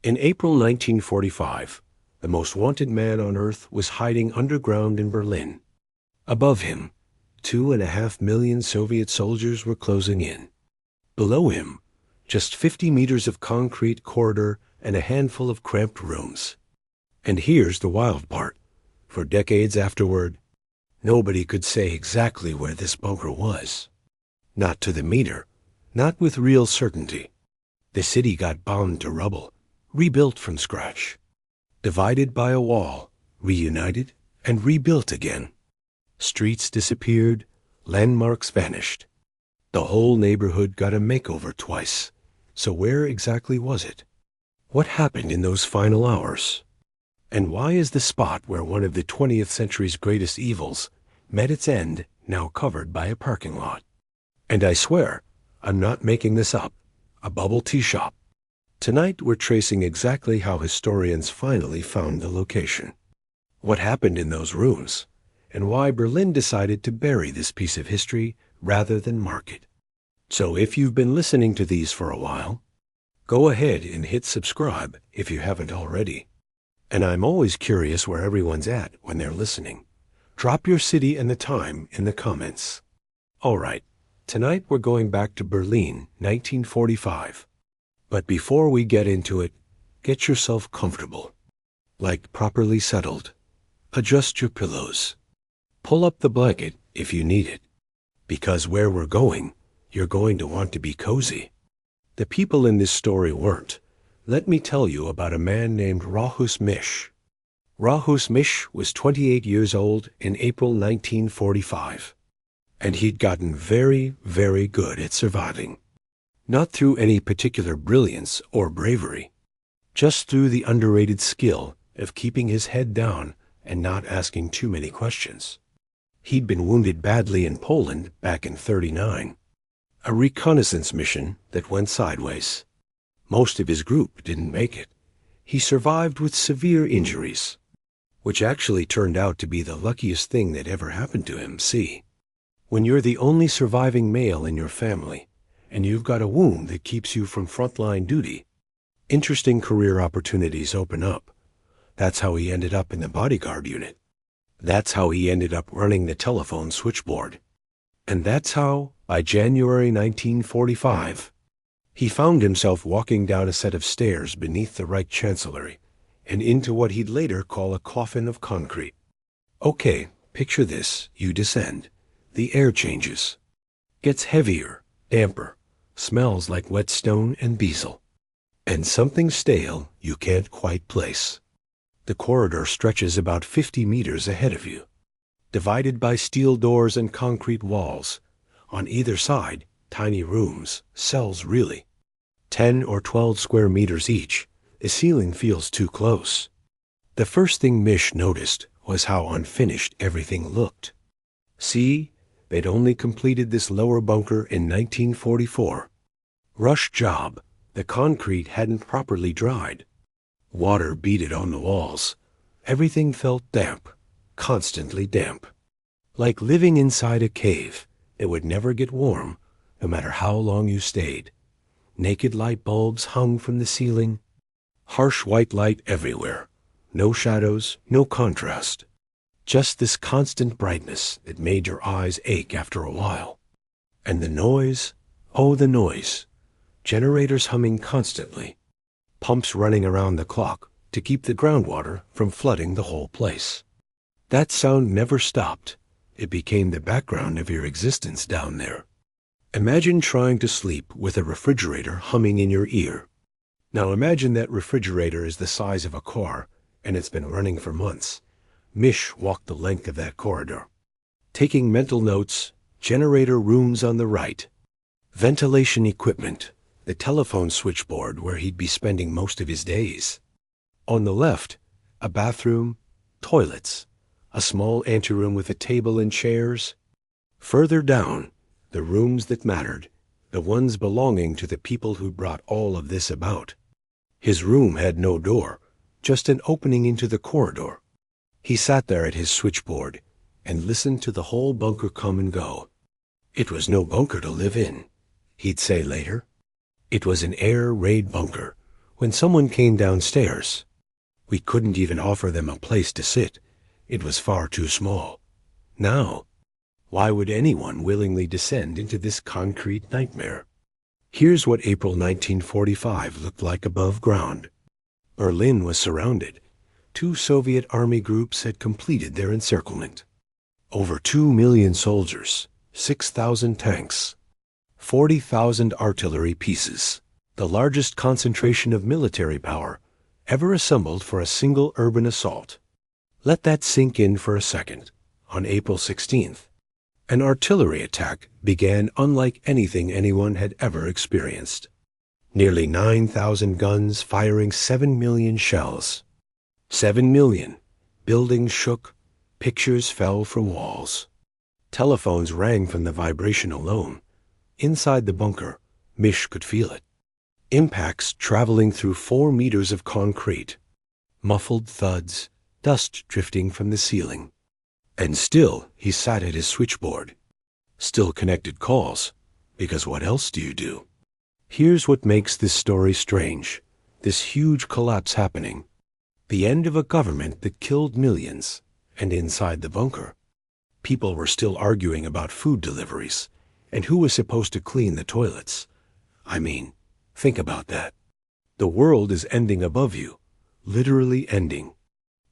In April 1945, the most wanted man on Earth was hiding underground in Berlin. Above him, 2.5 million Soviet soldiers were closing in. Below him, just 50 meters of concrete corridor and a handful of cramped rooms. And here's the wild part. For decades afterward, nobody could say exactly where this bunker was. Not to the meter, not with real certainty. The city got bombed to rubble, rebuilt from scratch. Divided by a wall, reunited, and rebuilt again. Streets disappeared, landmarks vanished. The whole neighborhood got a makeover twice. So where exactly was it? What happened in those final hours? And why is the spot where one of the 20th century's greatest evils met its end now covered by a parking lot? And I swear, I'm not making this up. A bubble tea shop. Tonight we're tracing exactly how historians finally found the location. What happened in those rooms, and why Berlin decided to bury this piece of history rather than mark it. So if you've been listening to these for a while, go ahead and hit subscribe if you haven't already. And I'm always curious where everyone's at when they're listening. Drop your city and the time in the comments. All right, tonight we're going back to Berlin, 1945. But before we get into it, get yourself comfortable. Like properly settled. Adjust your pillows. Pull up the blanket if you need it. Because where we're going, you're going to want to be cozy. The people in this story weren't. Let me tell you about a man named Rahus Mish. Rahus Mish was 28 years old in April 1945. And he'd gotten very, very good at surviving. Not through any particular brilliance or bravery, just through the underrated skill of keeping his head down and not asking too many questions. He'd been wounded badly in Poland back in '39, a reconnaissance mission that went sideways. Most of his group didn't make it. He survived with severe injuries, which actually turned out to be the luckiest thing that ever happened to him. See, when you're the only surviving male in your family, and you've got a wound that keeps you from frontline duty, interesting career opportunities open up. That's how he ended up in the bodyguard unit. That's how he ended up running the telephone switchboard. And that's how, by January 1945, he found himself walking down a set of stairs beneath the Reich Chancellery and into what he'd later call a coffin of concrete. Okay, picture this. You descend. The air changes. Gets heavier, damper. Smells like whetstone and diesel. And something stale you can't quite place. The corridor stretches about 50 meters ahead of you, divided by steel doors and concrete walls. On either side, tiny rooms, cells really. 10 or 12 square meters each. The ceiling feels too close. The first thing Mish noticed was how unfinished everything looked. See? They'd only completed this lower bunker in 1944. Rush job. The concrete hadn't properly dried. Water beaded on the walls. Everything felt damp, constantly damp. Like living inside a cave. It would never get warm, no matter how long you stayed. Naked light bulbs hung from the ceiling. Harsh white light everywhere. No shadows, no contrast. Just this constant brightness that made your eyes ache after a while. And the noise, oh the noise. Generators humming constantly. Pumps running around the clock to keep the groundwater from flooding the whole place. That sound never stopped. It became the background of your existence down there. Imagine trying to sleep with a refrigerator humming in your ear. Now imagine that refrigerator is the size of a car and it's been running for months. Mish walked the length of that corridor, taking mental notes. Generator rooms on the right. Ventilation equipment. The telephone switchboard where he'd be spending most of his days. On the left, a bathroom, toilets, a small anteroom with a table and chairs. Further down, the rooms that mattered, the ones belonging to the people who brought all of this about. His room had no door, just an opening into the corridor. He sat there at his switchboard and listened to the whole bunker come and go. It was no bunker to live in, he'd say later. It was an air raid bunker, When someone came downstairs, we couldn't even offer them a place to sit. It was far too small. Now, why would anyone willingly descend into this concrete nightmare? Here's what April 1945 looked like above ground. Berlin was surrounded. 2 Soviet army groups had completed their encirclement. Over 2 million soldiers, 6,000 tanks, 40,000 artillery pieces, the largest concentration of military power ever assembled for a single urban assault. Let that sink in for a second. On April 16th, an artillery attack began unlike anything anyone had ever experienced. Nearly 9,000 guns firing 7 million shells. 7 million. Buildings shook. Pictures fell from walls. Telephones rang from the vibration alone. Inside the bunker, Mish could feel it. Impacts traveling through 4 meters of concrete. Muffled thuds, dust drifting from the ceiling. And still, he sat at his switchboard. Still connected calls, because what else do you do? Here's what makes this story strange. This huge collapse happening. The end of a government that killed millions. And inside the bunker, people were still arguing about food deliveries and who was supposed to clean the toilets. I mean, think about that. The world is ending above you, literally ending.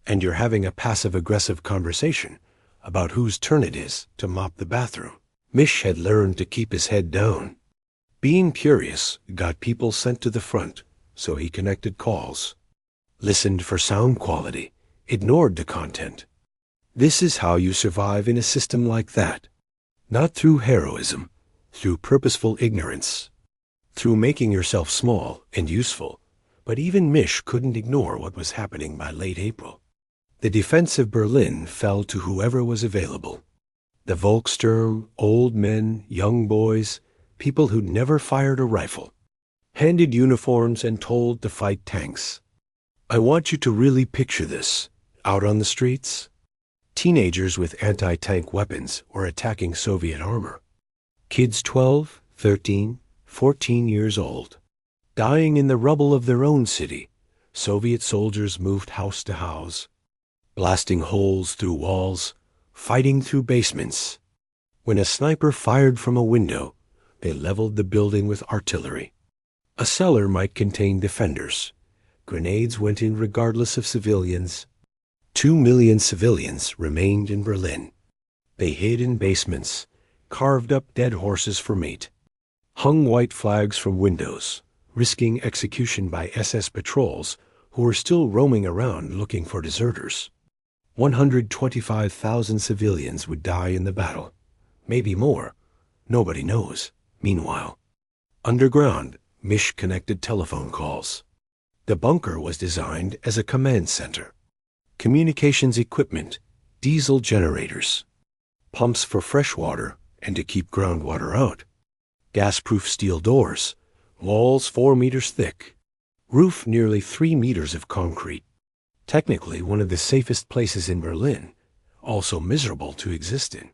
And you're having a passive-aggressive conversation about whose turn it is to mop the bathroom. Mish had learned to keep his head down. Being curious got people sent to the front, so he connected calls, listened for sound quality, ignored the content. This is how you survive in a system like that. Not through heroism, through purposeful ignorance, through making yourself small and useful. But even Mish couldn't ignore what was happening by late April. The defense of Berlin fell to whoever was available. The Volkssturm, old men, young boys, people who'd never fired a rifle, handed uniforms and told to fight tanks. I want you to really picture this. Out on the streets, teenagers with anti-tank weapons were attacking Soviet armor. Kids 12, 13, 14 years old, dying in the rubble of their own city. Soviet soldiers moved house to house, blasting holes through walls, fighting through basements. When a sniper fired from a window, they leveled the building with artillery. A cellar might contain defenders. Grenades went in regardless of civilians. 2 million civilians remained in Berlin. They hid in basements, carved up dead horses for meat, hung white flags from windows, risking execution by SS patrols who were still roaming around looking for deserters. 125,000 civilians would die in the battle. Maybe more. Nobody knows. Meanwhile, underground, Mish connected telephone calls. The bunker was designed as a command center. Communications equipment, diesel generators, pumps for fresh water and to keep groundwater out, gas-proof steel doors, walls 4 meters thick, roof nearly 3 meters of concrete. Technically one of the safest places in Berlin, also miserable to exist in.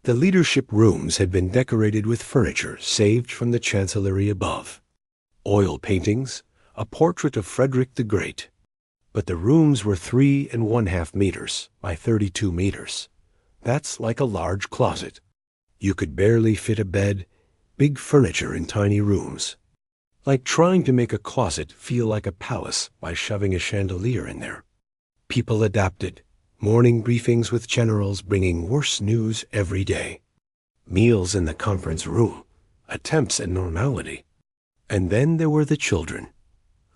The leadership rooms had been decorated with furniture saved from the chancellery above. Oil paintings, a portrait of Frederick the Great. But the rooms were 3½ meters by 32 meters. That's like a large closet. You could barely fit a bed, big furniture in tiny rooms. Like trying to make a closet feel like a palace by shoving a chandelier in there. People adapted. Morning briefings with generals bringing worse news every day. Meals in the conference room. Attempts at normality. And then there were the children.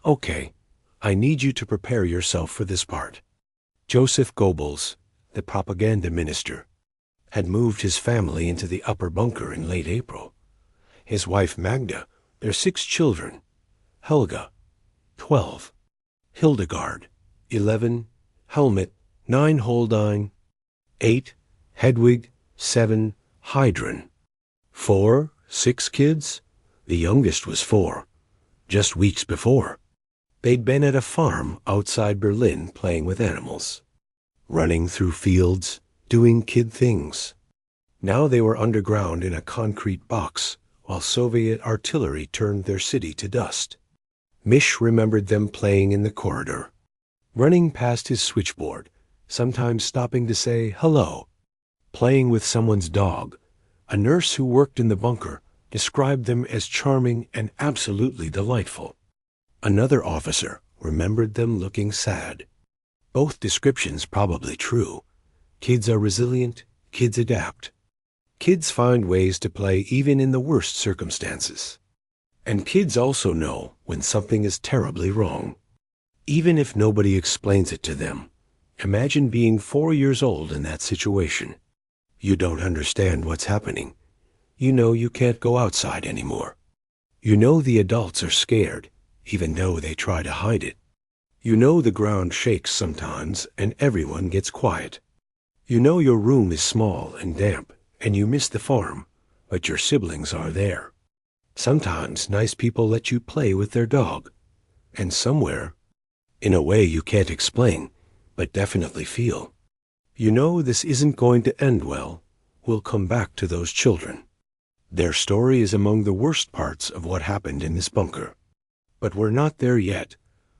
Okay, I need you to prepare yourself for this part. Joseph Goebbels, the propaganda minister, had moved his family into the upper bunker in late April. His wife Magda, their 6 children, Helga, 12, Hildegard, 11, Helmut, 9, Holdine, 8, Hedwig, 7, Heidrun. 4, 6 kids? The youngest was 4, just weeks before. They'd been at a farm outside Berlin playing with animals, running through fields, doing kid things. Now they were underground in a concrete box while Soviet artillery turned their city to dust. Mish remembered them playing in the corridor, running past his switchboard, sometimes stopping to say hello, playing with someone's dog. A nurse who worked in the bunker described them as charming and absolutely delightful. Another officer remembered them looking sad. Both descriptions probably true. Kids are resilient, kids adapt. Kids find ways to play even in the worst circumstances. And kids also know when something is terribly wrong. Even if nobody explains it to them. Imagine being 4 years old in that situation. You don't understand what's happening. You know you can't go outside anymore. You know the adults are scared, even though they try to hide it. You know the ground shakes sometimes and everyone gets quiet. You know your room is small and damp and you miss the farm, but your siblings are there. Sometimes nice people let you play with their dog. And somewhere, in a way you can't explain, but definitely feel, you know this isn't going to end well. We'll come back to those children. Their story is among the worst parts of what happened in this bunker. But we're not there yet.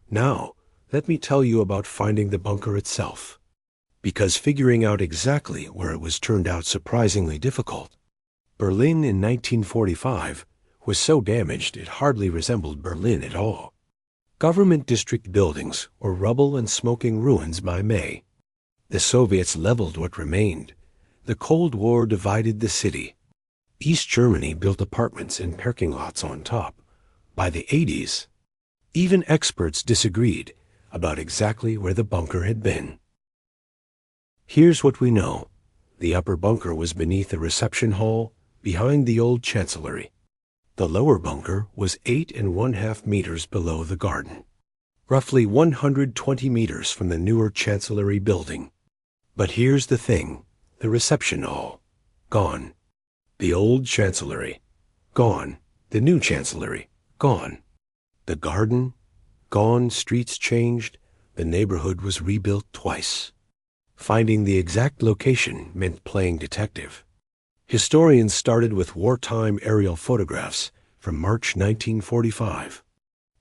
Now, let me tell you about finding the bunker itself. Because figuring out exactly where it was turned out surprisingly difficult. Berlin in 1945 was so damaged it hardly resembled Berlin at all. Government district buildings were rubble and smoking ruins by May. The Soviets leveled what remained. The Cold War divided the city. East Germany built apartments and parking lots on top. By the 80s, even experts disagreed about exactly where the bunker had been. Here's what we know. The upper bunker was beneath the reception hall, behind the old chancellery. The lower bunker was 8½ meters below the garden, roughly 120 meters from the newer chancellery building. But here's the thing, the reception hall, gone. The old chancellery, gone. The new chancellery, gone. The garden, gone. Streets changed. The neighborhood was rebuilt twice. Finding the exact location meant playing detective. Historians started with wartime aerial photographs from March 1945.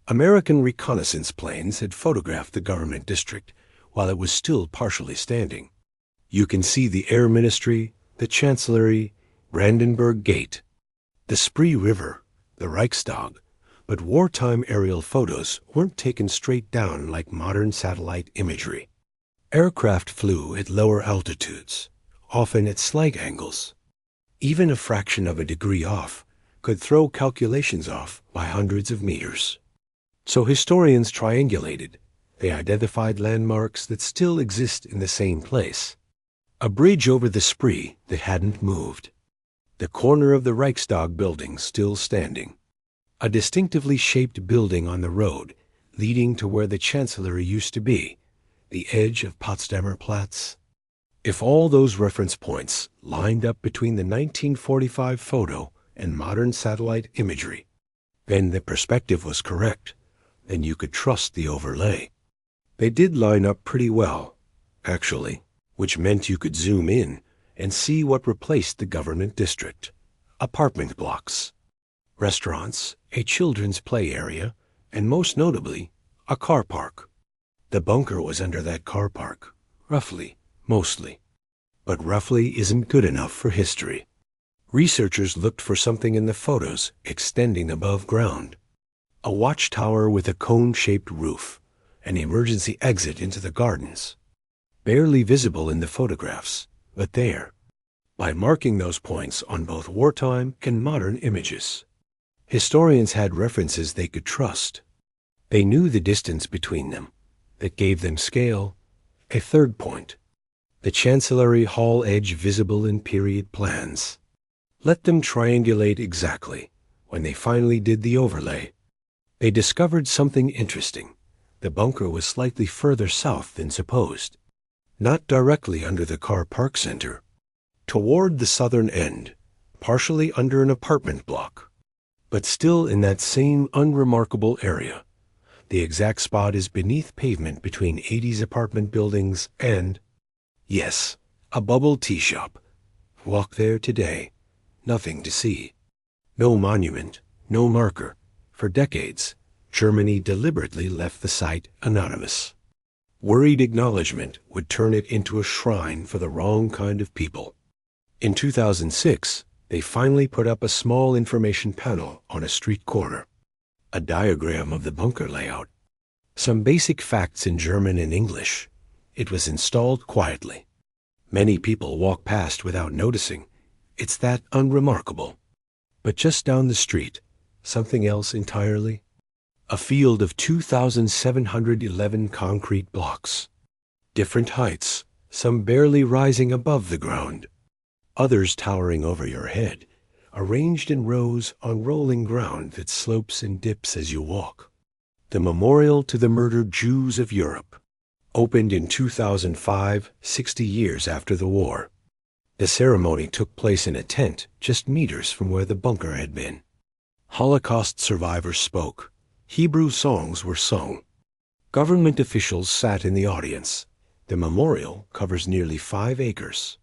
American reconnaissance planes had photographed the government district while it was still partially standing. You can see the Air Ministry, the Chancellery, Brandenburg Gate, the Spree River, the Reichstag, but wartime aerial photos weren't taken straight down like modern satellite imagery. Aircraft flew at lower altitudes, often at slight angles. Even a fraction of a degree off could throw calculations off by hundreds of meters. So historians triangulated. They identified landmarks that still exist in the same place. A bridge over the Spree that hadn't moved. The corner of the Reichstag building still standing. A distinctively shaped building on the road leading to where the Chancellery used to be, the edge of Potsdamer Platz. If all those reference points lined up between the 1945 photo and modern satellite imagery, then the perspective was correct, then you could trust the overlay. They did line up pretty well, actually, which meant you could zoom in and see what replaced the government district. Apartment blocks, restaurants, a children's play area, and most notably, a car park. The bunker was under that car park, roughly, mostly. But roughly isn't good enough for history. Researchers looked for something in the photos extending above ground. A watchtower with a cone-shaped roof, an emergency exit into the gardens. Barely visible in the photographs, but there. By marking those points on both wartime and modern images, historians had references they could trust. They knew the distance between them. That gave them scale. A third point, the Chancellery Hall edge visible in period plans. Let them triangulate exactly. When they finally did the overlay, they discovered something interesting. The bunker was slightly further south than supposed. Not directly under the car park center. Toward the southern end, partially under an apartment block. But still in that same unremarkable area. The exact spot is beneath pavement between 80s apartment buildings and, yes, a bubble tea shop. Walk there today. Nothing to see. No monument, no marker. For decades, Germany deliberately left the site anonymous. Worried acknowledgement would turn it into a shrine for the wrong kind of people. In 2006, they finally put up a small information panel on a street corner. A diagram of the bunker layout. Some basic facts in German and English. It was installed quietly. Many people walk past without noticing. It's that unremarkable. But just down the street, something else entirely. A field of 2,711 concrete blocks. Different heights, some barely rising above the ground. Others towering over your head, arranged in rows on rolling ground that slopes and dips as you walk. The Memorial to the Murdered Jews of Europe. Opened in 2005, 60 years after the war. The ceremony took place in a tent just meters from where the bunker had been. Holocaust survivors spoke. Hebrew songs were sung. Government officials sat in the audience. The memorial covers nearly 5 acres.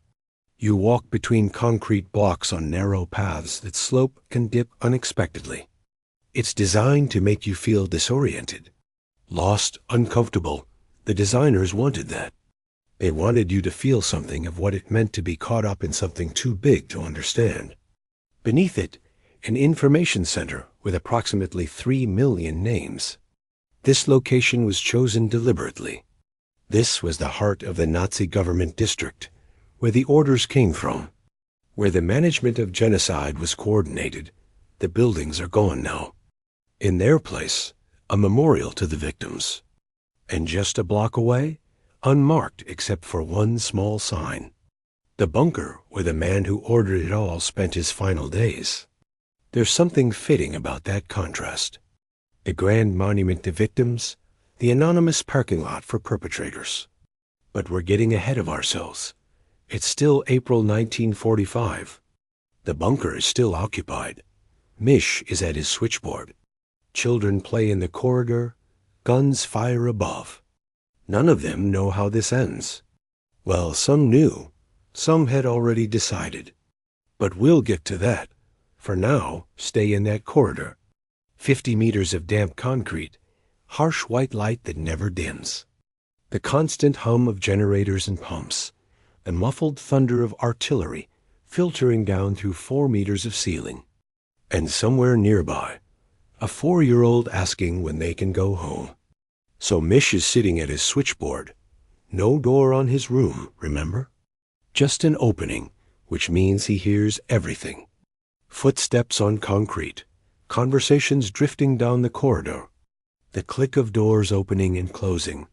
You walk between concrete blocks on narrow paths that slope and dip unexpectedly. It's designed to make you feel disoriented, lost, uncomfortable. The designers wanted that. They wanted you to feel something of what it meant to be caught up in something too big to understand. Beneath it, an information center with approximately 3 million names. This location was chosen deliberately. This was the heart of the Nazi government district, where the orders came from, where the management of genocide was coordinated. The buildings are gone now. In their place, a memorial to the victims. And just a block away, unmarked except for one small sign. The bunker where the man who ordered it all spent his final days. There's something fitting about that contrast. The grand monument to victims, the anonymous parking lot for perpetrators. But we're getting ahead of ourselves. It's still April 1945. The bunker is still occupied. Mish is at his switchboard. Children play in the corridor. Guns fire above. None of them know how this ends. Well, some knew. Some had already decided. But we'll get to that. For now, stay in that corridor. 50 meters of damp concrete, harsh white light that never dims. The constant hum of generators and pumps, the muffled thunder of artillery filtering down through 4 meters of ceiling. And somewhere nearby, a 4-year-old asking when they can go home. So Mish is sitting at his switchboard. No door on his room, remember? Just an opening, which means he hears everything. Footsteps on concrete, conversations drifting down the corridor, the click of doors opening and closing,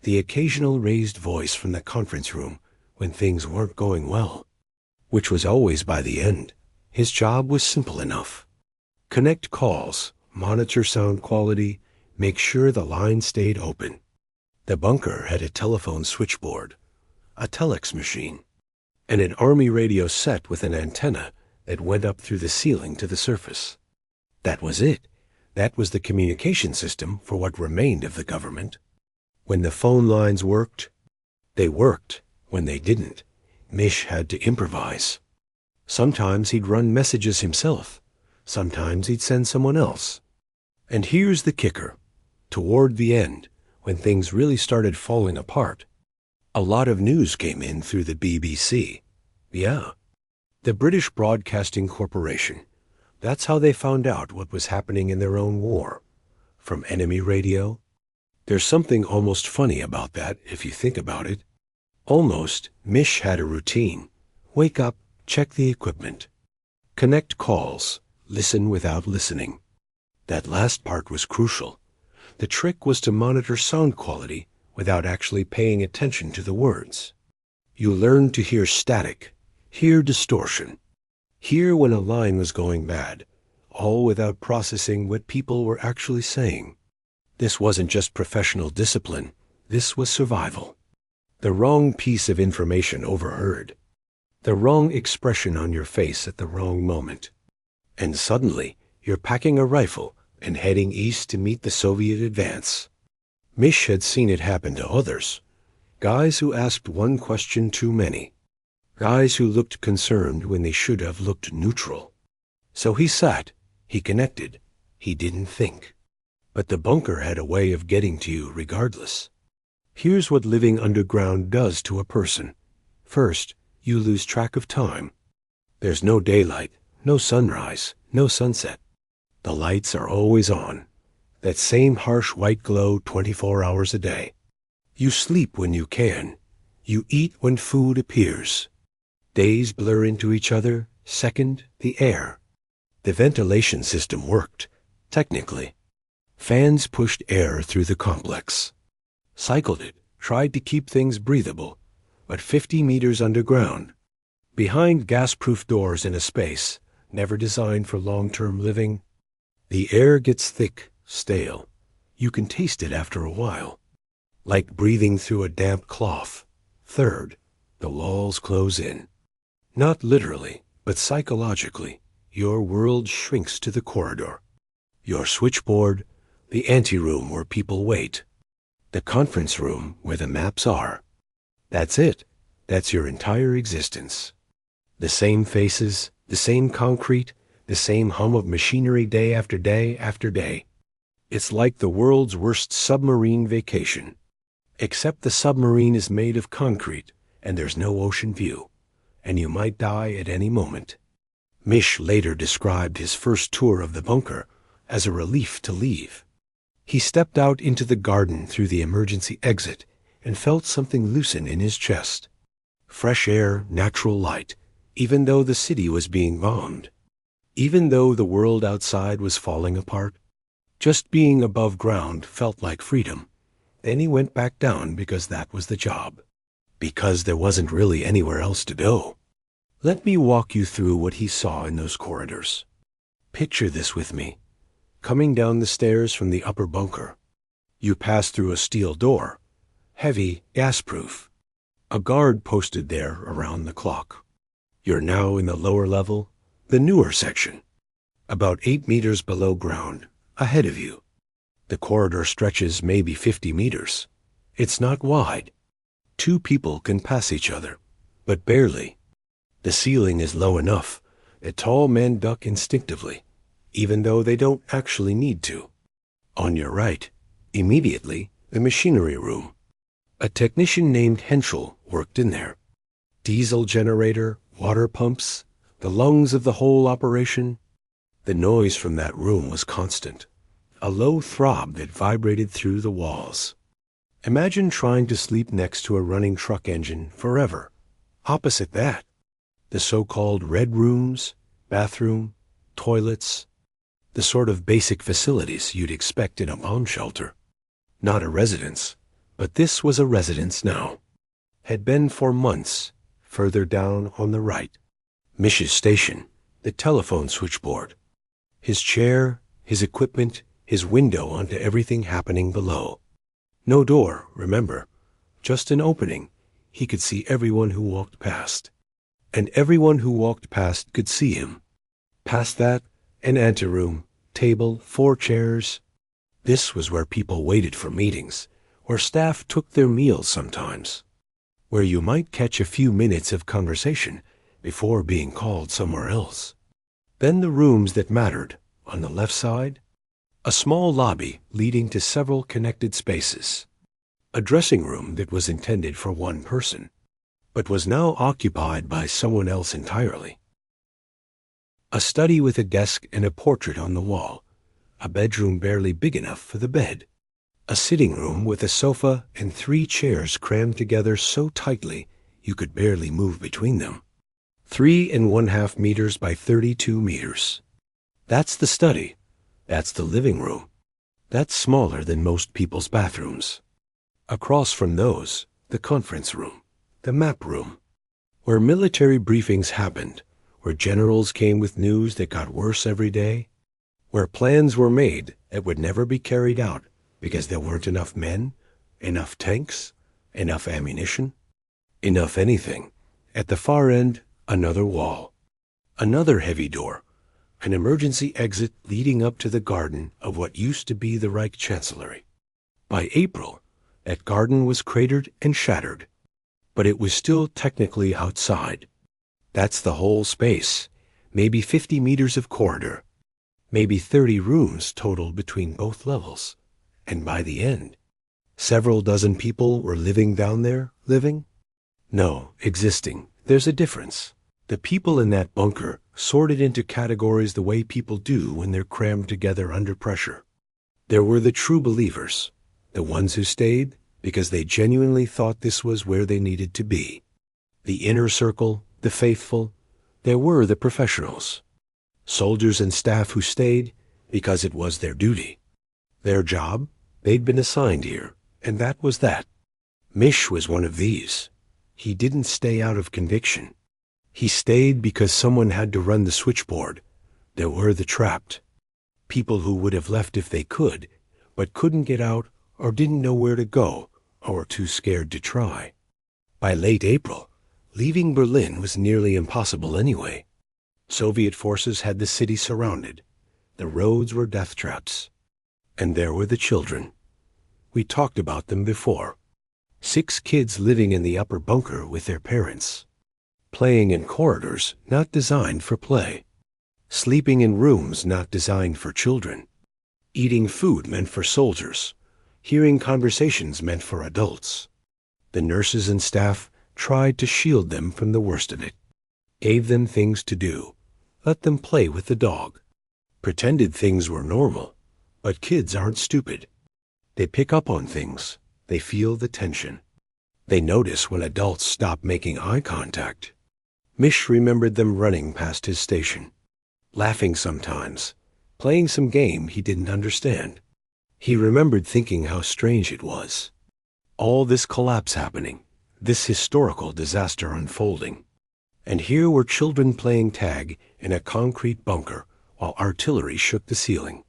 the occasional raised voice from the conference room when things weren't going well, which was always by the end. His job was simple enough. Connect calls, monitor sound quality, make sure the line stayed open. The bunker had a telephone switchboard, a telex machine, and an army radio set with an antenna that went up through the ceiling to the surface. That was it. That was the communication system for what remained of the government. When the phone lines worked, they worked. When they didn't, Mish had to improvise. Sometimes he'd run messages himself. Sometimes he'd send someone else. And here's the kicker. Toward the end, when things really started falling apart, a lot of news came in through the BBC. Yeah. The British Broadcasting Corporation. That's how they found out what was happening in their own war. From enemy radio. There's something almost funny about that if you think about it. Almost, Mish had a routine. Wake up, check the equipment. Connect calls, listen without listening. That last part was crucial. The trick was to monitor sound quality without actually paying attention to the words. You learned to hear static, hear distortion, hear when a line was going bad, all without processing what people were actually saying. This wasn't just professional discipline. This was survival. The wrong piece of information overheard. The wrong expression on your face at the wrong moment. And suddenly, you're packing a rifle and heading east to meet the Soviet advance. Mish had seen it happen to others. Guys who asked one question too many. Guys who looked concerned when they should have looked neutral. So he sat, he connected, he didn't think. But the bunker had a way of getting to you regardless. Here's what living underground does to a person. First, you lose track of time. There's no daylight, no sunrise, no sunset. The lights are always on. That same harsh white glow 24 hours a day. You sleep when you can. You eat when food appears. Days blur into each other. Second, the air. The ventilation system worked, technically. Fans pushed air through the complex. Cycled it, tried to keep things breathable, but 50 meters underground, behind gas-proof doors in a space never designed for long-term living, the air gets thick, stale. You can taste it after a while, like breathing through a damp cloth. Third, the walls close in. Not literally, but psychologically. Your world shrinks to the corridor. Your switchboard, the anteroom where people wait. The conference room where the maps are. That's it. That's your entire existence. The same faces, the same concrete, the same hum of machinery day after day after day. It's like the world's worst submarine vacation. Except the submarine is made of concrete, and there's no ocean view, and you might die at any moment. Mish later described his first tour of the bunker as a relief to leave. He stepped out into the garden through the emergency exit and felt something loosen in his chest. Fresh air, natural light, even though the city was being bombed. Even though the world outside was falling apart. Just being above ground felt like freedom. Then he went back down because that was the job. Because there wasn't really anywhere else to go. Let me walk you through what he saw in those corridors. Picture this with me. Coming down the stairs from the upper bunker. You pass through a steel door, heavy, gas-proof. A guard posted there around the clock. You're now in the lower level, the newer section. About 8 meters below ground, ahead of you. The corridor stretches maybe 50 meters. It's not wide. 2 people can pass each other, but barely. The ceiling is low enough that tall men duck instinctively, even though they don't actually need to. On your right, immediately, the machinery room. A technician named Henschel worked in there. Diesel generator, water pumps, the lungs of the whole operation. The noise from that room was constant, a low throb that vibrated through the walls. Imagine trying to sleep next to a running truck engine forever. Opposite that, the so-called red rooms, bathroom, toilets, the sort of basic facilities you'd expect in a bomb shelter. Not a residence, but this was a residence now. Had been for months, further down on the right. Mish's station, the telephone switchboard. His chair, his equipment, his window onto everything happening below. No door, remember, just an opening. He could see everyone who walked past. And everyone who walked past could see him. Past that, an anteroom, table, 4 chairs. This was where people waited for meetings, where staff took their meals sometimes, where you might catch a few minutes of conversation before being called somewhere else. Then the rooms that mattered, on the left side, a small lobby leading to several connected spaces. A dressing room that was intended for one person, but was now occupied by someone else entirely. A study with a desk and a portrait on the wall, a bedroom barely big enough for the bed, a sitting room with a sofa and 3 chairs crammed together so tightly you could barely move between them. 3½ meters by 32 meters. That's the study. That's the living room. That's smaller than most people's bathrooms. Across from those, the conference room, the map room, where military briefings happened, where generals came with news that got worse every day, where plans were made that would never be carried out because there weren't enough men, enough tanks, enough ammunition, enough anything. At the far end, another wall, another heavy door, an emergency exit leading up to the garden of what used to be the Reich Chancellery. By April, that garden was cratered and shattered, but it was still technically outside. That's the whole space, maybe 50 meters of corridor. Maybe 30 rooms total between both levels. And by the end, several dozen people were living down there. Living? No, existing. There's a difference. The people in that bunker sorted into categories the way people do when they're crammed together under pressure. There were the true believers, the ones who stayed because they genuinely thought this was where they needed to be. The inner circle, the faithful. There were the professionals, soldiers and staff who stayed because it was their duty. Their job, they'd been assigned here, and that was that. Mish was one of these. He didn't stay out of conviction. He stayed because someone had to run the switchboard. There were the trapped. People who would have left if they could, but couldn't get out or didn't know where to go or were too scared to try. By late April, leaving Berlin was nearly impossible anyway. Soviet forces had the city surrounded. The roads were death traps. And there were the children. We talked about them before. 6 kids living in the upper bunker with their parents. Playing in corridors not designed for play. Sleeping in rooms not designed for children. Eating food meant for soldiers. Hearing conversations meant for adults. The nurses and staff tried to shield them from the worst of it. Gave them things to do. Let them play with the dog. Pretended things were normal. But kids aren't stupid. They pick up on things. They feel the tension. They notice when adults stop making eye contact. Mish remembered them running past his station, laughing sometimes, playing some game he didn't understand. He remembered thinking how strange it was. All this collapse happening, this historical disaster unfolding. And here were children playing tag in a concrete bunker while artillery shook the ceiling.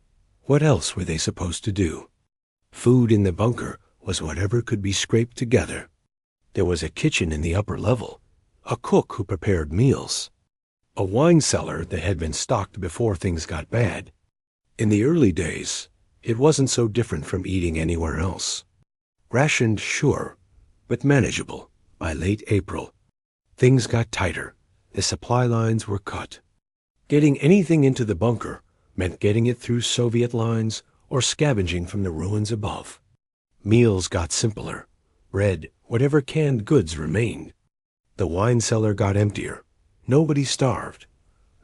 What else were they supposed to do? Food in the bunker was whatever could be scraped together. There was a kitchen in the upper level, a cook who prepared meals, a wine cellar that had been stocked before things got bad. In the early days, it wasn't so different from eating anywhere else. Rationed, sure, but manageable. By late April, things got tighter. The supply lines were cut. Getting anything into the bunker meant getting it through Soviet lines or scavenging from the ruins above. Meals got simpler. Bread, whatever canned goods remained. The wine cellar got emptier. Nobody starved.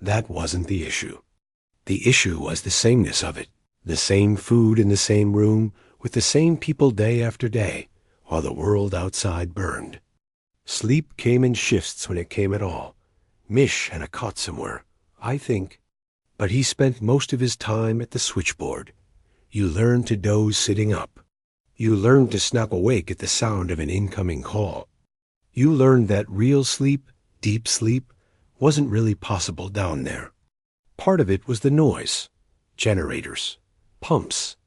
That wasn't the issue. The issue was the sameness of it. The same food in the same room with the same people day after day while the world outside burned. Sleep came in shifts when it came at all. Mish had a cot somewhere, I think. But he spent most of his time at the switchboard. You learn to doze sitting up. You learned to snap awake at the sound of an incoming call. You learned that real sleep, deep sleep, wasn't really possible down there. Part of it was the noise. Generators. Pumps.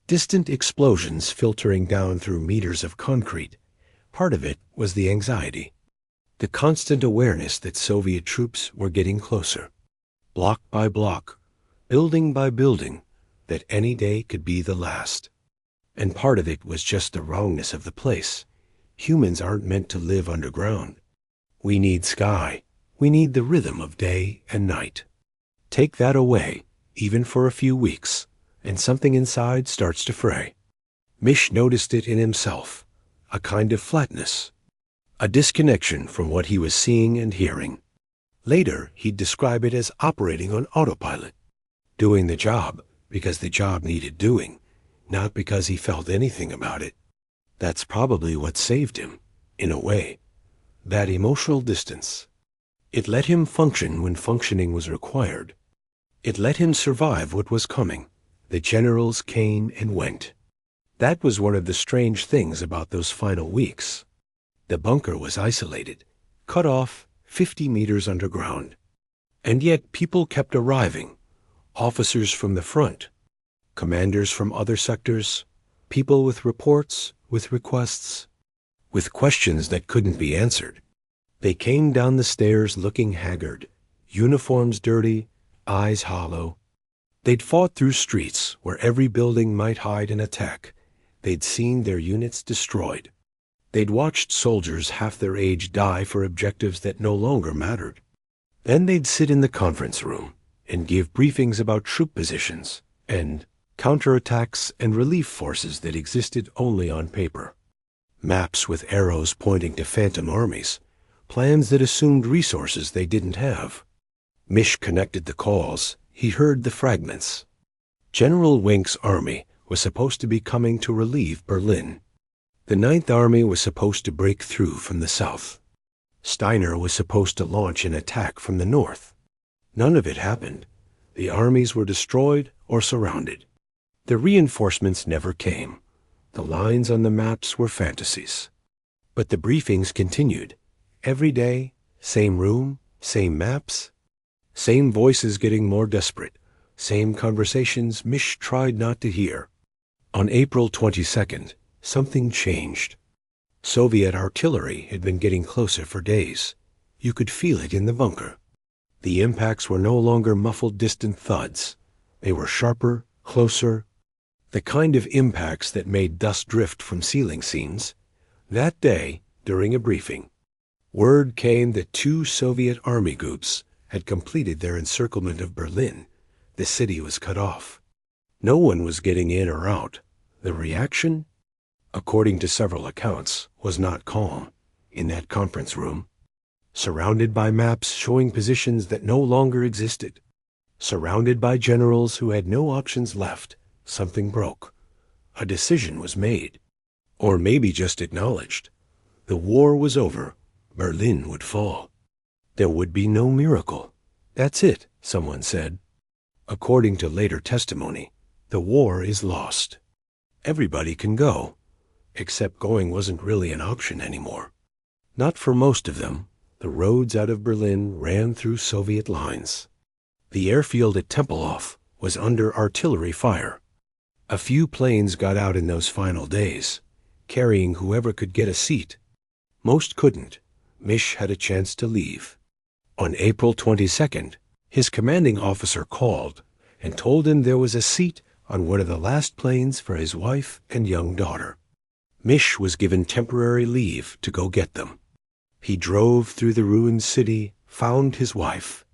Distant explosions filtering down through meters of concrete. Part of it was the anxiety. The constant awareness that Soviet troops were getting closer. Block by block, building by building, that any day could be the last. And part of it was just the wrongness of the place. Humans aren't meant to live underground. We need sky. We need the rhythm of day and night. Take that away, even for a few weeks, and something inside starts to fray. Mish noticed it in himself, a kind of flatness, a disconnection from what he was seeing and hearing. Later, he'd describe it as operating on autopilot, doing the job because the job needed doing, not because he felt anything about it. That's probably what saved him, in a way. That emotional distance. It let him function when functioning was required. It let him survive what was coming. The generals came and went. That was one of the strange things about those final weeks. The bunker was isolated, cut off 50 meters underground. And yet people kept arriving. Officers from the front, commanders from other sectors, people with reports, with requests, with questions that couldn't be answered. They came down the stairs looking haggard, uniforms dirty, eyes hollow. They'd fought through streets where every building might hide an attack. They'd seen their units destroyed. They'd watched soldiers half their age die for objectives that no longer mattered. Then they'd sit in the conference room, and give briefings about troop positions and counterattacks and relief forces that existed only on paper. Maps with arrows pointing to phantom armies, plans that assumed resources they didn't have. Mish connected the calls. He heard the fragments. General Wink's army was supposed to be coming to relieve Berlin. The Ninth Army was supposed to break through from the south. Steiner was supposed to launch an attack from the north. None of it happened. The armies were destroyed or surrounded. The reinforcements never came. The lines on the maps were fantasies. But the briefings continued. Every day, same room, same maps, same voices getting more desperate, same conversations Mish tried not to hear. On April 22nd, something changed. Soviet artillery had been getting closer for days. You could feel it in the bunker. The impacts were no longer muffled distant thuds. They were sharper, closer, the kind of impacts that made dust drift from ceiling scenes. That day, during a briefing, word came that 2 Soviet army groups had completed their encirclement of Berlin. The city was cut off. No one was getting in or out. The reaction, according to several accounts, was not calm. In that conference room, surrounded by maps showing positions that no longer existed, surrounded by generals who had no options left, something broke. A decision was made, or maybe just acknowledged. The war was over. Berlin would fall. There would be no miracle. That's it, someone said. According to later testimony, the war is lost. Everybody can go, except going wasn't really an option anymore. Not for most of them. The roads out of Berlin ran through Soviet lines. The airfield at Tempelhof was under artillery fire. A few planes got out in those final days, carrying whoever could get a seat. Most couldn't. Mish had a chance to leave. On April 22nd, his commanding officer called and told him there was a seat on one of the last planes for his wife and young daughter. Mish was given temporary leave to go get them. He drove through the ruined city, found his wife,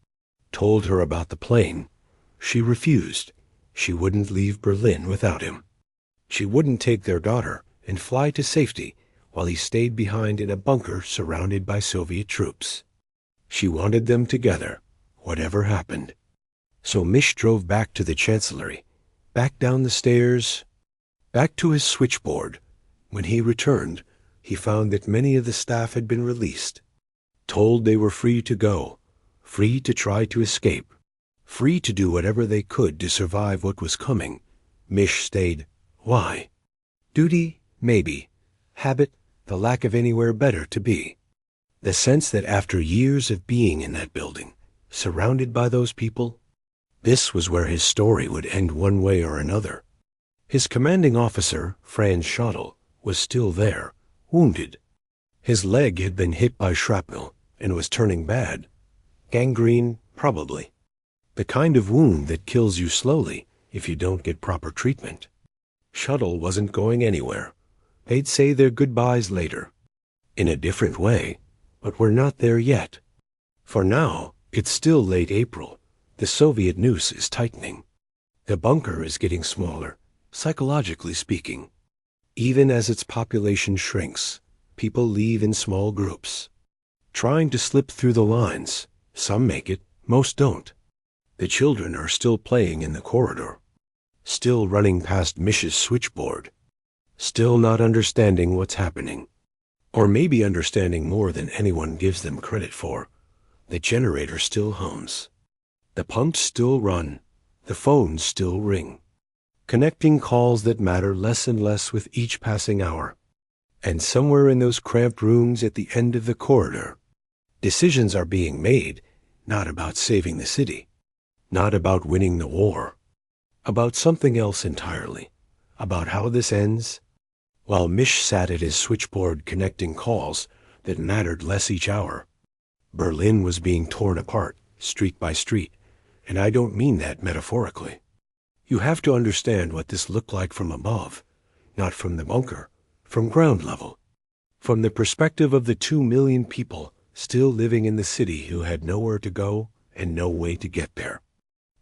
told her about the plane. She refused. She wouldn't leave Berlin without him. She wouldn't take their daughter and fly to safety while he stayed behind in a bunker surrounded by Soviet troops. She wanted them together, whatever happened. So Mish drove back to the chancellery, back down the stairs, back to his switchboard. When he returned, he found that many of the staff had been released, told they were free to go, free to try to escape, free to do whatever they could to survive what was coming. Mish stayed. Why? Duty? Maybe. Habit? The lack of anywhere better to be. The sense that after years of being in that building, surrounded by those people, this was where his story would end one way or another. His commanding officer, Franz Schottel, was still there, wounded. His leg had been hit by shrapnel and was turning bad. Gangrene, probably. The kind of wound that kills you slowly if you don't get proper treatment. Schottel wasn't going anywhere. They'd say their goodbyes later, in a different way, but we're not there yet. For now, it's still late April. The Soviet noose is tightening. The bunker is getting smaller, psychologically speaking. Even as its population shrinks, people leave in small groups, trying to slip through the lines. Some make it, most don't. The children are still playing in the corridor, still running past Mish's switchboard, still not understanding what's happening. Or maybe understanding more than anyone gives them credit for. The generator still hums. The pumps still run. The phones still ring, connecting calls that matter less and less with each passing hour. And somewhere in those cramped rooms at the end of the corridor, decisions are being made, not about saving the city, not about winning the war, about something else entirely, about how this ends. While Mish sat at his switchboard connecting calls that mattered less each hour, Berlin was being torn apart, street by street, and I don't mean that metaphorically. You have to understand what this looked like from above, not from the bunker, from ground level, from the perspective of the 2 million people still living in the city who had nowhere to go and no way to get there.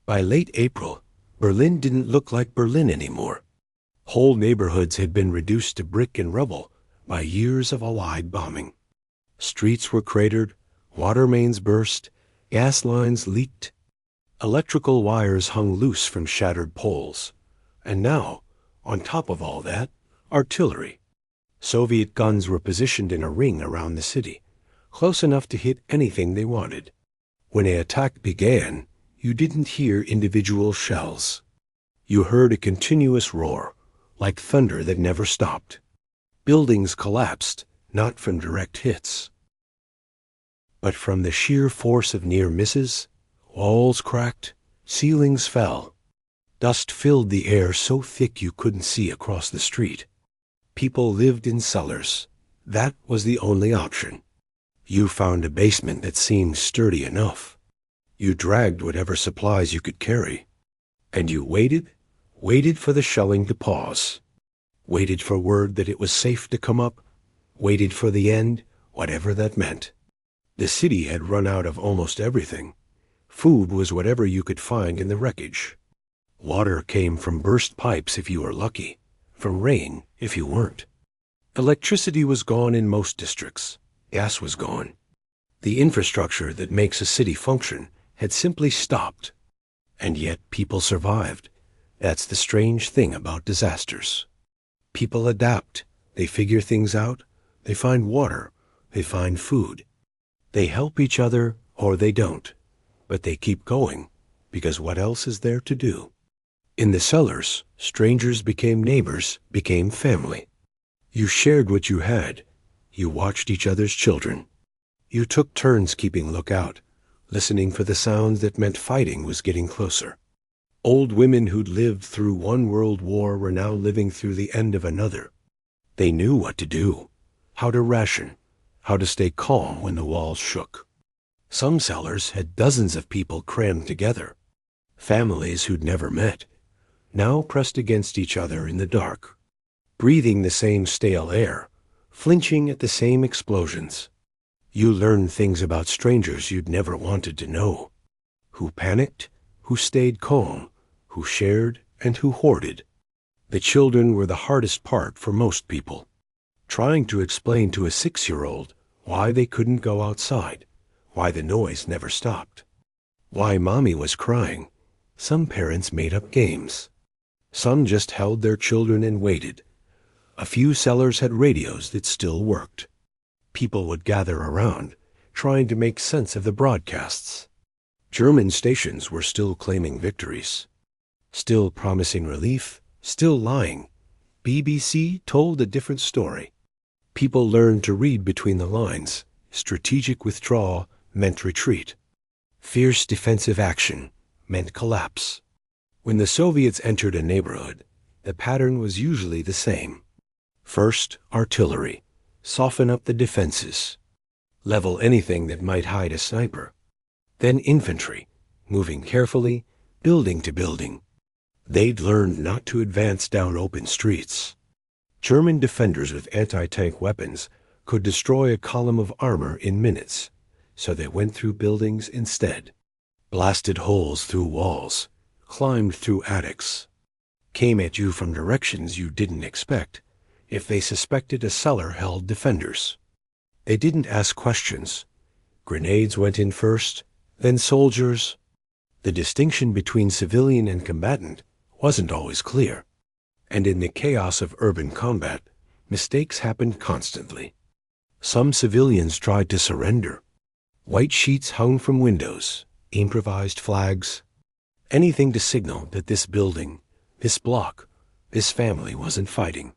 By late April, Berlin didn't look like Berlin anymore. Whole neighborhoods had been reduced to brick and rubble by years of Allied bombing. Streets were cratered, water mains burst, gas lines leaked, electrical wires hung loose from shattered poles. And now, on top of all that, artillery. Soviet guns were positioned in a ring around the city, close enough to hit anything they wanted. When an attack began, you didn't hear individual shells. You heard a continuous roar, like thunder that never stopped. Buildings collapsed, not from direct hits, but from the sheer force of near misses. Walls cracked, ceilings fell. Dust filled the air so thick you couldn't see across the street. People lived in cellars. That was the only option. You found a basement that seemed sturdy enough. You dragged whatever supplies you could carry. And you waited for the shelling to pause. Waited for word that it was safe to come up. Waited for the end, whatever that meant. The city had run out of almost everything. Food was whatever you could find in the wreckage. Water came from burst pipes if you were lucky, from rain if you weren't. Electricity was gone in most districts. Gas was gone. The infrastructure that makes a city function had simply stopped. And yet people survived. That's the strange thing about disasters. People adapt. They figure things out. They find water. They find food. They help each other or they don't. But they keep going, because what else is there to do? In the cellars, strangers became neighbors, became family. You shared what you had. You watched each other's children. You took turns keeping lookout, listening for the sounds that meant fighting was getting closer. Old women who'd lived through one world war were now living through the end of another. They knew what to do, how to ration, how to stay calm when the walls shook. Some cellars had dozens of people crammed together, families who'd never met, now pressed against each other in the dark, breathing the same stale air, flinching at the same explosions. You learned things about strangers you'd never wanted to know. Who panicked, who stayed calm, who shared, and who hoarded. The children were the hardest part for most people. Trying to explain to a 6-year-old why they couldn't go outside, why the noise never stopped, why mommy was crying. Some parents made up games. Some just held their children and waited. A few cellars had radios that still worked. People would gather around, trying to make sense of the broadcasts. German stations were still claiming victories, still promising relief, still lying. BBC told a different story. People learned to read between the lines. Strategic withdrawal meant retreat. Fierce defensive action meant collapse. When the Soviets entered a neighborhood, the pattern was usually the same. First, artillery. Soften up the defenses. Level anything that might hide a sniper. Then infantry, moving carefully, building to building. They'd learned not to advance down open streets. German defenders with anti-tank weapons could destroy a column of armor in minutes, so they went through buildings instead, blasted holes through walls, climbed through attics, came at you from directions you didn't expect if they suspected a cellar held defenders. They didn't ask questions. Grenades went in first, then soldiers. The distinction between civilian and combatant wasn't always clear, and in the chaos of urban combat, mistakes happened constantly. Some civilians tried to surrender. White sheets hung from windows, improvised flags, anything to signal that this building, this block, this family wasn't fighting.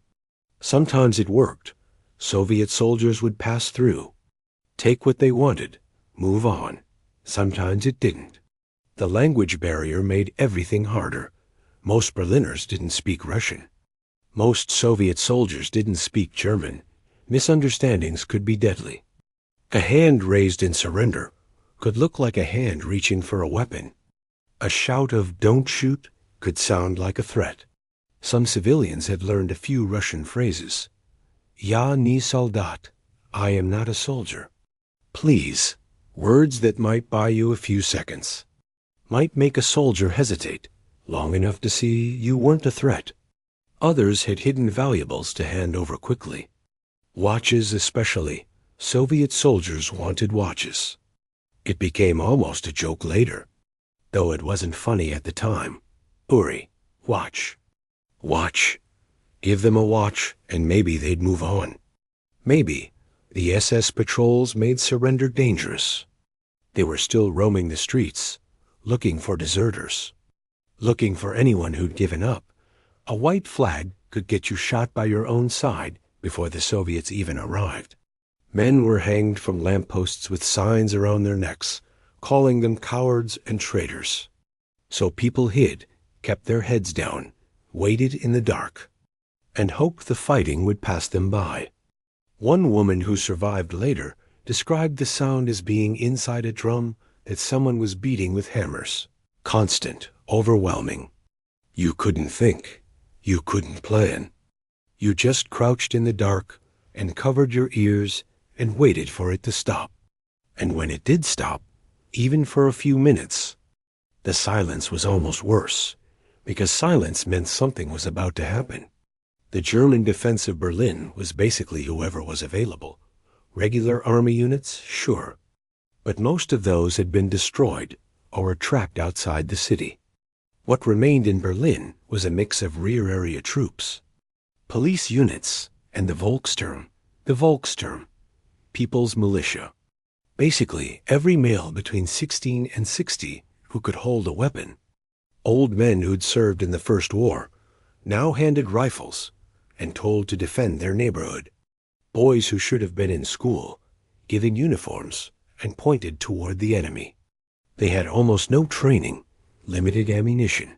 Sometimes it worked. Soviet soldiers would pass through, take what they wanted, move on. Sometimes it didn't. The language barrier made everything harder. Most Berliners didn't speak Russian. Most Soviet soldiers didn't speak German. Misunderstandings could be deadly. A hand raised in surrender could look like a hand reaching for a weapon. A shout of "don't shoot" could sound like a threat. Some civilians had learned a few Russian phrases. "Я не солдат," I am not a soldier. Please, words that might buy you a few seconds. might make a soldier hesitate long enough to see you weren't a threat. Others had hidden valuables to hand over quickly. Watches especially. Soviet soldiers wanted watches. It became almost a joke later, though it wasn't funny at the time. Uri, watch. Watch. Give them a watch, and maybe they'd move on. Maybe the SS patrols made surrender dangerous. They were still roaming the streets, looking for deserters, looking for anyone who'd given up. A white flag could get you shot by your own side before the Soviets even arrived. Men were hanged from lampposts with signs around their necks, calling them cowards and traitors. So people hid, kept their heads down, waited in the dark, and hoped the fighting would pass them by. One woman who survived later described the sound as being inside a drum that someone was beating with hammers. Constant, overwhelming. You couldn't think. You couldn't plan. You just crouched in the dark and covered your ears and waited for it to stop. And when it did stop, even for a few minutes, the silence was almost worse, because silence meant something was about to happen. The German defense of Berlin was basically whoever was available. Regular army units, sure, but most of those had been destroyed or were trapped outside the city. What remained in Berlin was a mix of rear area troops, police units, and the Volkssturm, people's militia. Basically, every male between 16 and 60 who could hold a weapon. Old men who'd served in the First War, now handed rifles and told to defend their neighborhood. Boys who should have been in school, given uniforms and pointed toward the enemy. They had almost no training, limited ammunition,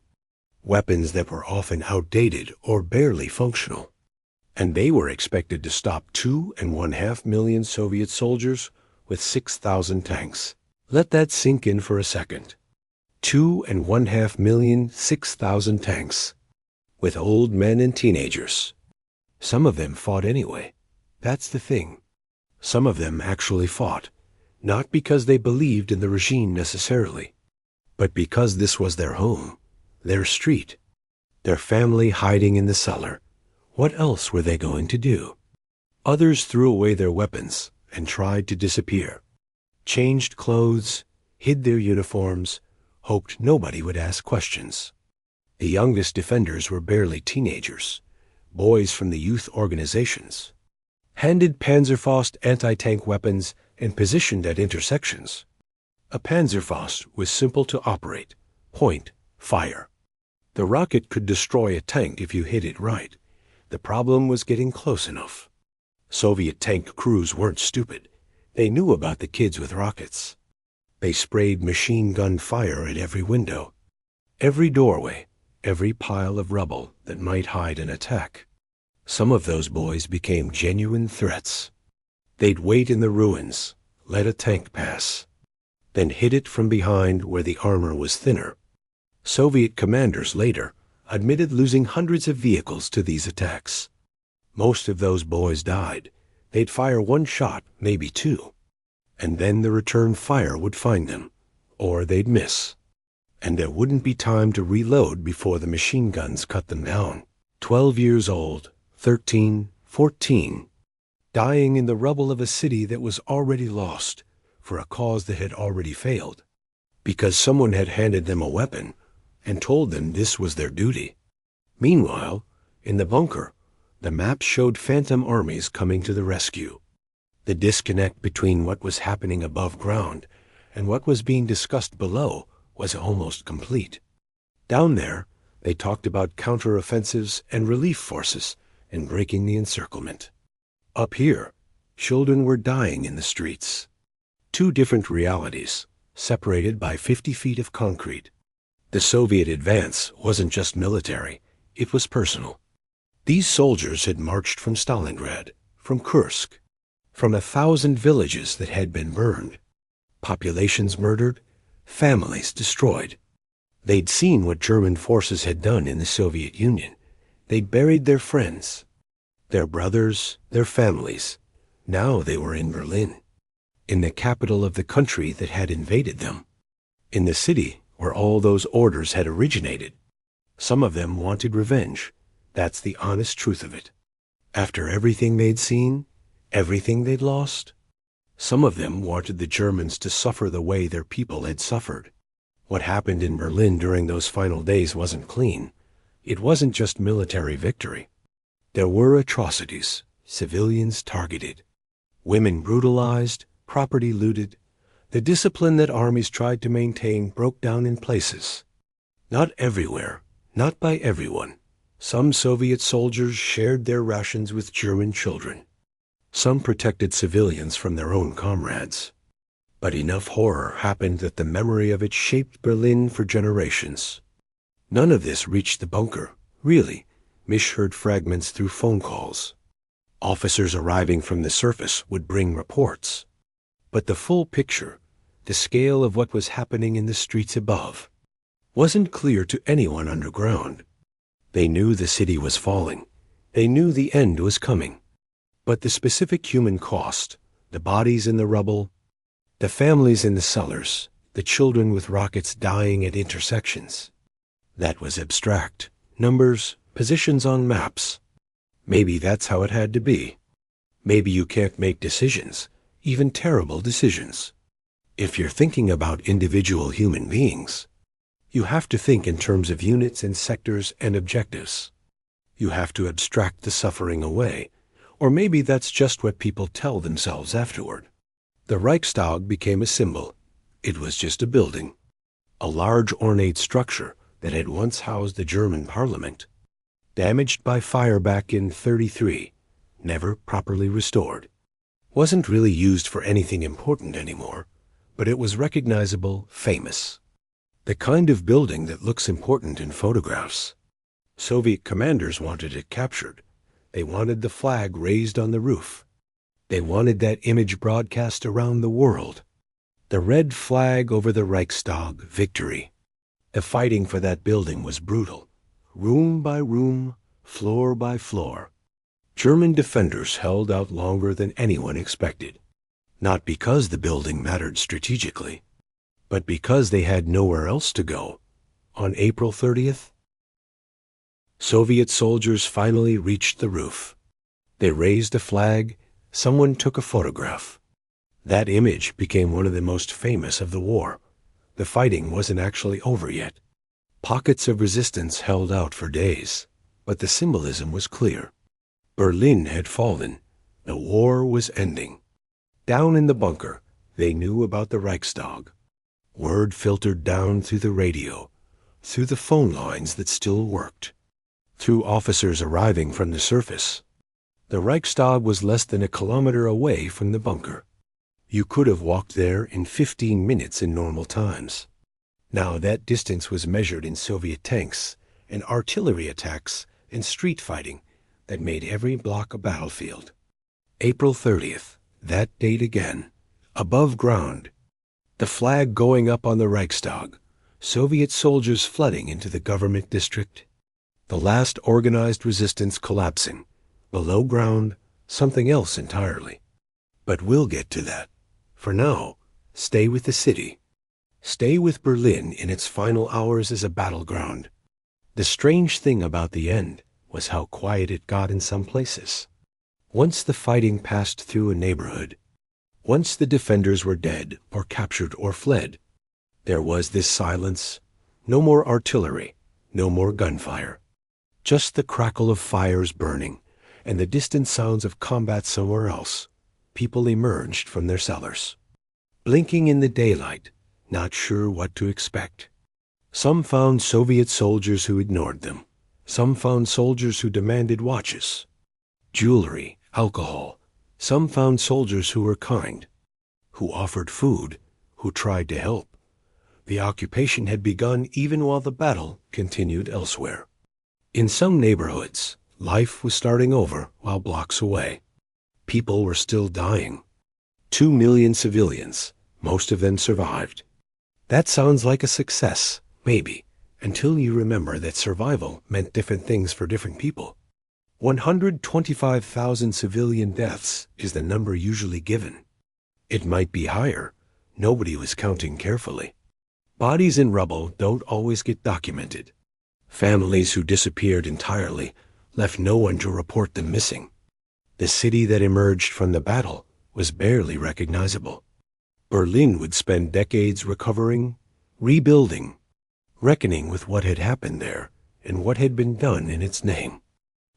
weapons that were often outdated or barely functional. And they were expected to stop 2.5 million Soviet soldiers with 6,000 tanks. Let that sink in for a second. 2.5 million, 6,000 tanks, with old men and teenagers. Some of them fought anyway. That's the thing. Some of them actually fought, not because they believed in the regime necessarily, but because this was their home, their street, their family hiding in the cellar. What else were they going to do? Others threw away their weapons and tried to disappear, changed clothes, hid their uniforms, hoped nobody would ask questions. The youngest defenders were barely teenagers, boys from the youth organizations, handed Panzerfaust anti-tank weapons and positioned at intersections. A Panzerfaust was simple to operate. Point, fire. The rocket could destroy a tank if you hit it right. The problem was getting close enough. Soviet tank crews weren't stupid. They knew about the kids with rockets. They sprayed machine gun fire at every window, every doorway, every pile of rubble that might hide an attack. Some of those boys became genuine threats. They'd wait in the ruins, let a tank pass, then hit it from behind where the armor was thinner. Soviet commanders later admitted losing hundreds of vehicles to these attacks. Most of those boys died. They'd fire one shot, maybe two, and then the return fire would find them, or they'd miss, and there wouldn't be time to reload before the machine guns cut them down. 12 years old, 13, 14, dying in the rubble of a city that was already lost for a cause that had already failed, because someone had handed them a weapon and told them this was their duty. Meanwhile, in the bunker, the map showed phantom armies coming to the rescue. The disconnect between what was happening above ground and what was being discussed below was almost complete. Down there, they talked about counteroffensives and relief forces and breaking the encirclement. Up here, children were dying in the streets. Two different realities, separated by 50 feet of concrete. The Soviet advance wasn't just military, it was personal. These soldiers had marched from Stalingrad, from Kursk, from 1,000 villages that had been burned, populations murdered, families destroyed. They'd seen what German forces had done in the Soviet Union. They'd buried their friends, their brothers, their families. Now they were in Berlin, in the capital of the country that had invaded them, in the city where all those orders had originated. Some of them wanted revenge. That's the honest truth of it. After everything they'd seen, everything they'd lost. Some of them wanted the Germans to suffer the way their people had suffered. What happened in Berlin during those final days wasn't clean. It wasn't just military victory. There were atrocities, civilians targeted, women brutalized, property looted. The discipline that armies tried to maintain broke down in places. Not everywhere, not by everyone. Some Soviet soldiers shared their rations with German children. Some protected civilians from their own comrades. But enough horror happened that the memory of it shaped Berlin for generations. None of this reached the bunker, really. Misch heard fragments through phone calls. Officers arriving from the surface would bring reports. But the full picture, the scale of what was happening in the streets above, wasn't clear to anyone underground. They knew the city was falling. They knew the end was coming. But the specific human cost, the bodies in the rubble, the families in the cellars, the children with rockets dying at intersections, that was abstract. Numbers, positions on maps. Maybe that's how it had to be. Maybe you can't make decisions, even terrible decisions. If you're thinking about individual human beings, you have to think in terms of units and sectors and objectives. You have to abstract the suffering away, or maybe that's just what people tell themselves afterward. The Reichstag became a symbol. It was just a building, a large ornate structure that had once housed the German parliament. Damaged by fire back in '33, never properly restored. Wasn't really used for anything important anymore, but it was recognizable, famous. The kind of building that looks important in photographs. Soviet commanders wanted it captured. They wanted the flag raised on the roof. They wanted that image broadcast around the world. The red flag over the Reichstag, victory. The fighting for that building was brutal. Room by room, floor by floor. German defenders held out longer than anyone expected. Not because the building mattered strategically, but because they had nowhere else to go. On April 30th, Soviet soldiers finally reached the roof. They raised a flag. Someone took a photograph. That image became one of the most famous of the war. The fighting wasn't actually over yet. Pockets of resistance held out for days, but the symbolism was clear. Berlin had fallen. The war was ending. Down in the bunker, they knew about the Reichstag. Word filtered down through the radio, through the phone lines that still worked, through officers arriving from the surface. The Reichstag was less than a kilometer away from the bunker. You could have walked there in 15 minutes in normal times. Now that distance was measured in Soviet tanks and artillery attacks and street fighting that made every block a battlefield. April 30th, that date again, above ground. The flag going up on the Reichstag, Soviet soldiers flooding into the government district. The last organized resistance collapsing. Below ground, something else entirely. But we'll get to that. For now, stay with the city. Stay with Berlin in its final hours as a battleground. The strange thing about the end was how quiet it got in some places. Once the fighting passed through a neighborhood, once the defenders were dead or captured or fled, there was this silence. No more artillery, no more gunfire. Just the crackle of fires burning and the distant sounds of combat somewhere else. People emerged from their cellars, blinking in the daylight, not sure what to expect. Some found Soviet soldiers who ignored them. Some found soldiers who demanded watches, jewelry, alcohol. Some found soldiers who were kind, who offered food, who tried to help. The occupation had begun even while the battle continued elsewhere. In some neighborhoods, life was starting over while blocks away. People were still dying. 2 million civilians, most of them survived. That sounds like a success, maybe, until you remember that survival meant different things for different people. 125,000 civilian deaths is the number usually given. It might be higher. Nobody was counting carefully. Bodies in rubble don't always get documented. Families who disappeared entirely left no one to report them missing. The city that emerged from the battle was barely recognizable. Berlin would spend decades recovering, rebuilding, reckoning with what had happened there and what had been done in its name.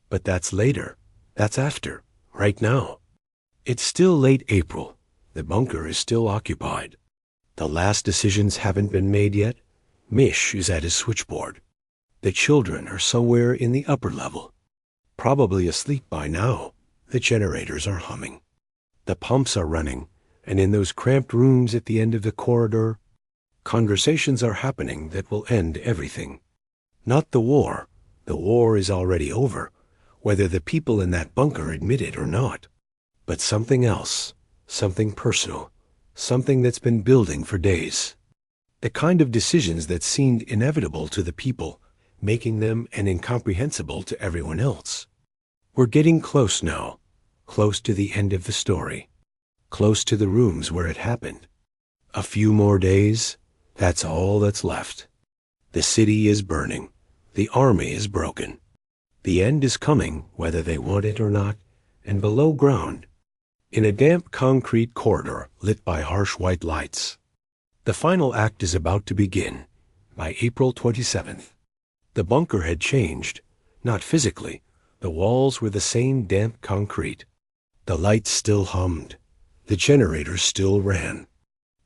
But that's later. That's after. Right now. It's still late April. The bunker is still occupied. The last decisions haven't been made yet. Mish is at his switchboard. The children are somewhere in the upper level. Probably asleep by now. The generators are humming. The pumps are running, and in those cramped rooms at the end of the corridor, conversations are happening that will end everything. Not the war. The war is already over, whether the people in that bunker admit it or not. But something else, something personal, something that's been building for days. The kind of decisions that seemed inevitable to the people, making them and incomprehensible to everyone else. We're getting close now, close to the end of the story, close to the rooms where it happened. A few more days, that's all that's left. The city is burning. The army is broken. The end is coming, whether they want it or not, and below ground, in a damp concrete corridor lit by harsh white lights. The final act is about to begin, by April 27th. The bunker had changed, not physically. The walls were the same damp concrete. The lights still hummed. The generators still ran.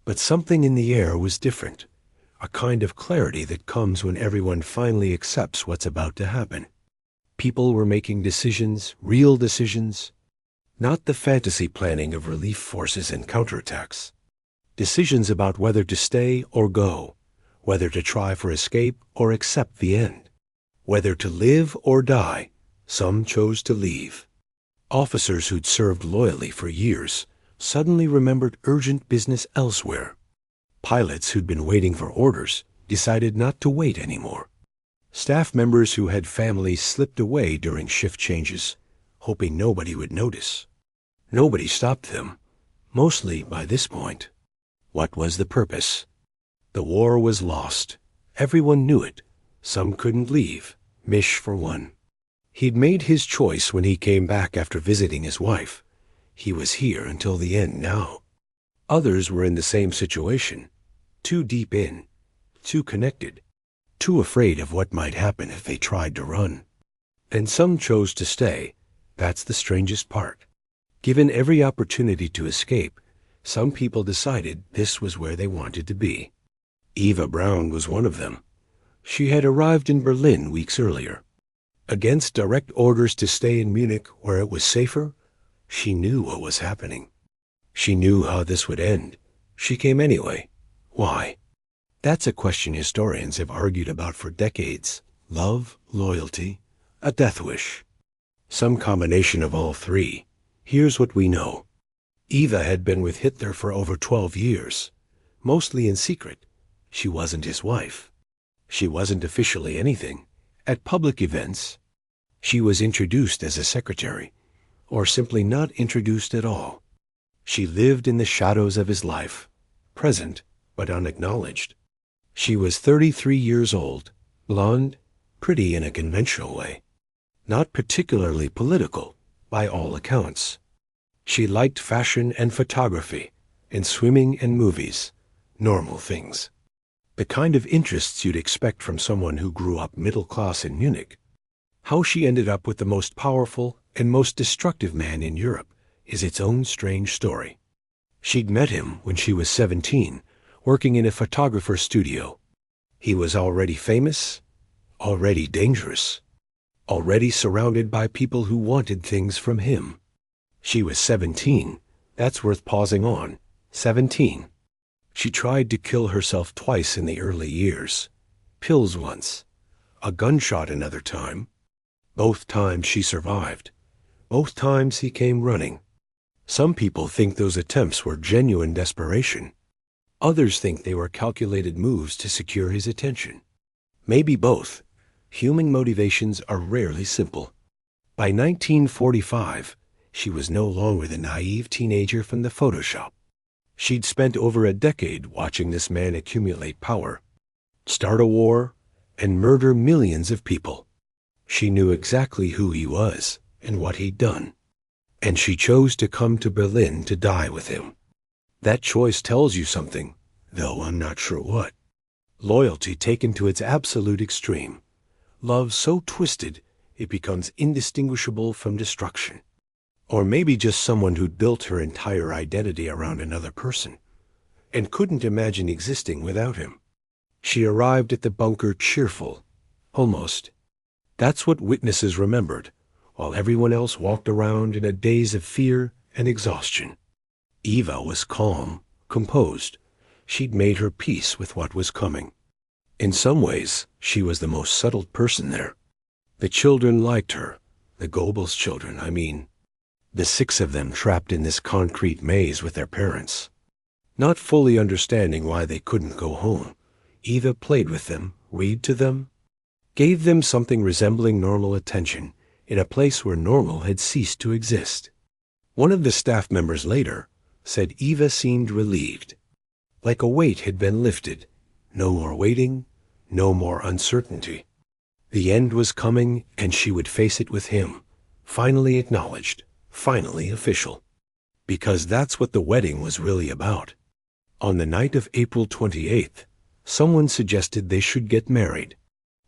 But something in the air was different, a kind of clarity that comes when everyone finally accepts what's about to happen. People were making decisions, real decisions, not the fantasy planning of relief forces and counterattacks. Decisions about whether to stay or go, whether to try for escape or accept the end, whether to live or die. Some chose to leave. Officers who'd served loyally for years suddenly remembered urgent business elsewhere. Pilots who'd been waiting for orders decided not to wait anymore. Staff members who had families slipped away during shift changes, hoping nobody would notice. Nobody stopped them, mostly by this point. What was the purpose? The war was lost. Everyone knew it. Some couldn't leave, Mish for one. He'd made his choice when he came back after visiting his wife. He was here until the end now. Others were in the same situation, too deep in, too connected, too afraid of what might happen if they tried to run. And some chose to stay. That's the strangest part. Given every opportunity to escape, some people decided this was where they wanted to be. Eva Braun was one of them. She had arrived in Berlin weeks earlier. Against direct orders to stay in Munich where it was safer, she knew what was happening. She knew how this would end. She came anyway. Why? That's a question historians have argued about for decades. Love, loyalty, a death wish. Some combination of all three. Here's what we know. Eva had been with Hitler for over 12 years, mostly in secret. She wasn't his wife. She wasn't officially anything. At public events, she was introduced as a secretary, or simply not introduced at all. She lived in the shadows of his life, present but unacknowledged. She was 33 years old, blonde, pretty in a conventional way, not particularly political, by all accounts. She liked fashion and photography, and swimming and movies, normal things. The kind of interests you'd expect from someone who grew up middle class in Munich. How she ended up with the most powerful and most destructive man in Europe is its own strange story. She'd met him when she was 17, working in a photographer's studio. He was already famous, already dangerous, already surrounded by people who wanted things from him. She was 17. That's worth pausing on. 17. She tried to kill herself twice in the early years. Pills once. A gunshot another time. Both times she survived. Both times he came running. Some people think those attempts were genuine desperation. Others think they were calculated moves to secure his attention. Maybe both. Human motivations are rarely simple. By 1945, she was no longer the naive teenager from the Photoshop. She'd spent over a decade watching this man accumulate power, start a war, and murder millions of people. She knew exactly who he was and what he'd done, and she chose to come to Berlin to die with him. That choice tells you something, though I'm not sure what. Loyalty taken to its absolute extreme. Love so twisted it becomes indistinguishable from destruction. Or maybe just someone who'd built her entire identity around another person and couldn't imagine existing without him. She arrived at the bunker cheerful, almost. That's what witnesses remembered, while everyone else walked around in a daze of fear and exhaustion. Eva was calm, composed. She'd made her peace with what was coming. In some ways, she was the most settled person there. The children liked her, the Goebbels children, I mean. The 6 of them trapped in this concrete maze with their parents. Not fully understanding why they couldn't go home, Eva played with them, read to them, gave them something resembling normal attention in a place where normal had ceased to exist. One of the staff members later said Eva seemed relieved, like a weight had been lifted. No more waiting, no more uncertainty. The end was coming, and she would face it with him, finally acknowledged, finally official. Because that's what the wedding was really about. On the night of April 28th, someone suggested they should get married.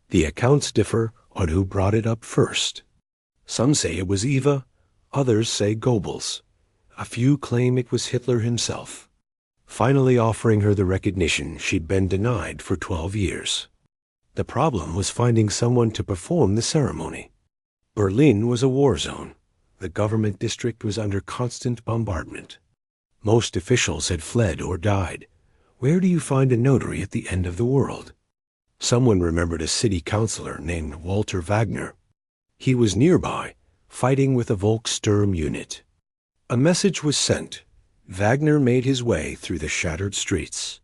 The accounts differ on who brought it up first. Some say it was Eva, others say Goebbels. A few claim it was Hitler himself, finally offering her the recognition she'd been denied for 12 years. The problem was finding someone to perform the ceremony. Berlin was a war zone. The government district was under constant bombardment. Most officials had fled or died. Where do you find a notary at the end of the world? Someone remembered a city councilor named Walter Wagner. He was nearby, fighting with a Volkssturm unit. A message was sent. Wagner made his way through the shattered streets,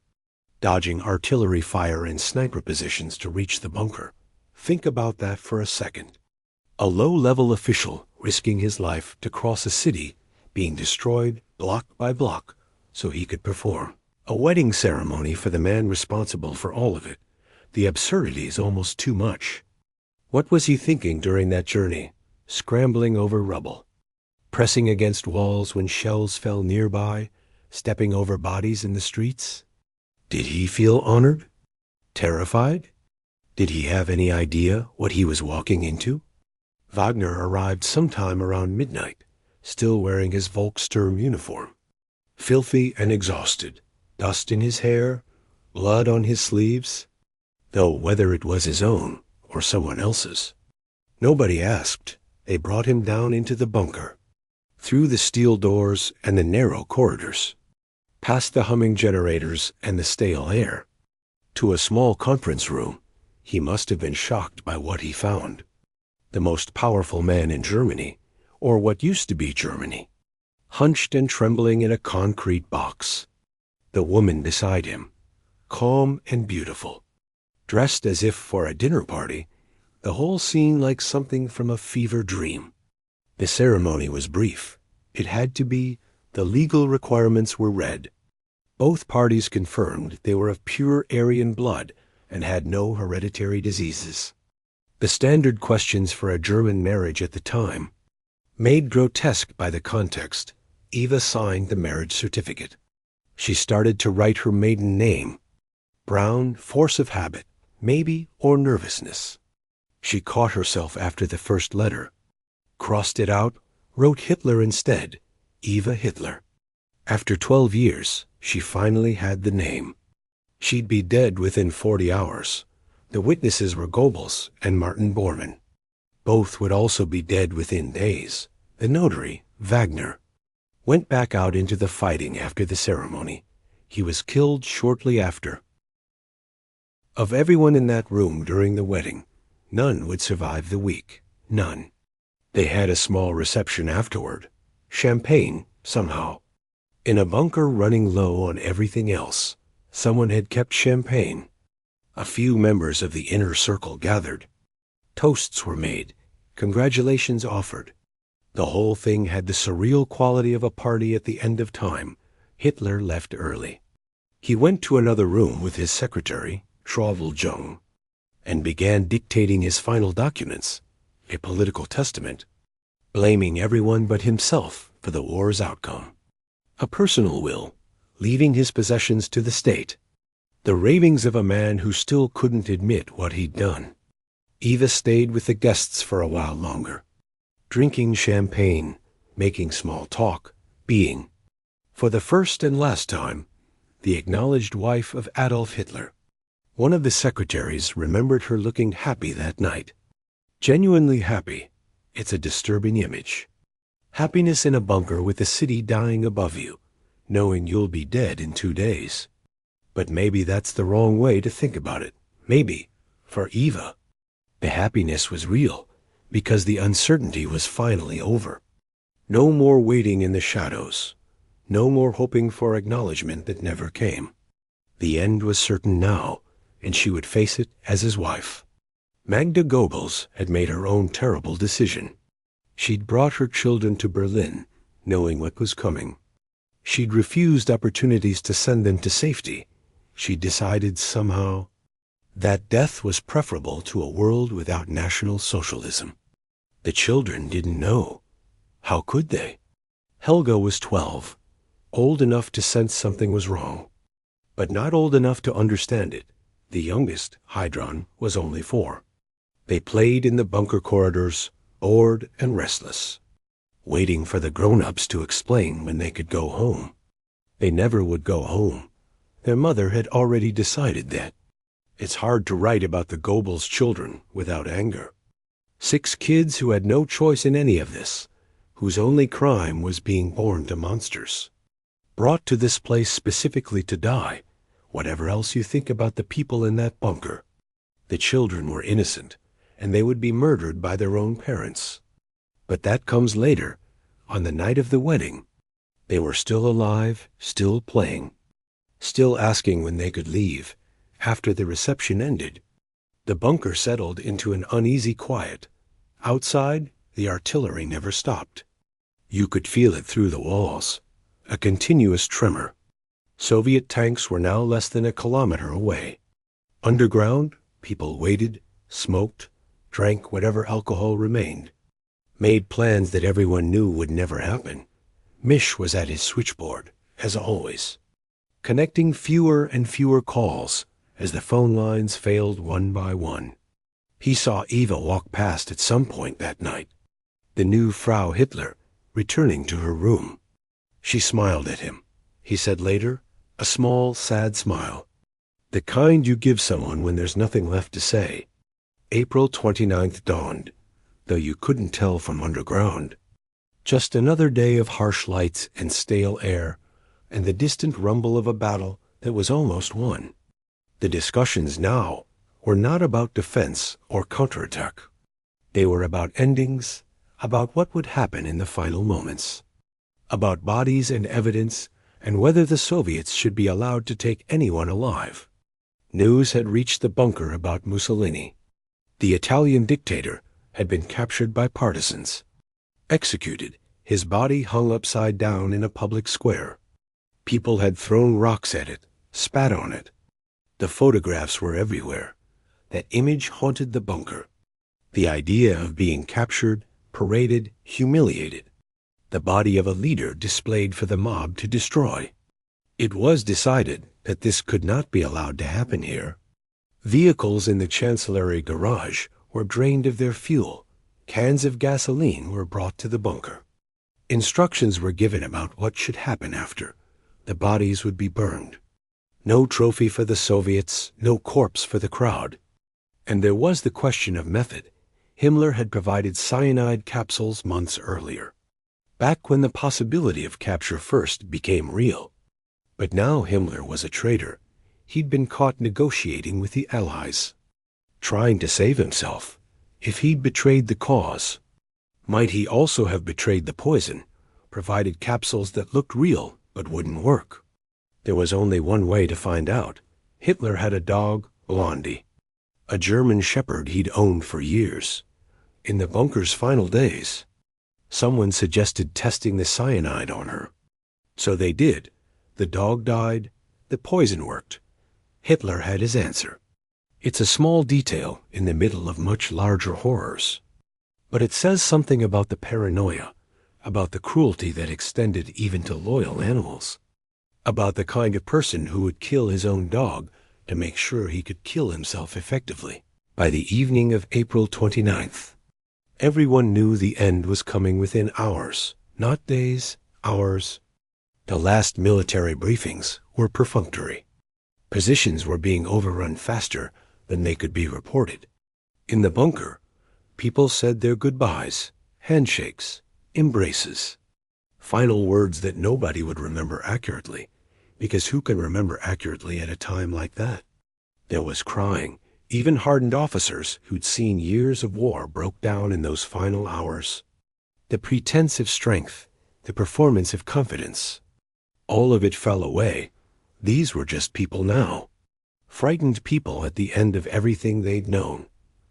dodging artillery fire and sniper positions to reach the bunker. Think about that for a second. A low-level official risking his life to cross a city being destroyed block by block so he could perform a wedding ceremony for the man responsible for all of it. The absurdity is almost too much. What was he thinking during that journey, scrambling over rubble, pressing against walls when shells fell nearby, stepping over bodies in the streets? Did he feel honored? Terrified? Did he have any idea what he was walking into? Wagner arrived sometime around midnight, still wearing his Volkssturm uniform. Filthy and exhausted, dust in his hair, blood on his sleeves, though whether it was his own or someone else's. Nobody asked. They brought him down into the bunker, through the steel doors and the narrow corridors, past the humming generators and the stale air, to a small conference room. He must have been shocked by what he found. The most powerful man in Germany, or what used to be Germany, hunched and trembling in a concrete box. The woman beside him, calm and beautiful, dressed as if for a dinner party, the whole scene like something from a fever dream. The ceremony was brief. It had to be. The legal requirements were read. Both parties confirmed they were of pure Aryan blood and had no hereditary diseases. The standard questions for a German marriage at the time. Made grotesque by the context, Eva signed the marriage certificate. She started to write her maiden name. Brown, force of habit, maybe, or nervousness. She caught herself after the first letter, crossed it out, wrote Hitler instead, Eva Hitler. After 12 years, she finally had the name. She'd be dead within 40 hours. The witnesses were Goebbels and Martin Bormann. Both would also be dead within days. The notary, Wagner, went back out into the fighting after the ceremony. He was killed shortly after. Of everyone in that room during the wedding, none would survive the week. None. They had a small reception afterward. Champagne, somehow. In a bunker running low on everything else, someone had kept champagne. A few members of the inner circle gathered. Toasts were made. Congratulations offered. The whole thing had the surreal quality of a party at the end of time. Hitler left early. He went to another room with his secretary, Traveljung, and began dictating his final documents, a political testament, blaming everyone but himself for the war's outcome. A personal will, leaving his possessions to the state. The ravings of a man who still couldn't admit what he'd done. Eva stayed with the guests for a while longer, drinking champagne, making small talk, being, for the first and last time, the acknowledged wife of Adolf Hitler. One of the secretaries remembered her looking happy that night. Genuinely happy. It's a disturbing image. Happiness in a bunker with the city dying above you, knowing you'll be dead in 2 days. But maybe that's the wrong way to think about it. Maybe, for Eva, the happiness was real because the uncertainty was finally over. No more waiting in the shadows. No more hoping for acknowledgement that never came. The end was certain now, and she would face it as his wife. Magda Goebbels had made her own terrible decision. She'd brought her children to Berlin, knowing what was coming. She'd refused opportunities to send them to safety. She decided somehow that death was preferable to a world without National Socialism. The children didn't know. How could they? Helga was 12, old enough to sense something was wrong, but not old enough to understand it. The youngest, Heidrun, was only 4. They played in the bunker corridors, bored and restless, waiting for the grown-ups to explain when they could go home. They never would go home. Their mother had already decided that. It's hard to write about the Goebbels children without anger. 6 kids who had no choice in any of this, whose only crime was being born to monsters. Brought to this place specifically to die, whatever else you think about the people in that bunker. The children were innocent, and they would be murdered by their own parents. But that comes later, on the night of the wedding. They were still alive, still playing, still asking when they could leave, after the reception ended. The bunker settled into an uneasy quiet. Outside, the artillery never stopped. You could feel it through the walls, a continuous tremor. Soviet tanks were now less than a kilometer away. Underground, people waited, smoked, drank whatever alcohol remained, made plans that everyone knew would never happen. Mish was at his switchboard, as always, connecting fewer and fewer calls as the phone lines failed one by one. He saw Eva walk past at some point that night, the new Frau Hitler, returning to her room. She smiled at him. He said later, a small, sad smile. The kind you give someone when there's nothing left to say. April 29th dawned, though you couldn't tell from underground. Just another day of harsh lights and stale air, and the distant rumble of a battle that was almost won. The discussions now were not about defense or counterattack. They were about endings, about what would happen in the final moments, about bodies and evidence, and whether the Soviets should be allowed to take anyone alive. News had reached the bunker about Mussolini. The Italian dictator had been captured by partisans, executed, his body hung upside down in a public square. People had thrown rocks at it, spat on it. The photographs were everywhere. That image haunted the bunker. The idea of being captured, paraded, humiliated. The body of a leader displayed for the mob to destroy. It was decided that this could not be allowed to happen here. Vehicles in the Chancellery garage were drained of their fuel. Cans of gasoline were brought to the bunker. Instructions were given about what should happen after. The bodies would be burned. No trophy for the Soviets, no corpse for the crowd. And there was the question of method. Himmler had provided cyanide capsules months earlier, back when the possibility of capture first became real. But now Himmler was a traitor. He'd been caught negotiating with the Allies, trying to save himself. If he'd betrayed the cause, might he also have betrayed the poison, provided capsules that looked real but wouldn't work? There was only one way to find out. Hitler had a dog, Blondie, a German shepherd he'd owned for years. In the bunker's final days, someone suggested testing the cyanide on her. So they did. The dog died. The poison worked. Hitler had his answer. It's a small detail in the middle of much larger horrors. But it says something about the paranoia, about the cruelty that extended even to loyal animals, about the kind of person who would kill his own dog to make sure he could kill himself effectively. By the evening of April 29th, everyone knew the end was coming within hours, not days, hours. The last military briefings were perfunctory. Positions were being overrun faster than they could be reported. In the bunker, people said their goodbyes, handshakes, embraces, final words that nobody would remember accurately, because who can remember accurately at a time like that? There was crying. Even hardened officers who'd seen years of war broke down in those final hours. The pretense of strength, the performance of confidence, all of it fell away. These were just people now. Frightened people at the end of everything they'd known.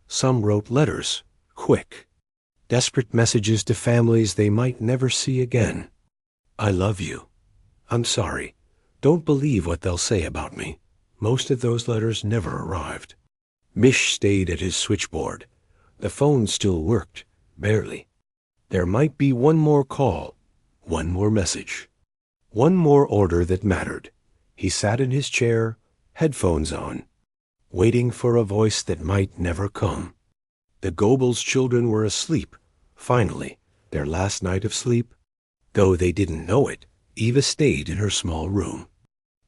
Some wrote letters, quick, desperate messages to families they might never see again. I love you. I'm sorry. Don't believe what they'll say about me. Most of those letters never arrived. Mish stayed at his switchboard. The phone still worked, barely. There might be one more call, one more message, one more order that mattered. He sat in his chair, headphones on, waiting for a voice that might never come. The Goebbels children were asleep, finally, their last night of sleep. Though they didn't know it, Eva stayed in her small room,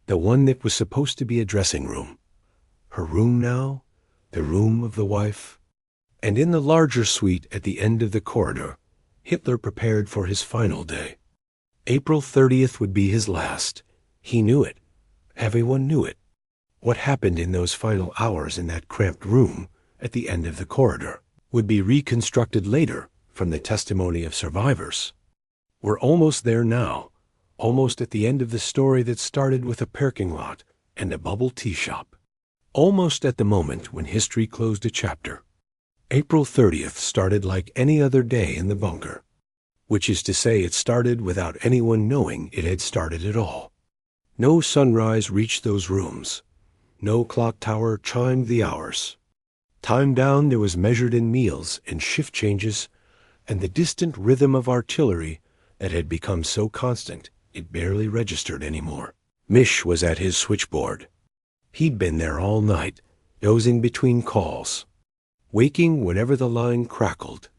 the one that was supposed to be a dressing room. Her room now, the room of the wife. And in the larger suite at the end of the corridor, Hitler prepared for his final day. April 30th would be his last. He knew it. Everyone knew it. What happened in those final hours in that cramped room at the end of the corridor would be reconstructed later from the testimony of survivors. We're almost there now, almost at the end of the story that started with a parking lot and a bubble tea shop. Almost at the moment when history closed a chapter. April 30th started like any other day in the bunker, which is to say it started without anyone knowing it had started at all. No sunrise reached those rooms. No clock tower chimed the hours. Time down there was measured in meals and shift changes, and the distant rhythm of artillery that had become so constant it barely registered anymore. Mish was at his switchboard. He'd been there all night, dozing between calls, waking whenever the line crackled.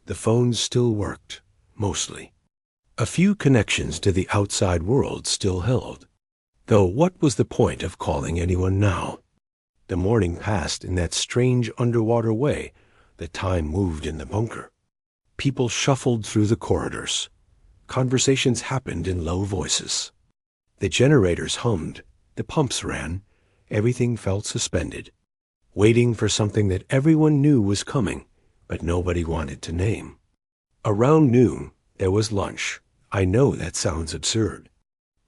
The phones still worked, mostly. A few connections to the outside world still held. Though what was the point of calling anyone now? The morning passed in that strange underwater way that time moved in the bunker. People shuffled through the corridors. Conversations happened in low voices. The generators hummed, the pumps ran, everything felt suspended, waiting for something that everyone knew was coming, but nobody wanted to name. Around noon, there was lunch. I know that sounds absurd.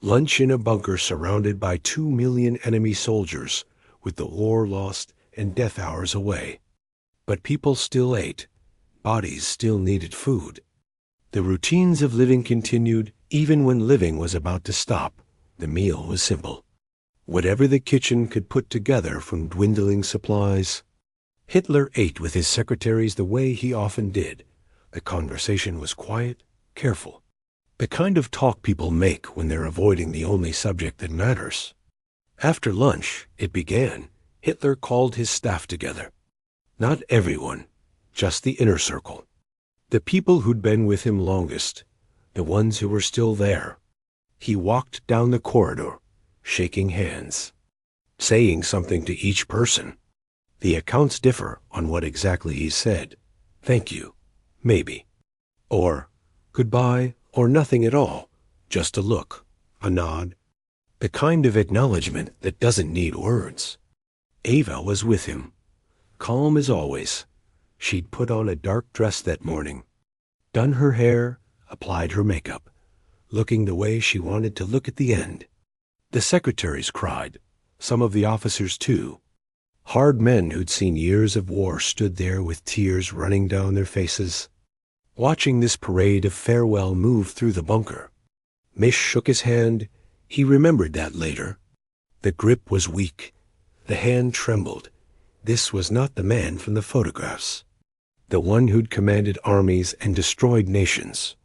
Lunch in a bunker surrounded by 2 million enemy soldiers, with the war lost and death hours away. But people still ate. Bodies still needed food. The routines of living continued even when living was about to stop. The meal was simple. Whatever the kitchen could put together from dwindling supplies. Hitler ate with his secretaries the way he often did. The conversation was quiet, careful. The kind of talk people make when they're avoiding the only subject that matters. After lunch, it began. Hitler called his staff together. Not everyone, just the inner circle. The people who'd been with him longest, the ones who were still there. He walked down the corridor, shaking hands, saying something to each person. The accounts differ on what exactly he said. Thank you, maybe. Or goodbye, or nothing at all. Just a look, a nod. The kind of acknowledgement that doesn't need words. Eva was with him, calm as always. She'd put on a dark dress that morning, done her hair, applied her makeup, looking the way she wanted to look at the end. The secretaries cried, some of the officers too. Hard men who'd seen years of war stood there with tears running down their faces, watching this parade of farewell move through the bunker. Mish shook his hand. He remembered that later. The grip was weak. The hand trembled. This was not the man from the photographs, the one who'd commanded armies and destroyed nations.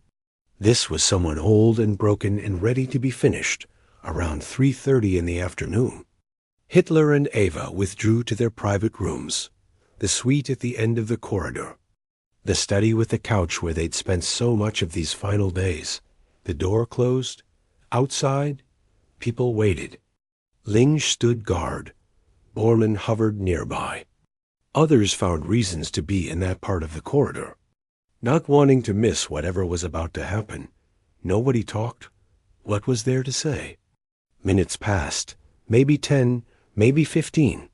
This was someone old and broken and ready to be finished around 3:30 in the afternoon. Hitler and Eva withdrew to their private rooms, the suite at the end of the corridor, the study with the couch where they'd spent so much of these final days. The door closed. Outside, people waited. Linge stood guard. Bormann hovered nearby. Others found reasons to be in that part of the corridor, not wanting to miss whatever was about to happen. Nobody talked. What was there to say? Minutes passed, maybe 10, maybe 15.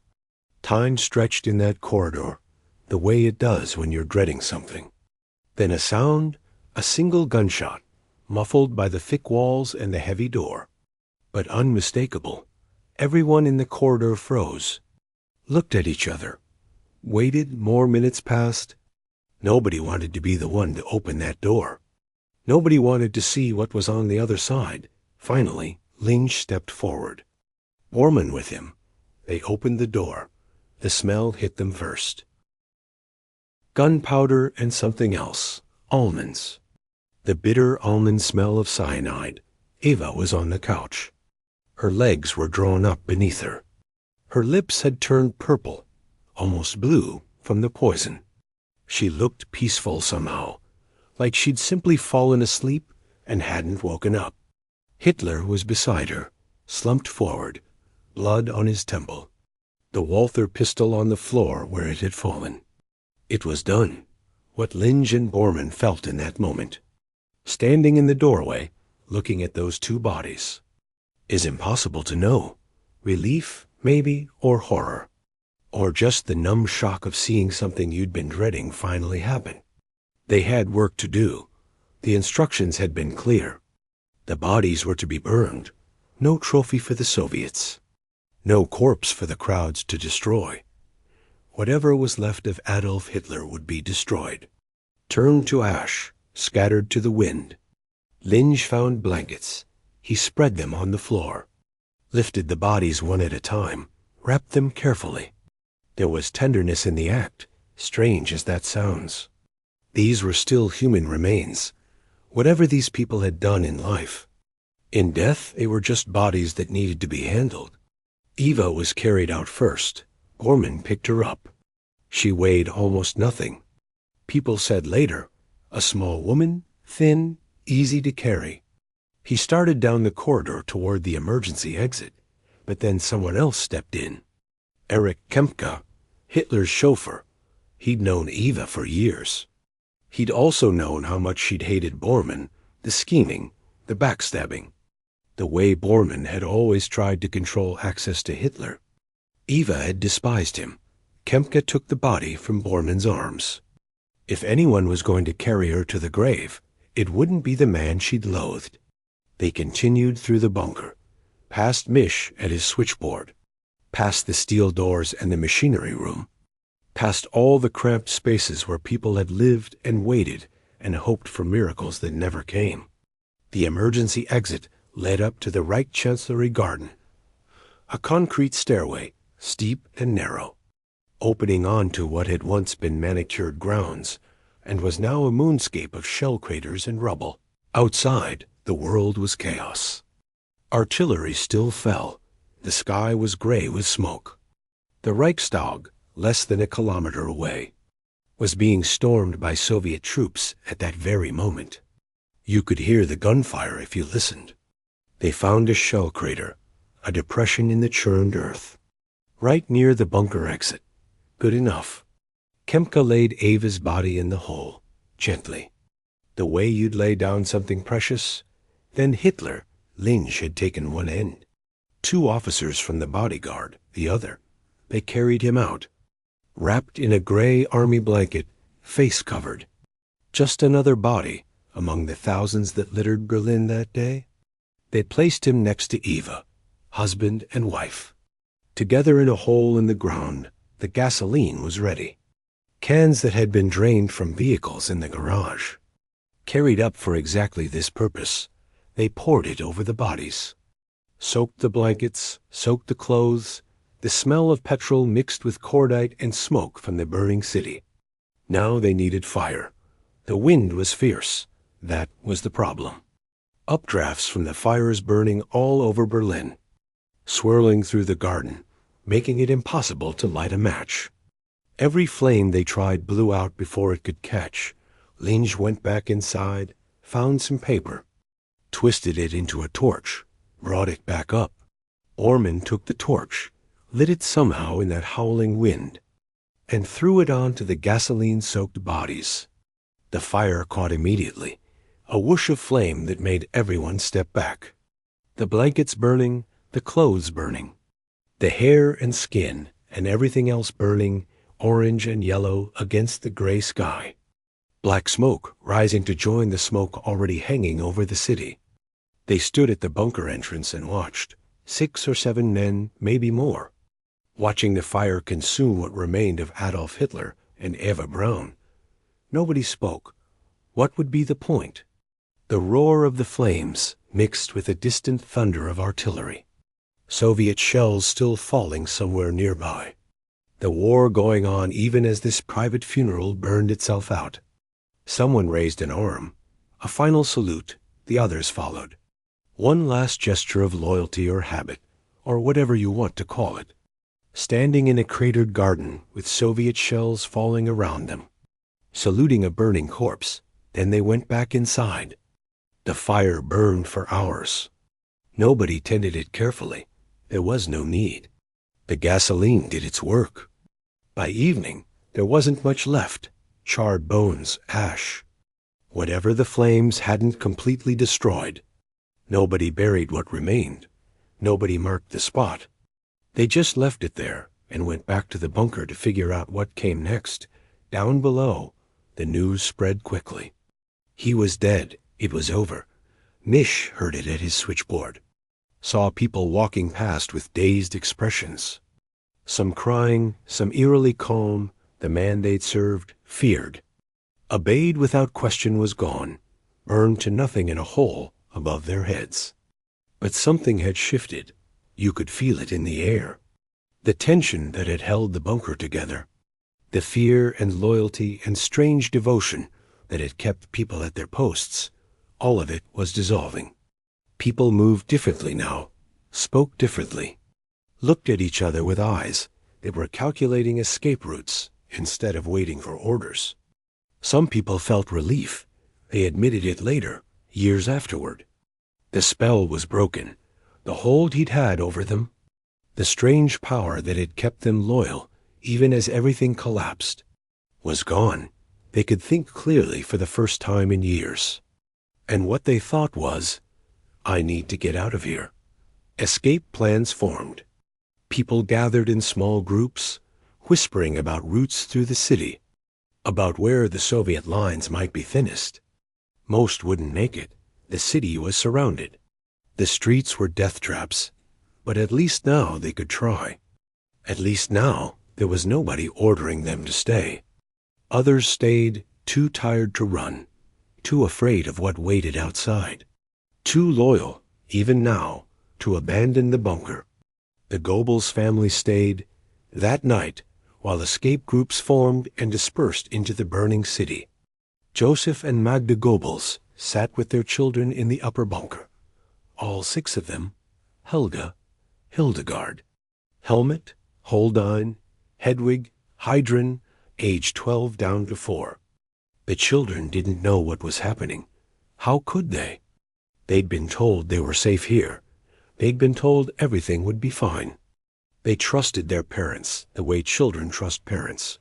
Time stretched in that corridor, the way it does when you're dreading something. Then a sound, a single gunshot, muffled by the thick walls and the heavy door, but unmistakable. Everyone in the corridor froze, looked at each other, waited. More minutes passed. Nobody wanted to be the one to open that door. Nobody wanted to see what was on the other side. Finally, Linge stepped forward. Bormann with him. They opened the door. The smell hit them first. Gunpowder and something else. Almonds. The bitter almond smell of cyanide. Eva was on the couch. Her legs were drawn up beneath her. Her lips had turned purple, almost blue, from the poison. She looked peaceful somehow, like she'd simply fallen asleep and hadn't woken up. Hitler was beside her, slumped forward, blood on his temple, the Walther pistol on the floor where it had fallen. It was done, what Linge and Bormann felt in that moment. Standing in the doorway, looking at those two bodies, is impossible to know. Relief, maybe, or horror. Or just the numb shock of seeing something you'd been dreading finally happen. They had work to do. The instructions had been clear. The bodies were to be burned. No trophy for the Soviets. No corpse for the crowds to destroy. Whatever was left of Adolf Hitler would be destroyed, turned to ash, scattered to the wind. Linge found blankets. He spread them on the floor, lifted the bodies one at a time, wrapped them carefully. There was tenderness in the act, strange as that sounds. These were still human remains, whatever these people had done in life. In death, they were just bodies that needed to be handled. Eva was carried out first. Bormann picked her up. She weighed almost nothing. People said later, a small woman, thin, easy to carry. He started down the corridor toward the emergency exit, but then someone else stepped in. Erich Kempka, Hitler's chauffeur. He'd known Eva for years. He'd also known how much she'd hated Bormann, the scheming, the backstabbing, the way Bormann had always tried to control access to Hitler. Eva had despised him. Kempka took the body from Bormann's arms. If anyone was going to carry her to the grave, it wouldn't be the man she'd loathed. They continued through the bunker, past Mish at his switchboard, past the steel doors and the machinery room, past all the cramped spaces where people had lived and waited and hoped for miracles that never came. The emergency exit led up to the Reich Chancellery garden, a concrete stairway, steep and narrow, opening onto what had once been manicured grounds and was now a moonscape of shell craters and rubble. Outside, the world was chaos. Artillery still fell. The sky was gray with smoke. The Reichstag, less than a kilometer away, was being stormed by Soviet troops at that very moment. You could hear the gunfire if you listened. They found a shell crater, a depression in the churned earth, right near the bunker exit. Good enough. Kempka laid Eva's body in the hole, gently, the way you'd lay down something precious. Then Hitler, Linge had taken one end. 2 officers from the bodyguard, the other. They carried him out, wrapped in a gray army blanket, face covered. Just another body among the thousands that littered Berlin that day. They placed him next to Eva, husband and wife. Together in a hole in the ground, the gasoline was ready. Cans that had been drained from vehicles in the garage. Carried up for exactly this purpose, they poured it over the bodies. Soaked the blankets, soaked the clothes, the smell of petrol mixed with cordite and smoke from the burning city. Now they needed fire. The wind was fierce. That was the problem. Updrafts from the fires burning all over Berlin, swirling through the garden, making it impossible to light a match. Every flame they tried blew out before it could catch. Linge went back inside, found some paper, twisted it into a torch, brought it back up. Ormond took the torch, lit it somehow in that howling wind, and threw it onto the gasoline-soaked bodies. The fire caught immediately, a whoosh of flame that made everyone step back. The blankets burning, the clothes burning, the hair and skin and everything else burning, orange and yellow against the gray sky. Black smoke rising to join the smoke already hanging over the city. They stood at the bunker entrance and watched, 6 or 7 men, maybe more, watching the fire consume what remained of Adolf Hitler and Eva Braun. Nobody spoke. What would be the point? The roar of the flames mixed with the distant thunder of artillery. Soviet shells still falling somewhere nearby. The war going on even as this private funeral burned itself out. Someone raised an arm. A final salute. The others followed. One last gesture of loyalty or habit, or whatever you want to call it. Standing in a cratered garden with Soviet shells falling around them. Saluting a burning corpse. Then they went back inside. The fire burned for hours. Nobody tended it carefully. There was no need. The gasoline did its work. By evening, there wasn't much left. Charred bones, ash. Whatever the flames hadn't completely destroyed. Nobody buried what remained. Nobody marked the spot. They just left it there and went back to the bunker to figure out what came next. Down below, the news spread quickly. He was dead. It was over. Mish heard it at his switchboard. Saw people walking past with dazed expressions. Some crying, some eerily calm. The man they'd served feared. Obeyed without question was gone, burned to nothing in a hole above their heads. But something had shifted. You could feel it in the air. The tension that had held the bunker together. The fear and loyalty and strange devotion that had kept people at their posts. All of it was dissolving. People moved differently now, spoke differently, looked at each other with eyes that were calculating escape routes instead of waiting for orders. Some people felt relief. They admitted it later, years afterward. The spell was broken. The hold he'd had over them, the strange power that had kept them loyal even as everything collapsed, was gone. They could think clearly for the first time in years. And what they thought was, I need to get out of here. Escape plans formed. People gathered in small groups, whispering about routes through the city, about where the Soviet lines might be thinnest. Most wouldn't make it. The city was surrounded. The streets were death traps, but at least now they could try. At least now there was nobody ordering them to stay. Others stayed, too tired to run, too afraid of what waited outside, too loyal, even now, to abandon the bunker. The Goebbels family stayed. That night, while escape groups formed and dispersed into the burning city, Joseph and Magda Goebbels sat with their children in the upper bunker. All 6 of them, Helga, Hildegard, Helmut, Holdine, Hedwig, Heidrun, age 12 down to 4. The children didn't know what was happening. How could they? They'd been told they were safe here. They'd been told everything would be fine. They trusted their parents the way children trust parents,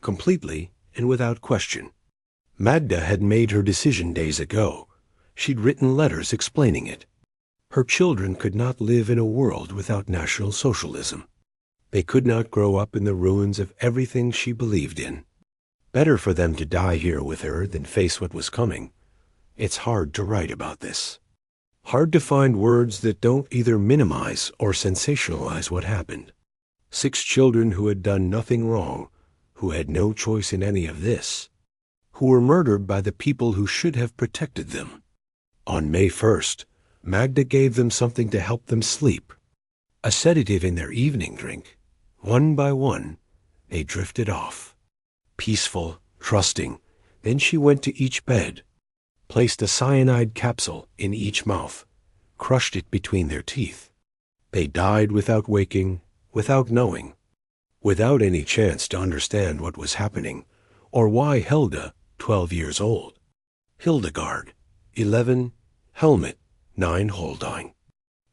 completely and without question. Magda had made her decision days ago. She'd written letters explaining it. Her children could not live in a world without National Socialism. They could not grow up in the ruins of everything she believed in. Better for them to die here with her than face what was coming. It's hard to write about this. Hard to find words that don't either minimize or sensationalize what happened. 6 children who had done nothing wrong, who had no choice in any of this, who were murdered by the people who should have protected them. On May 1st, Magda gave them something to help them sleep. a sedative in their evening drink. One by one, they drifted off. Peaceful, trusting. Then she went to each bed, placed a cyanide capsule in each mouth, crushed it between their teeth. They died without waking, without knowing, without any chance to understand what was happening, or why Helga, 12 years old, Hildegard, 11, Helmut, 9, Holdine,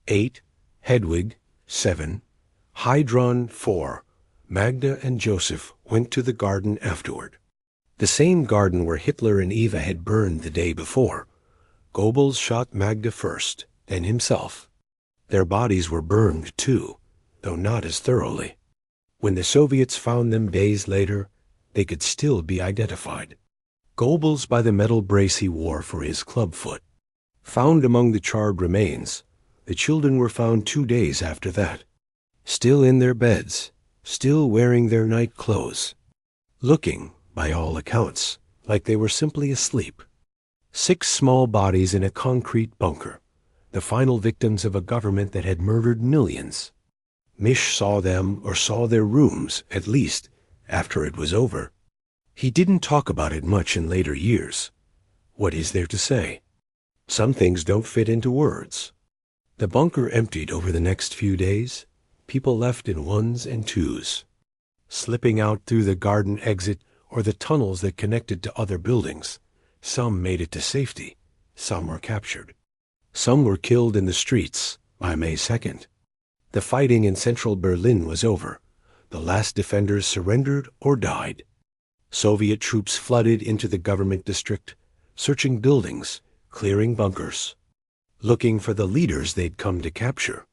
8, Hedwig, 7, Heidrun, 4, Magda and Joseph went to the garden afterward. The same garden where Hitler and Eva had burned the day before. Goebbels shot Magda first, then himself. Their bodies were burned too, though not as thoroughly. When the Soviets found them days later, they could still be identified. Goebbels by the metal brace he wore for his clubfoot. Found among the charred remains, the children were found 2 days after that. Still in their beds, still wearing their night clothes. Looking, by all accounts, like they were simply asleep. 6 small bodies in a concrete bunker, the final victims of a government that had murdered millions. Misch saw them, or saw their rooms, at least, after it was over. He didn't talk about it much in later years. What is there to say? Some things don't fit into words. The bunker emptied over the next few days. People left in ones and twos, slipping out through the garden exit or the tunnels that connected to other buildings. Some made it to safety. Some were captured. Some were killed in the streets by May 2nd. The fighting in central Berlin was over. The last defenders surrendered or died. Soviet troops flooded into the government district, searching buildings, clearing bunkers, looking for the leaders they'd come to capture.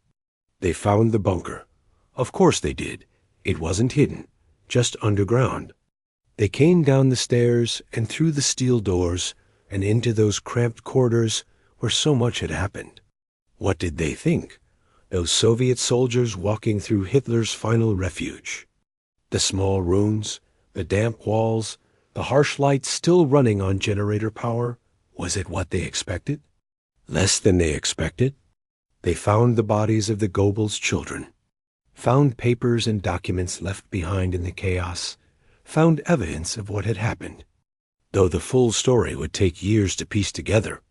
They found the bunker. Of course they did. It wasn't hidden, just underground. They came down the stairs and through the steel doors and into those cramped corridors where so much had happened. What did they think? Those Soviet soldiers walking through Hitler's final refuge. The small rooms, the damp walls, the harsh lights still running on generator power. Was it what they expected? Less than they expected? They found the bodies of the Goebbels children, found papers and documents left behind in the chaos, found evidence of what had happened. Though the full story would take years to piece together,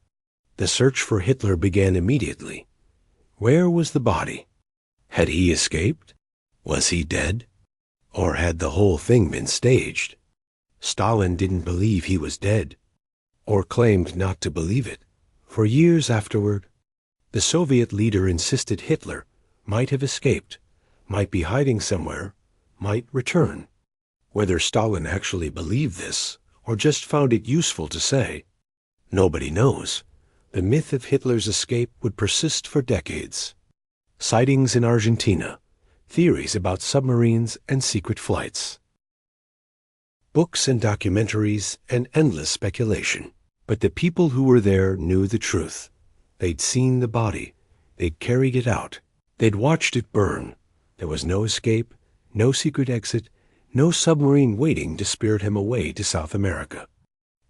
the search for Hitler began immediately. Where was the body? Had he escaped? Was he dead? Or had the whole thing been staged? Stalin didn't believe he was dead, or claimed not to believe it. For years afterward, the Soviet leader insisted Hitler might have escaped, might be hiding somewhere, might return. Whether Stalin actually believed this, or just found it useful to say, nobody knows. The myth of Hitler's escape would persist for decades. Sightings in Argentina, theories about submarines and secret flights. Books and documentaries and endless speculation. But the people who were there knew the truth. They'd seen the body. They'd carried it out. They'd watched it burn. There was no escape, no secret exit, no submarine waiting to spirit him away to South America.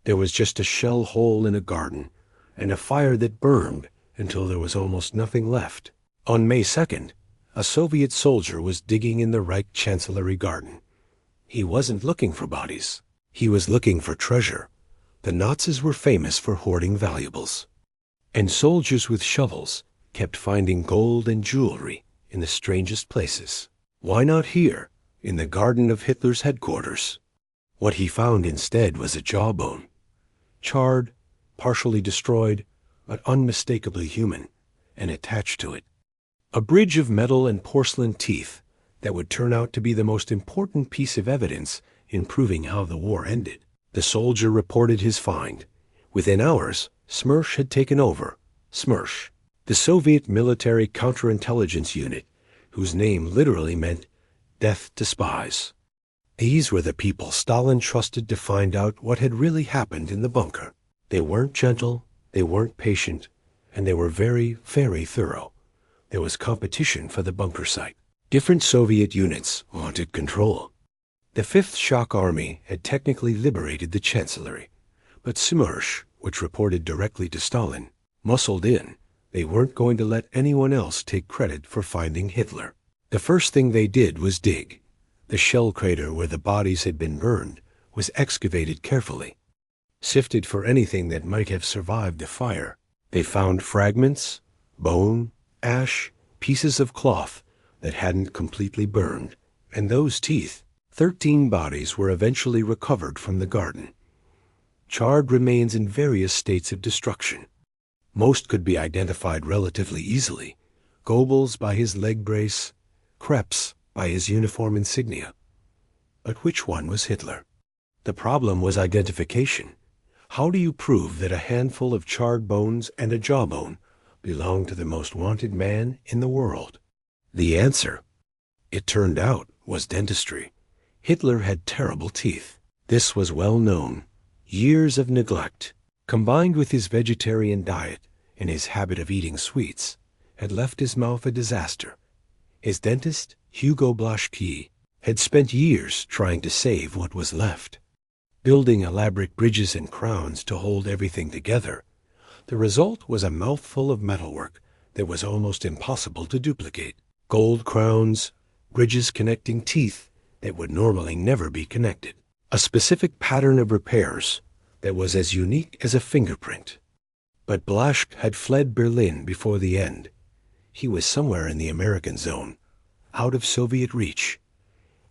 There was just a shell hole in a garden, and a fire that burned until there was almost nothing left. On May 2nd, a Soviet soldier was digging in the Reich Chancellery garden. He wasn't looking for bodies. He was looking for treasure. The Nazis were famous for hoarding valuables. And soldiers with shovels kept finding gold and jewelry in the strangest places. Why not here, in the garden of Hitler's headquarters? What he found instead was a jawbone. Charred, partially destroyed, but unmistakably human, and attached to it. A bridge of metal and porcelain teeth that would turn out to be the most important piece of evidence in proving how the war ended. The soldier reported his find. Within hours, SMERSH had taken over. SMERSH, the Soviet military counterintelligence unit, whose name literally meant death to spies. These were the people Stalin trusted to find out what had really happened in the bunker. They weren't gentle, they weren't patient, and they were very, very thorough. There was competition for the bunker site. Different Soviet units wanted control. The 5th Shock Army had technically liberated the Chancellery, but SMERSH, which reported directly to Stalin, muscled in, They weren't going to let anyone else take credit for finding Hitler. The first thing they did was dig. The shell crater where the bodies had been burned was excavated carefully, sifted for anything that might have survived the fire. They found fragments, bone, ash, pieces of cloth that hadn't completely burned, and those teeth. 13 bodies were eventually recovered from the garden. Charred remains in various states of destruction. Most could be identified relatively easily. Goebbels by his leg brace, Krebs by his uniform insignia. But which one was Hitler? The problem was identification. How do you prove that a handful of charred bones and a jawbone belonged to the most wanted man in the world? The answer, it turned out, was dentistry. Hitler had terrible teeth. This was well known. Years of neglect, combined with his vegetarian diet and his habit of eating sweets, had left his mouth a disaster. His dentist, Hugo Blaschke, had spent years trying to save what was left, building elaborate bridges and crowns to hold everything together. The result was a mouthful of metalwork that was almost impossible to duplicate. Gold crowns, bridges connecting teeth that would normally never be connected. A specific pattern of repairs that was as unique as a fingerprint. But Blaschke had fled Berlin before the end. He was somewhere in the American zone, out of Soviet reach.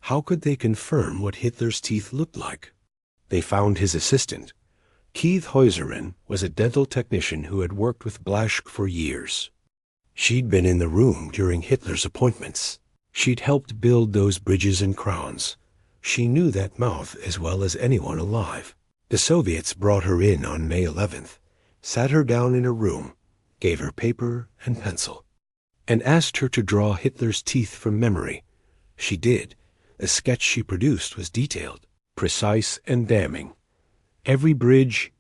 How could they confirm what Hitler's teeth looked like? They found his assistant. Keith Heusermann was a dental technician who had worked with Blaschke for years. She'd been in the room during Hitler's appointments. She'd helped build those bridges and crowns. She knew that mouth as well as anyone alive. The Soviets brought her in on May 11th, sat her down in a room, gave her paper and pencil, and asked her to draw Hitler's teeth from memory. She did. The sketch she produced was detailed, precise and damning. Every bridge,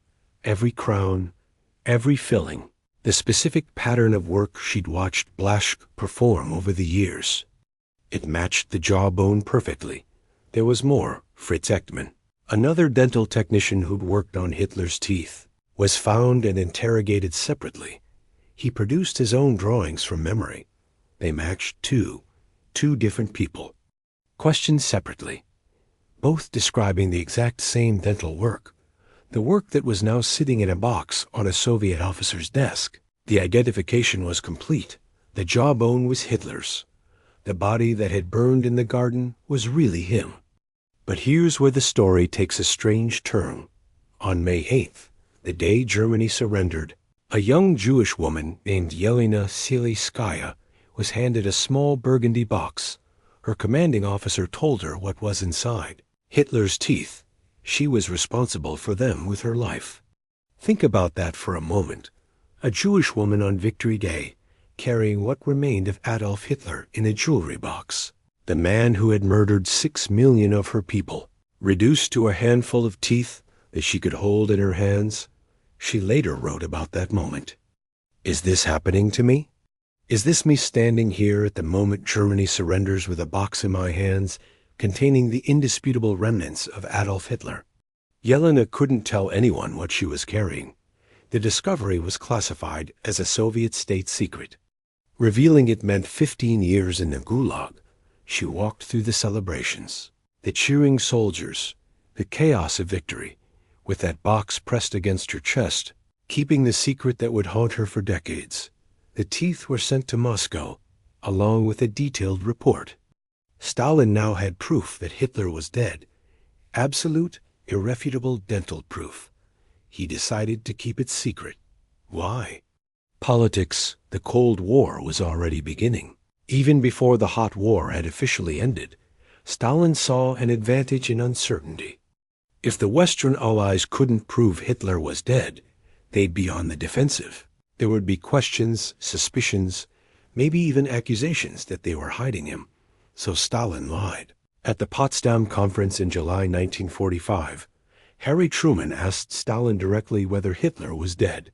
every crown, every filling, the specific pattern of work she'd watched Blaschke perform over the years. It matched the jawbone perfectly. There was more. Fritz Eckmann, another dental technician who'd worked on Hitler's teeth, was found and interrogated separately. He produced his own drawings from memory. They matched two different people, questioned separately, both describing the exact same dental work, the work that was now sitting in a box on a Soviet officer's desk. The identification was complete. The jawbone was Hitler's. The body that had burned in the garden was really him. But here's where the story takes a strange turn. On May 8th, the day Germany surrendered, a young Jewish woman named Yelena Sielskaya was handed a small burgundy box. Her commanding officer told her what was inside. Hitler's teeth. She was responsible for them with her life. Think about that for a moment. A Jewish woman on Victory Day, carrying what remained of Adolf Hitler in a jewelry box. The man who had murdered 6 million of her people, reduced to a handful of teeth that she could hold in her hands. She later wrote about that moment. Is this happening to me? Is this me standing here at the moment Germany surrenders with a box in my hands containing the indisputable remnants of Adolf Hitler? Yelena couldn't tell anyone what she was carrying. The discovery was classified as a Soviet state secret. Revealing it meant 15 years in the Gulag. She walked through the celebrations, the cheering soldiers, the chaos of victory, with that box pressed against her chest, keeping the secret that would haunt her for decades. The teeth were sent to Moscow, along with a detailed report. Stalin now had proof that Hitler was dead. Absolute, irrefutable dental proof. He decided to keep it secret. Why? Politics, the Cold War was already beginning. Even before the hot war had officially ended, Stalin saw an advantage in uncertainty. If the Western Allies couldn't prove Hitler was dead, they'd be on the defensive. There would be questions, suspicions, maybe even accusations that they were hiding him. So Stalin lied. At the Potsdam Conference in July 1945, Harry Truman asked Stalin directly whether Hitler was dead.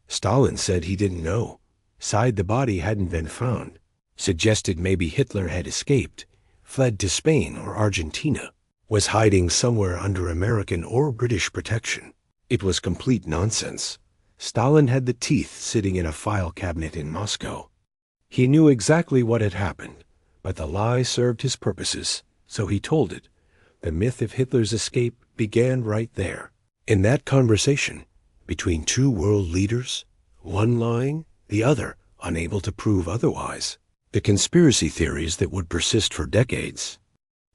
Stalin said he didn't know, sighed the body hadn't been found, suggested maybe Hitler had escaped, fled to Spain or Argentina, was hiding somewhere under American or British protection. It was complete nonsense. Stalin had the teeth sitting in a file cabinet in Moscow. He knew exactly what had happened, but the lie served his purposes, so he told it. The myth of Hitler's escape began right there, in that conversation between two world leaders, one lying, the other unable to prove otherwise. The conspiracy theories that would persist for decades.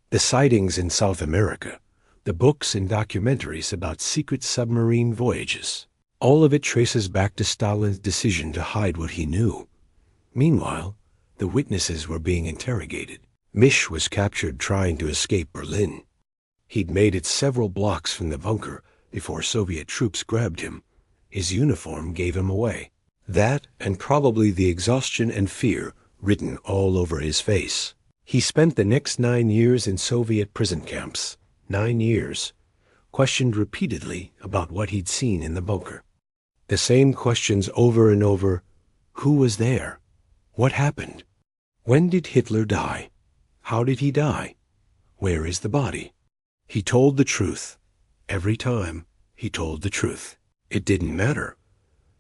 The sightings in South America, the books and documentaries about secret submarine voyages. All of it traces back to Stalin's decision to hide what he knew. Meanwhile, the witnesses were being interrogated. Misch was captured trying to escape Berlin. He'd made it several blocks from the bunker before Soviet troops grabbed him. His uniform gave him away. That, and probably the exhaustion and fear written all over his face. He spent the next 9 years in Soviet prison camps. 9 years. Questioned repeatedly about what he'd seen in the bunker. The same questions over and over. Who was there? What happened? When did Hitler die? How did he die? Where is the body? He told the truth. Every time, he told the truth. It didn't matter.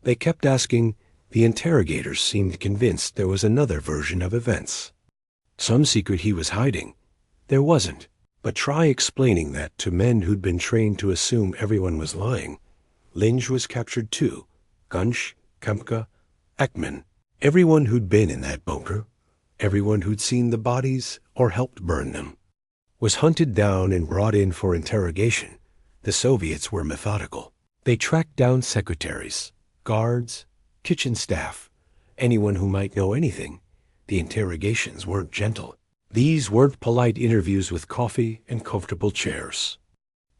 They kept asking. The interrogators seemed convinced there was another version of events. Some secret he was hiding. There wasn't. But try explaining that to men who'd been trained to assume everyone was lying. Linge was captured too. Gunsch, Kempka, Ekman. Everyone who'd been in that bunker, everyone who'd seen the bodies or helped burn them, was hunted down and brought in for interrogation. The Soviets were methodical. They tracked down secretaries, guards, kitchen staff, anyone who might know anything. The interrogations weren't gentle. These weren't polite interviews with coffee and comfortable chairs.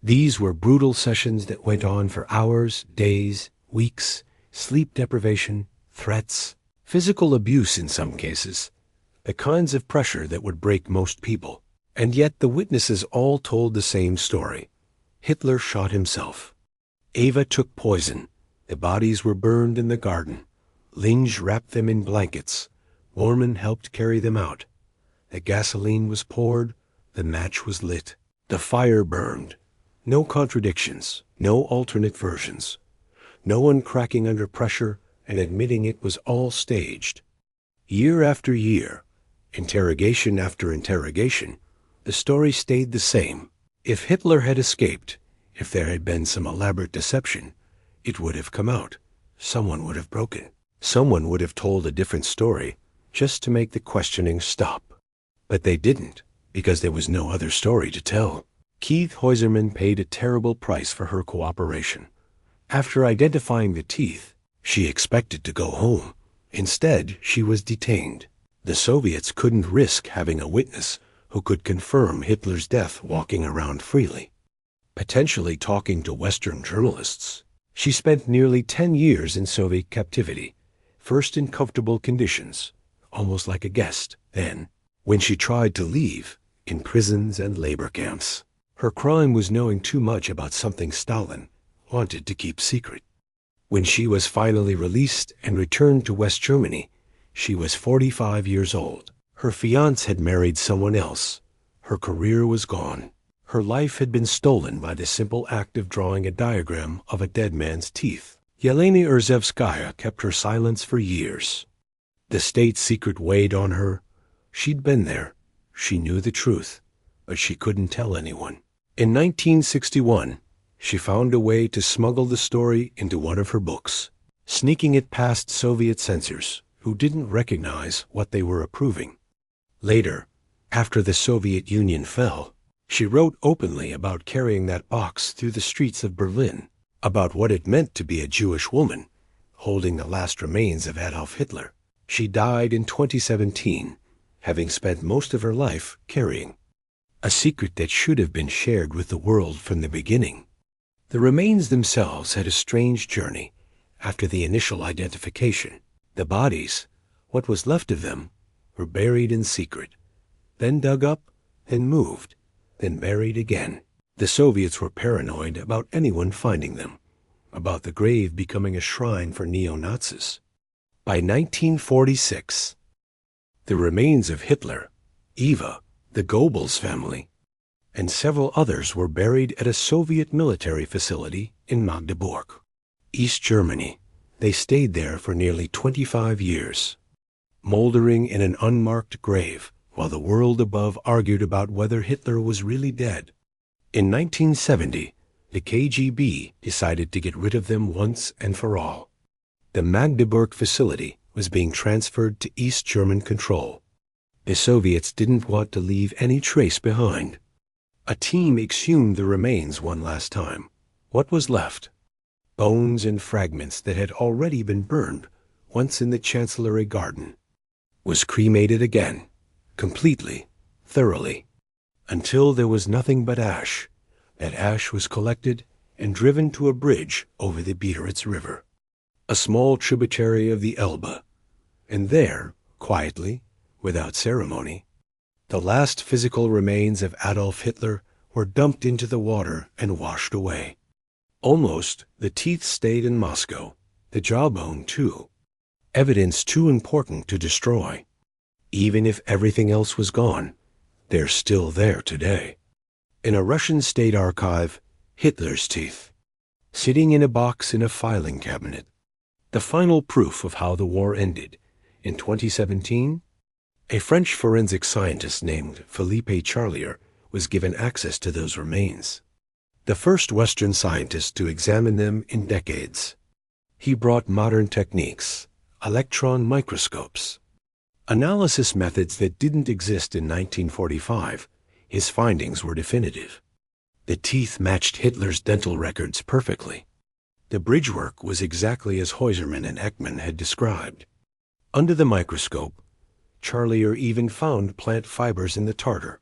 These were brutal sessions that went on for hours, days, weeks, sleep deprivation, threats, physical abuse in some cases, the kinds of pressure that would break most people. And yet the witnesses all told the same story. Hitler shot himself. Eva took poison. The bodies were burned in the garden. Linge wrapped them in blankets. Bormann helped carry them out. The gasoline was poured. The match was lit. The fire burned. No contradictions. No alternate versions. No one cracking under pressure and admitting it was all staged. Year after year, interrogation after interrogation, the story stayed the same. If Hitler had escaped, if there had been some elaborate deception, it would have come out. Someone would have broken. Someone would have told a different story just to make the questioning stop. But they didn't, because there was no other story to tell. Keith Heuserman paid a terrible price for her cooperation. After identifying the teeth, she expected to go home. Instead, she was detained. The Soviets couldn't risk having a witness who could confirm Hitler's death walking around freely, potentially talking to Western journalists. She spent nearly 10 years in Soviet captivity, first in comfortable conditions, almost like a guest, then, when she tried to leave, in prisons and labor camps. Her crime was knowing too much about something Stalin wanted to keep secret. When she was finally released and returned to West Germany, she was 45 years old. Her fiancé had married someone else. Her career was gone. Her life had been stolen by the simple act of drawing a diagram of a dead man's teeth. Yelena Erzhevskaya kept her silence for years. The state secret weighed on her. She'd been there. She knew the truth, but she couldn't tell anyone. In 1961, she found a way to smuggle the story into one of her books, sneaking it past Soviet censors who didn't recognize what they were approving. Later, after the Soviet Union fell, she wrote openly about carrying that box through the streets of Berlin, about what it meant to be a Jewish woman, holding the last remains of Adolf Hitler. She died in 2017, having spent most of her life carrying a secret that should have been shared with the world from the beginning. The remains themselves had a strange journey after the initial identification. The bodies, what was left of them, were buried in secret, then dug up, then moved, then buried again. The Soviets were paranoid about anyone finding them, about the grave becoming a shrine for neo-Nazis. By 1946, the remains of Hitler, Eva, the Goebbels family, and several others were buried at a Soviet military facility in Magdeburg, East Germany. They stayed there for nearly 25 years, moldering in an unmarked grave, while the world above argued about whether Hitler was really dead. In 1970, the KGB decided to get rid of them once and for all. The Magdeburg facility was being transferred to East German control. The Soviets didn't want to leave any trace behind. A team exhumed the remains one last time. What was left? Bones and fragments that had already been burned once in the Chancellery Garden. Was cremated again, completely, thoroughly, until there was nothing but ash. That ash was collected and driven to a bridge over the Biederitz River, a small tributary of the Elbe, and there, quietly, without ceremony, the last physical remains of Adolf Hitler were dumped into the water and washed away. Almost the teeth stayed in Moscow, the jawbone too, evidence too important to destroy. Even if everything else was gone, they're still there today. In a Russian state archive, Hitler's teeth, sitting in a box in a filing cabinet. The final proof of how the war ended. In 2017, a French forensic scientist named Philippe Charlier was given access to those remains, the first Western scientist to examine them in decades. He brought modern techniques, electron microscopes, analysis methods that didn't exist in 1945. His findings were definitive. The teeth matched Hitler's dental records perfectly. The bridgework was exactly as Heusermann and Ekman had described. Under the microscope, Charlier even found plant fibers in the tartar.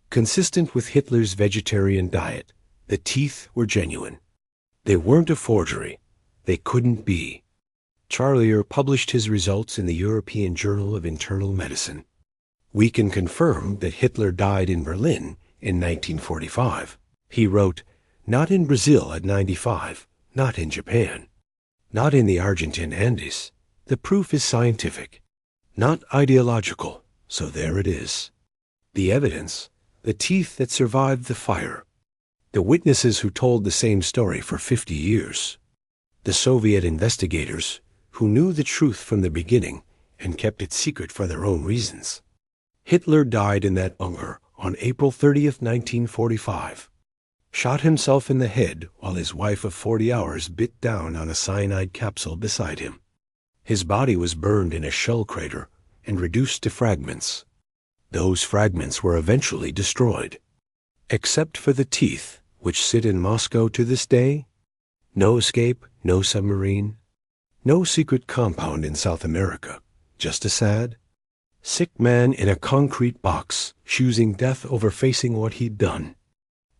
Consistent with Hitler's vegetarian diet, the teeth were genuine. They weren't a forgery. They couldn't be. Charlier published his results in the European Journal of Internal Medicine. We can confirm that Hitler died in Berlin in 1945. He wrote, "Not in Brazil at 95, not in Japan, not in the Argentine Andes. The proof is scientific, not ideological, so there it is." The evidence, the teeth that survived the fire, the witnesses who told the same story for 50 years, the Soviet investigators who knew the truth from the beginning and kept it secret for their own reasons. Hitler died in that bunker on April 30th, 1945. Shot himself in the head while his wife of 40 hours bit down on a cyanide capsule beside him. His body was burned in a shell crater and reduced to fragments. Those fragments were eventually destroyed. Except for the teeth, which sit in Moscow to this day, no escape, no submarine, no secret compound in South America, just a sad, sick man in a concrete box, choosing death over facing what he'd done.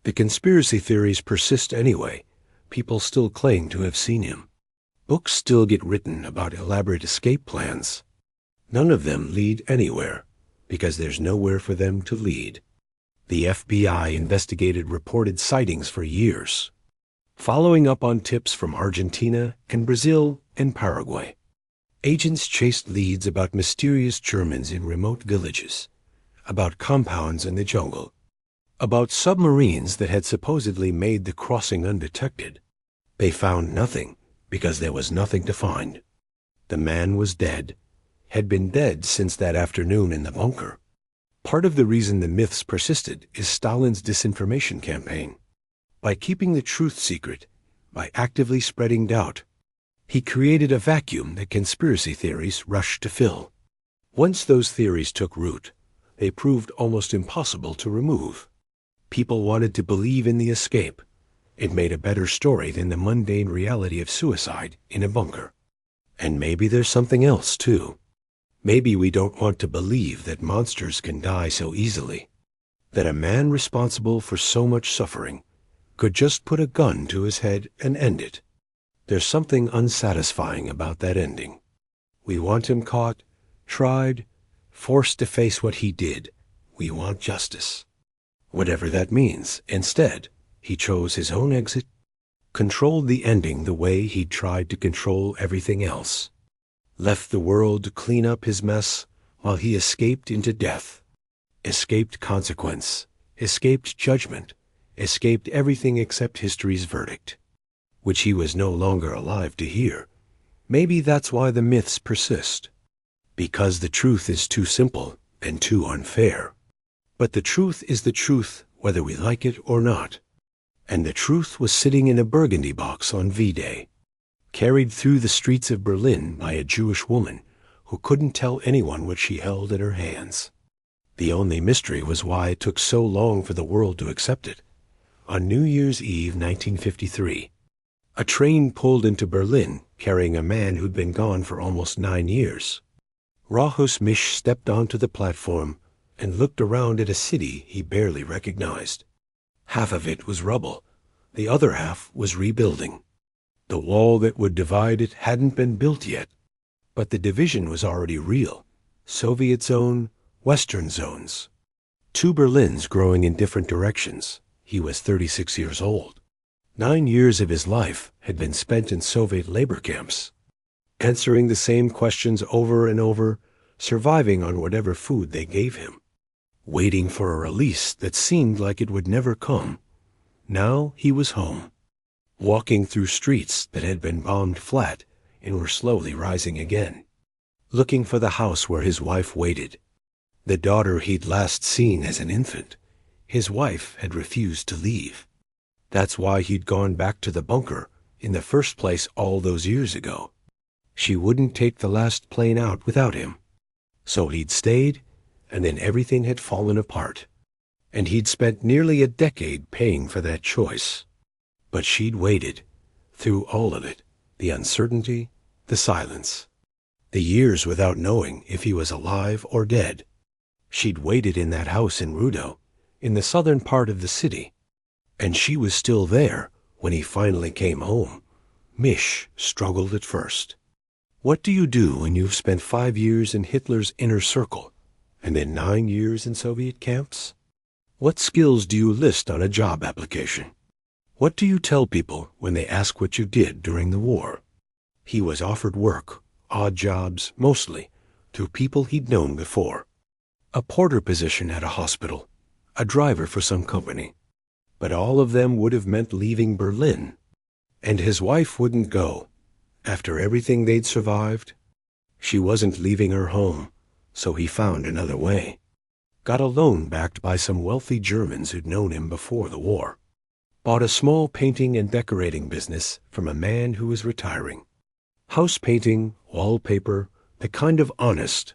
The conspiracy theories persist anyway. People still claim to have seen him. Books still get written about elaborate escape plans. None of them lead anywhere, because there's nowhere for them to lead. The FBI investigated reported sightings for years, following up on tips from Argentina and Brazil and Paraguay. Agents chased leads about mysterious Germans in remote villages, about compounds in the jungle, about submarines that had supposedly made the crossing undetected. They found nothing because there was nothing to find. The man was dead, had been dead since that afternoon in the bunker. Part of the reason the myths persisted is Stalin's disinformation campaign. By keeping the truth secret, by actively spreading doubt, he created a vacuum that conspiracy theories rushed to fill. Once those theories took root, they proved almost impossible to remove. People wanted to believe in the escape. It made a better story than the mundane reality of suicide in a bunker. And maybe there's something else, too. Maybe we don't want to believe that monsters can die so easily, that a man responsible for so much suffering could just put a gun to his head and end it. There's something unsatisfying about that ending. We want him caught, tried, forced to face what he did. We want justice. Whatever that means. Instead, he chose his own exit, controlled the ending the way he'd tried to control everything else, left the world to clean up his mess while he escaped into death, escaped consequence, escaped judgment, escaped everything except history's verdict, which he was no longer alive to hear. Maybe that's why the myths persist. Because the truth is too simple and too unfair. But the truth is the truth whether we like it or not. And the truth was sitting in a burgundy box on V-Day, carried through the streets of Berlin by a Jewish woman who couldn't tell anyone what she held in her hands. The only mystery was why it took so long for the world to accept it. On New Year's Eve 1953, a train pulled into Berlin carrying a man who'd been gone for almost 9 years. Rahus Misch stepped onto the platform and looked around at a city he barely recognized. Half of it was rubble. The other half was rebuilding. The wall that would divide it hadn't been built yet, but the division was already real. Soviet zone, Western zones. 2 Berlins growing in different directions. He was 36 years old. 9 years of his life had been spent in Soviet labor camps, answering the same questions over and over, surviving on whatever food they gave him, waiting for a release that seemed like it would never come. Now he was home, walking through streets that had been bombed flat and were slowly rising again, looking for the house where his wife waited, the daughter he'd last seen as an infant. His wife had refused to leave. That's why he'd gone back to the bunker in the first place all those years ago. She wouldn't take the last plane out without him. So he'd stayed, and then everything had fallen apart. And he'd spent nearly a decade paying for that choice. But she'd waited, through all of it, the uncertainty, the silence, the years without knowing if he was alive or dead. She'd waited in that house in Rudo, in the southern part of the city, and she was still there when he finally came home. Misch struggled at first. What do you do when you've spent 5 years in Hitler's inner circle, and then 9 years in Soviet camps? What skills do you list on a job application? What do you tell people when they ask what you did during the war? He was offered work, odd jobs, mostly, through people he'd known before. A porter position at a hospital, a driver for some company. But all of them would have meant leaving Berlin. And his wife wouldn't go. After everything they'd survived, she wasn't leaving her home, so he found another way. Got a loan backed by some wealthy Germans who'd known him before the war. Bought a small painting and decorating business from a man who was retiring. House painting, wallpaper, the kind of honest,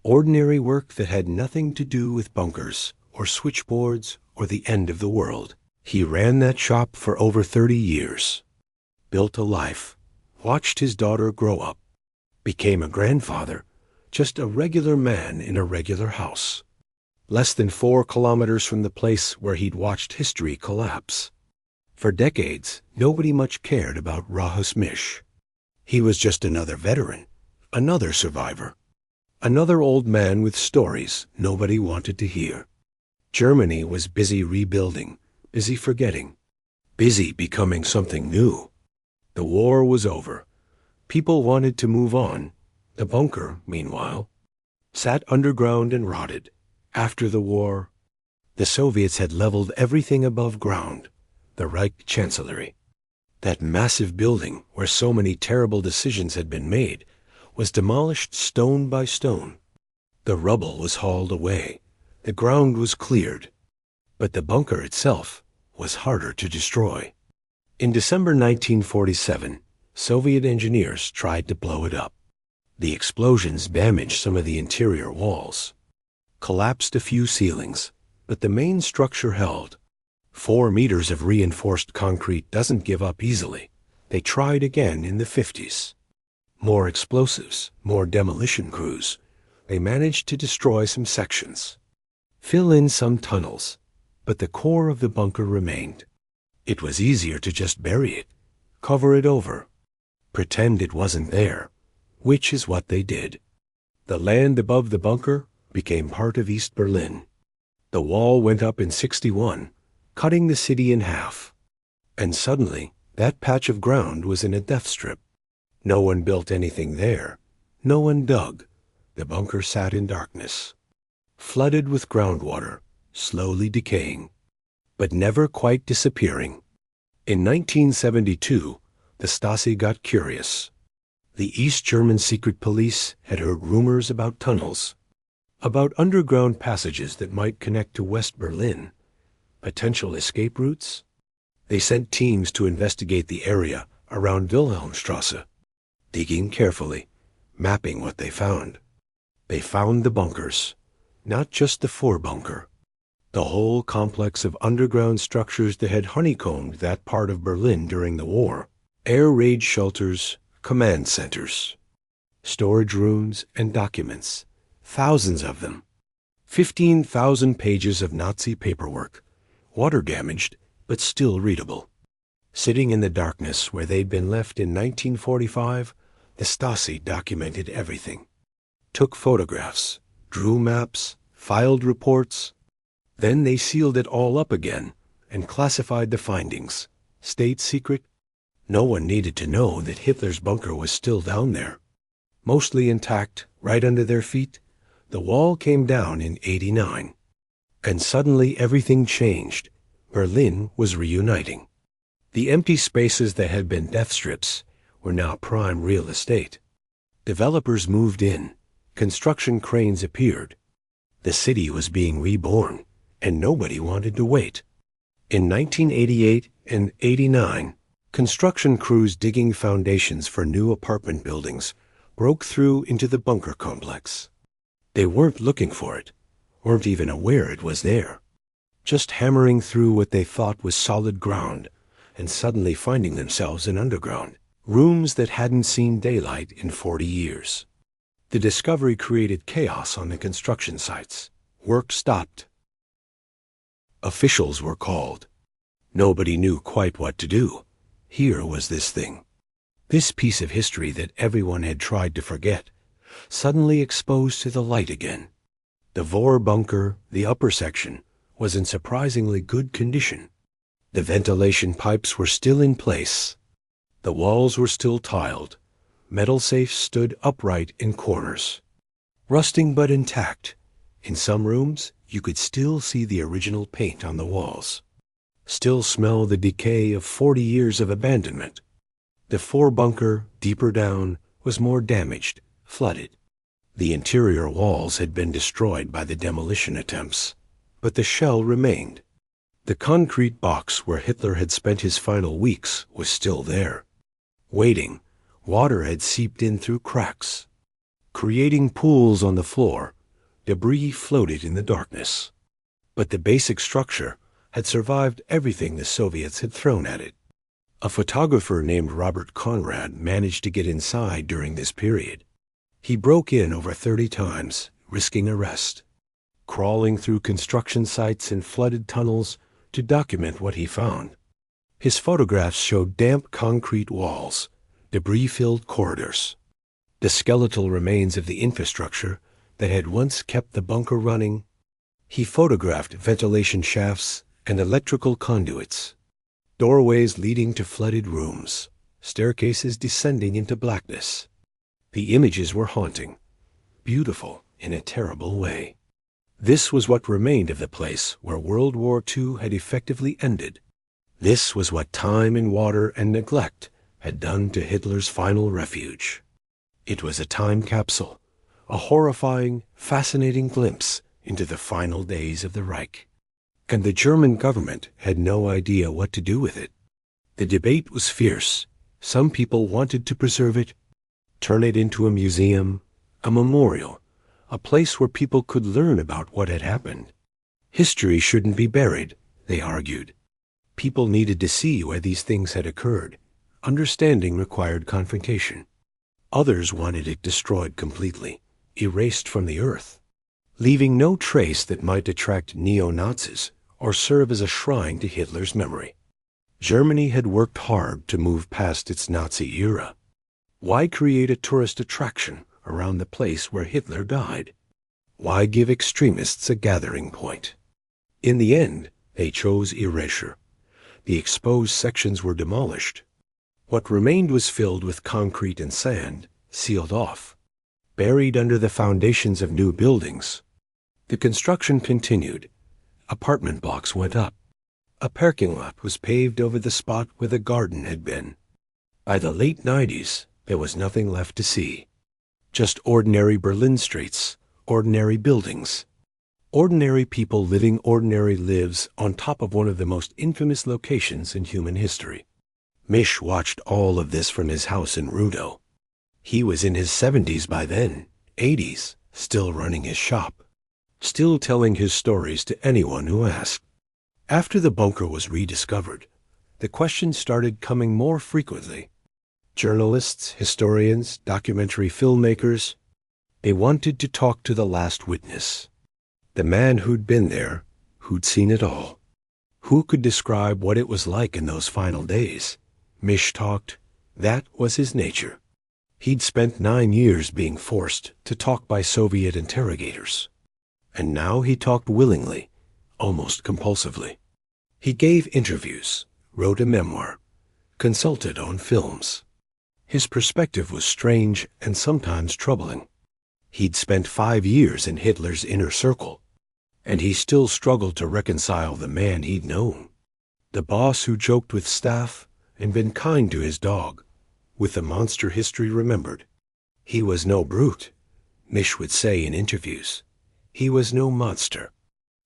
ordinary work that had nothing to do with bunkers or switchboards or the end of the world. He ran that shop for over 30 years. Built a life. Watched his daughter grow up. Became a grandfather. Just a regular man in a regular house. Less than 4 kilometers from the place where he'd watched history collapse. For decades, nobody much cared about Rahus Misch. He was just another veteran, another survivor, another old man with stories nobody wanted to hear. Germany was busy rebuilding, busy forgetting, busy becoming something new. The war was over. People wanted to move on. The bunker, meanwhile, sat underground and rotted. After the war, the Soviets had leveled everything above ground. The Reich Chancellery, that massive building where so many terrible decisions had been made, was demolished stone by stone. The rubble was hauled away. The ground was cleared. But the bunker itself was harder to destroy. In December 1947, Soviet engineers tried to blow it up. The explosions damaged some of the interior walls, collapsed a few ceilings, but the main structure held. 4 meters of reinforced concrete doesn't give up easily. They tried again in the 50s. More explosives, more demolition crews. They managed to destroy some sections, fill in some tunnels, but the core of the bunker remained. It was easier to just bury it, cover it over, pretend it wasn't there, which is what they did. The land above the bunker became part of East Berlin. The wall went up in '61, cutting the city in half. And suddenly, that patch of ground was in a death strip. No one built anything there. No one dug. The bunker sat in darkness, flooded with groundwater, slowly decaying, but never quite disappearing. In 1972, the Stasi got curious. The East German secret police had heard rumors about tunnels, about underground passages that might connect to West Berlin, potential escape routes. They sent teams to investigate the area around Wilhelmstrasse, digging carefully, mapping what they found. They found the bunkers, not just the Vorbunker, the whole complex of underground structures that had honeycombed that part of Berlin during the war. Air raid shelters, command centers, storage rooms, and documents, thousands of them. 15,000 pages of Nazi paperwork, water-damaged but still readable. Sitting in the darkness where they'd been left in 1945, the Stasi documented everything. Took photographs, drew maps, filed reports. Then they sealed it all up again and classified the findings. State secret. No one needed to know that Hitler's bunker was still down there. Mostly intact, right under their feet, the wall came down in '89. And suddenly everything changed. Berlin was reuniting. The empty spaces that had been death strips were now prime real estate. Developers moved in. Construction cranes appeared. The city was being reborn, and nobody wanted to wait. In 1988 and '89, construction crews digging foundations for new apartment buildings broke through into the bunker complex. They weren't looking for it, weren't even aware it was there, just hammering through what they thought was solid ground and suddenly finding themselves in underground, rooms that hadn't seen daylight in 40 years. The discovery created chaos on the construction sites. Work stopped. Officials were called. Nobody knew quite what to do. Here was this thing, this piece of history that everyone had tried to forget, suddenly exposed to the light again. The Vorbunker, the upper section, was in surprisingly good condition. The ventilation pipes were still in place. The walls were still tiled. Metal safes stood upright in corners. Rusting but intact. In some rooms, you could still see the original paint on the walls. Still smell the decay of 40 years of abandonment. The Vorbunker, deeper down, was more damaged, flooded. The interior walls had been destroyed by the demolition attempts, but the shell remained. The concrete box where Hitler had spent his final weeks was still there. Waiting, water had seeped in through cracks. Creating pools on the floor, debris floated in the darkness. But the basic structure had survived everything the Soviets had thrown at it. A photographer named Robert Conrad managed to get inside during this period. He broke in over 30 times, risking arrest, crawling through construction sites and flooded tunnels to document what he found. His photographs showed damp concrete walls, debris-filled corridors, the skeletal remains of the infrastructure that had once kept the bunker running. He photographed ventilation shafts and electrical conduits, doorways leading to flooded rooms, staircases descending into blackness. The images were haunting, beautiful in a terrible way. This was what remained of the place where World War II had effectively ended. This was what time and water and neglect had done to Hitler's final refuge. It was a time capsule, a horrifying, fascinating glimpse into the final days of the Reich. And the German government had no idea what to do with it. The debate was fierce. Some people wanted to preserve it, turn it into a museum, a memorial, a place where people could learn about what had happened. History shouldn't be buried, they argued. People needed to see where these things had occurred. Understanding required confrontation. Others wanted it destroyed completely, erased from the earth, leaving no trace that might attract neo-Nazis or serve as a shrine to Hitler's memory. Germany had worked hard to move past its Nazi era. Why create a tourist attraction around the place where Hitler died? Why give extremists a gathering point? In the end, they chose erasure. The exposed sections were demolished. What remained was filled with concrete and sand, sealed off, buried under the foundations of new buildings. The construction continued. Apartment blocks went up. A parking lot was paved over the spot where the garden had been. By the late '90s, There was nothing left to see. Just ordinary Berlin streets, ordinary buildings, ordinary people living ordinary lives on top of one of the most infamous locations in human history. Misch watched all of this from his house in Rudo. He was in his 70s by then, 80s, still running his shop, still telling his stories to anyone who asked. After the bunker was rediscovered, the questions started coming more frequently. Journalists, historians, documentary filmmakers, they wanted to talk to the last witness, the man who'd been there, who'd seen it all, who could describe what it was like in those final days. Misch talked. That was his nature. He'd spent 9 years being forced to talk by Soviet interrogators, and now he talked willingly, almost compulsively. He gave interviews, wrote a memoir, consulted on films. His perspective was strange and sometimes troubling. He'd spent 5 years in Hitler's inner circle, and he still struggled to reconcile the man he'd known, the boss who joked with staff and been kind to his dog, with the monster history remembered. He was no brute, Misch would say in interviews. He was no monster.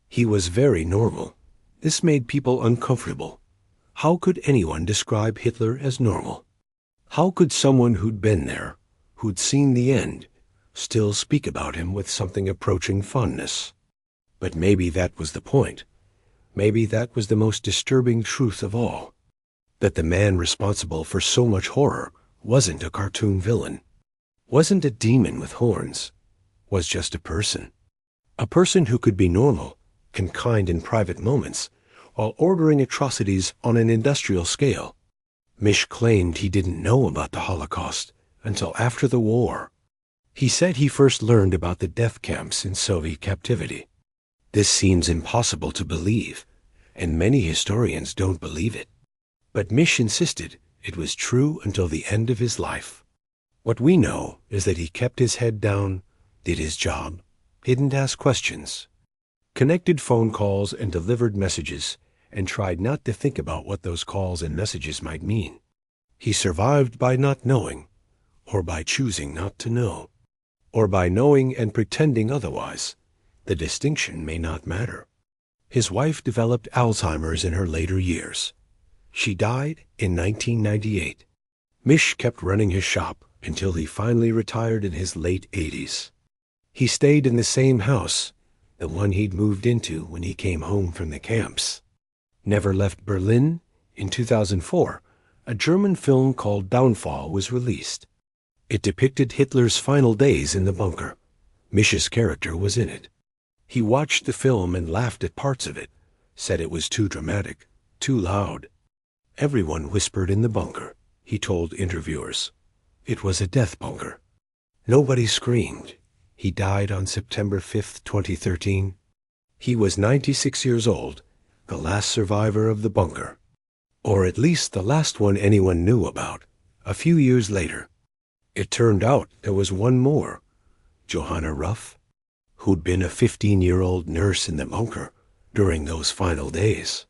He was very normal. This made people uncomfortable. How could anyone describe Hitler as normal? How could someone who'd been there, who'd seen the end, still speak about him with something approaching fondness? But maybe that was the point. Maybe that was the most disturbing truth of all, that the man responsible for so much horror wasn't a cartoon villain, wasn't a demon with horns, was just a person who could be normal and kind in private moments while ordering atrocities on an industrial scale. Misch claimed he didn't know about the Holocaust until after the war. He said he first learned about the death camps in Soviet captivity. This seems impossible to believe, and many historians don't believe it. But Misch insisted it was true until the end of his life. What we know is that he kept his head down, did his job, didn't ask questions, connected phone calls and delivered messages, and tried not to think about what those calls and messages might mean. He survived by not knowing, or by choosing not to know, or by knowing and pretending otherwise. The distinction may not matter. His wife developed Alzheimer's in her later years. She died in 1998. Misch kept running his shop until he finally retired in his late 80s. He stayed in the same house, the one he'd moved into when he came home from the camps. Never left Berlin. In 2004, a German film called Downfall was released. It depicted Hitler's final days in the bunker. Misch's character was in it. He watched the film and laughed at parts of it, said it was too dramatic, too loud. Everyone whispered in the bunker, he told interviewers. It was a death bunker. Nobody screamed. He died on September 5, 2013. He was 96 years old, the last survivor of the bunker. Or at least the last one anyone knew about. A few years later, it turned out there was one more, Johanna Ruff, who'd been a 15-year-old nurse in the bunker during those final days,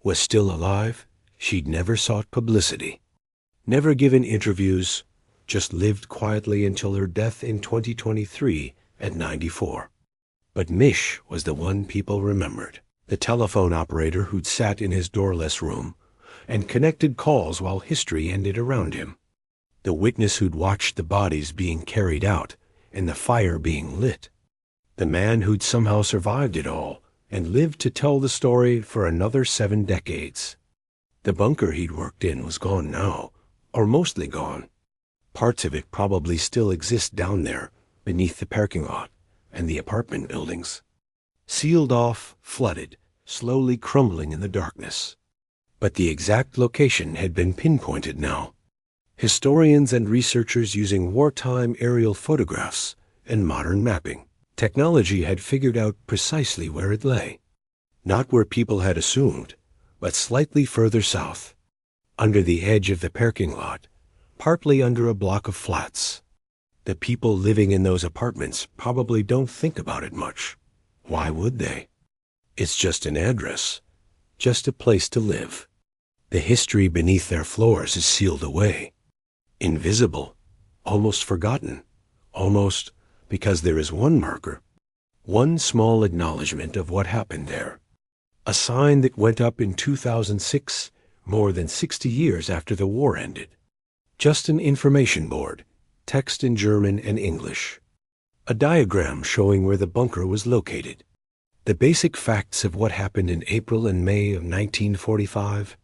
was still alive. She'd never sought publicity, never given interviews, just lived quietly until her death in 2023 at 94. But Misch was the one people remembered, the telephone operator who'd sat in his doorless room and connected calls while history ended around him, the witness who'd watched the bodies being carried out and the fire being lit, the man who'd somehow survived it all and lived to tell the story for another 7 decades. The bunker he'd worked in was gone now, or mostly gone. Parts of it probably still exist down there, beneath the parking lot and the apartment buildings. Sealed off, flooded, slowly crumbling in the darkness. But the exact location had been pinpointed now. Historians and researchers using wartime aerial photographs and modern mapping technology had figured out precisely where it lay. Not where people had assumed, but slightly further south, under the edge of the parking lot, partly under a block of flats. The people living in those apartments probably don't think about it much. Why would they? It's just an address, just a place to live. The history beneath their floors is sealed away, invisible, almost forgotten, almost because there is one marker, one small acknowledgement of what happened there. A sign that went up in 2006, more than 60 years after the war ended. Just an information board, text in German and English. A diagram showing where the bunker was located. The basic facts of what happened in April and May of 1945.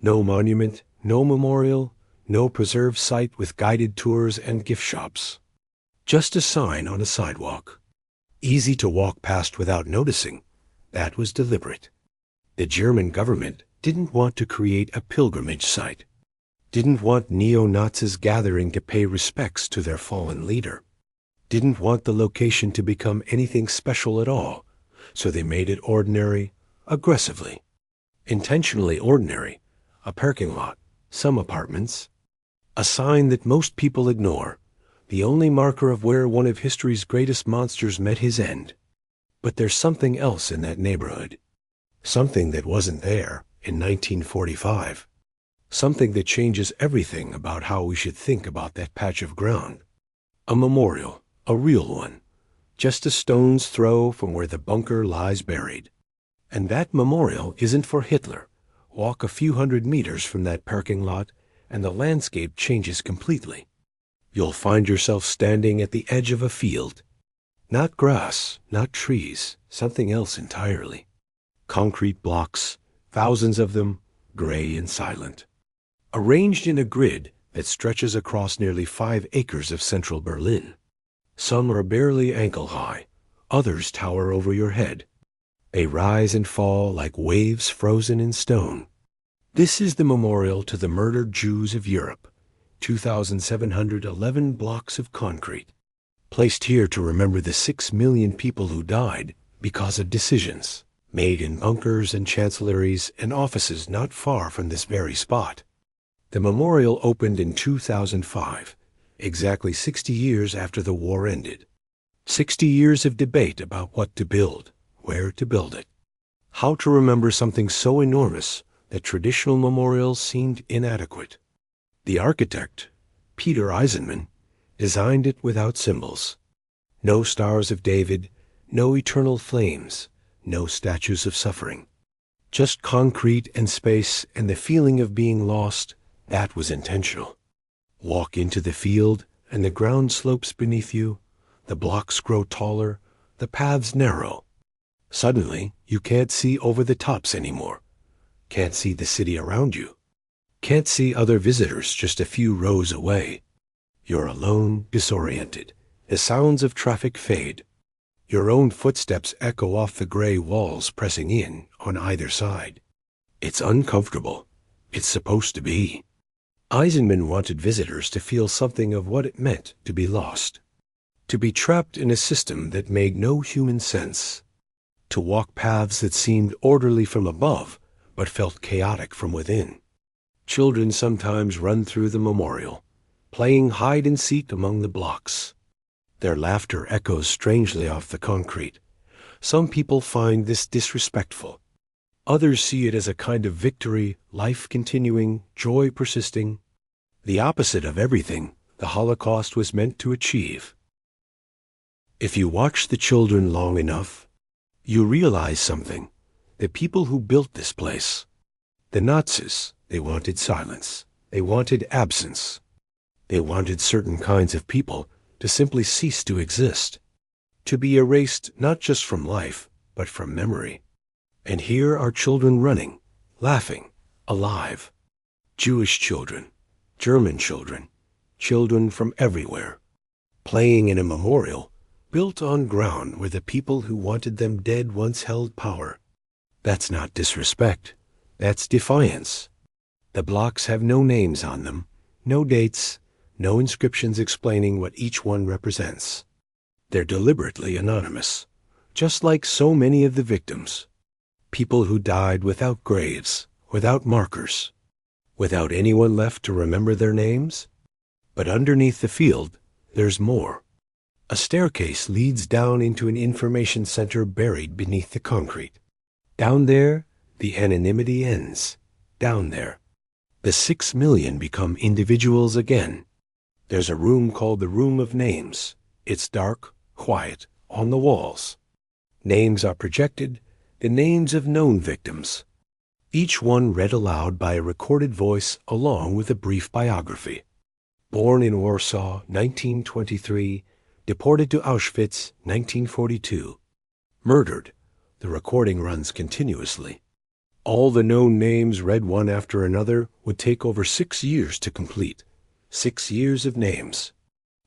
No monument, no memorial, no preserved site with guided tours and gift shops. Just a sign on a sidewalk. Easy to walk past without noticing. That was deliberate. The German government didn't want to create a pilgrimage site. Didn't want neo-Nazis gathering to pay respects to their fallen leader. Didn't want the location to become anything special at all, so they made it ordinary, aggressively. Intentionally ordinary. A parking lot, some apartments. A sign that most people ignore, the only marker of where one of history's greatest monsters met his end. But there's something else in that neighborhood. Something that wasn't there in 1945. Something that changes everything about how we should think about that patch of ground. A memorial, a real one, just a stone's throw from where the bunker lies buried. And that memorial isn't for Hitler. Walk a few hundred meters from that parking lot, and the landscape changes completely. You'll find yourself standing at the edge of a field. Not grass, not trees, something else entirely. Concrete blocks, thousands of them, gray and silent. Arranged in a grid that stretches across nearly 5 acres of central Berlin. Some are barely ankle-high, others tower over your head. They rise and fall like waves frozen in stone. This is the memorial to the murdered Jews of Europe, 2,711 blocks of concrete, placed here to remember the 6 million people who died because of decisions made in bunkers and chancelleries and offices not far from this very spot. The memorial opened in 2005, exactly 60 years after the war ended. 60 years of debate about what to build, where to build it, how to remember something so enormous that traditional memorials seemed inadequate. The architect, Peter Eisenman, designed it without symbols. No stars of David, no eternal flames, no statues of suffering. Just concrete and space and the feeling of being lost. That was intentional. Walk into the field, and the ground slopes beneath you, the blocks grow taller, the paths narrow. Suddenly, you can't see over the tops anymore. Can't see the city around you. Can't see other visitors just a few rows away. You're alone, disoriented. The sounds of traffic fade. Your own footsteps echo off the gray walls pressing in on either side. It's uncomfortable. It's supposed to be. Eisenman wanted visitors to feel something of what it meant to be lost. To be trapped in a system that made no human sense. To walk paths that seemed orderly from above, but felt chaotic from within. Children sometimes run through the memorial, playing hide-and-seek among the blocks. Their laughter echoes strangely off the concrete. Some people find this disrespectful. Others see it as a kind of victory, life continuing, joy persisting. The opposite of everything the Holocaust was meant to achieve. If you watch the children long enough, you realize something. The people who built this place, the Nazis, they wanted silence. They wanted absence. They wanted certain kinds of people to simply cease to exist, to be erased not just from life, but from memory. And here are children running, laughing, alive. Jewish children, German children, children from everywhere, playing in a memorial built on ground where the people who wanted them dead once held power. That's not disrespect. That's defiance. The blocks have no names on them, no dates, no inscriptions explaining what each one represents. They're deliberately anonymous, just like so many of the victims. People who died without graves, without markers, without anyone left to remember their names. But underneath the field, there's more. A staircase leads down into an information center buried beneath the concrete. Down there, the anonymity ends. Down there, the 6 million become individuals again. There's a room called the Room of Names. It's dark, quiet, on the walls. Names are projected, the names of known victims. Each one read aloud by a recorded voice along with a brief biography. Born in Warsaw, 1923. Deported to Auschwitz, 1942. Murdered. The recording runs continuously. All the known names read one after another would take over 6 years to complete. 6 years of names.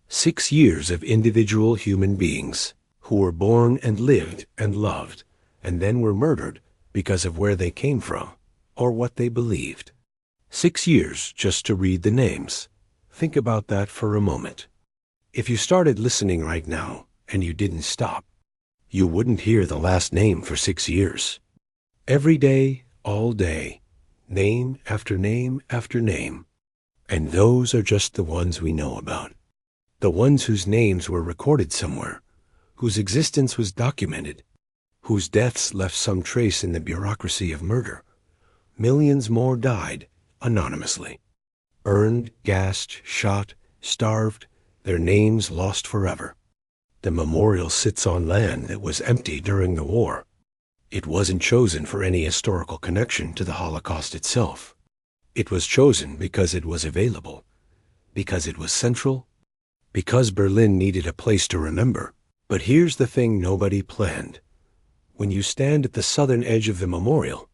6 years of individual human beings who were born and lived and loved and then were murdered because of where they came from or what they believed. 6 years just to read the names. Think about that for a moment. If you started listening right now and you didn't stop, you wouldn't hear the last name for 6 years. Every day, all day, name after name after name. And those are just the ones we know about. The ones whose names were recorded somewhere, whose existence was documented, whose deaths left some trace in the bureaucracy of murder. Millions more died anonymously. Burned, gassed, shot, starved, their names lost forever. The memorial sits on land that was empty during the war. It wasn't chosen for any historical connection to the Holocaust itself. It was chosen because it was available, because it was central, because Berlin needed a place to remember. But here's the thing nobody planned. When you stand at the southern edge of the memorial,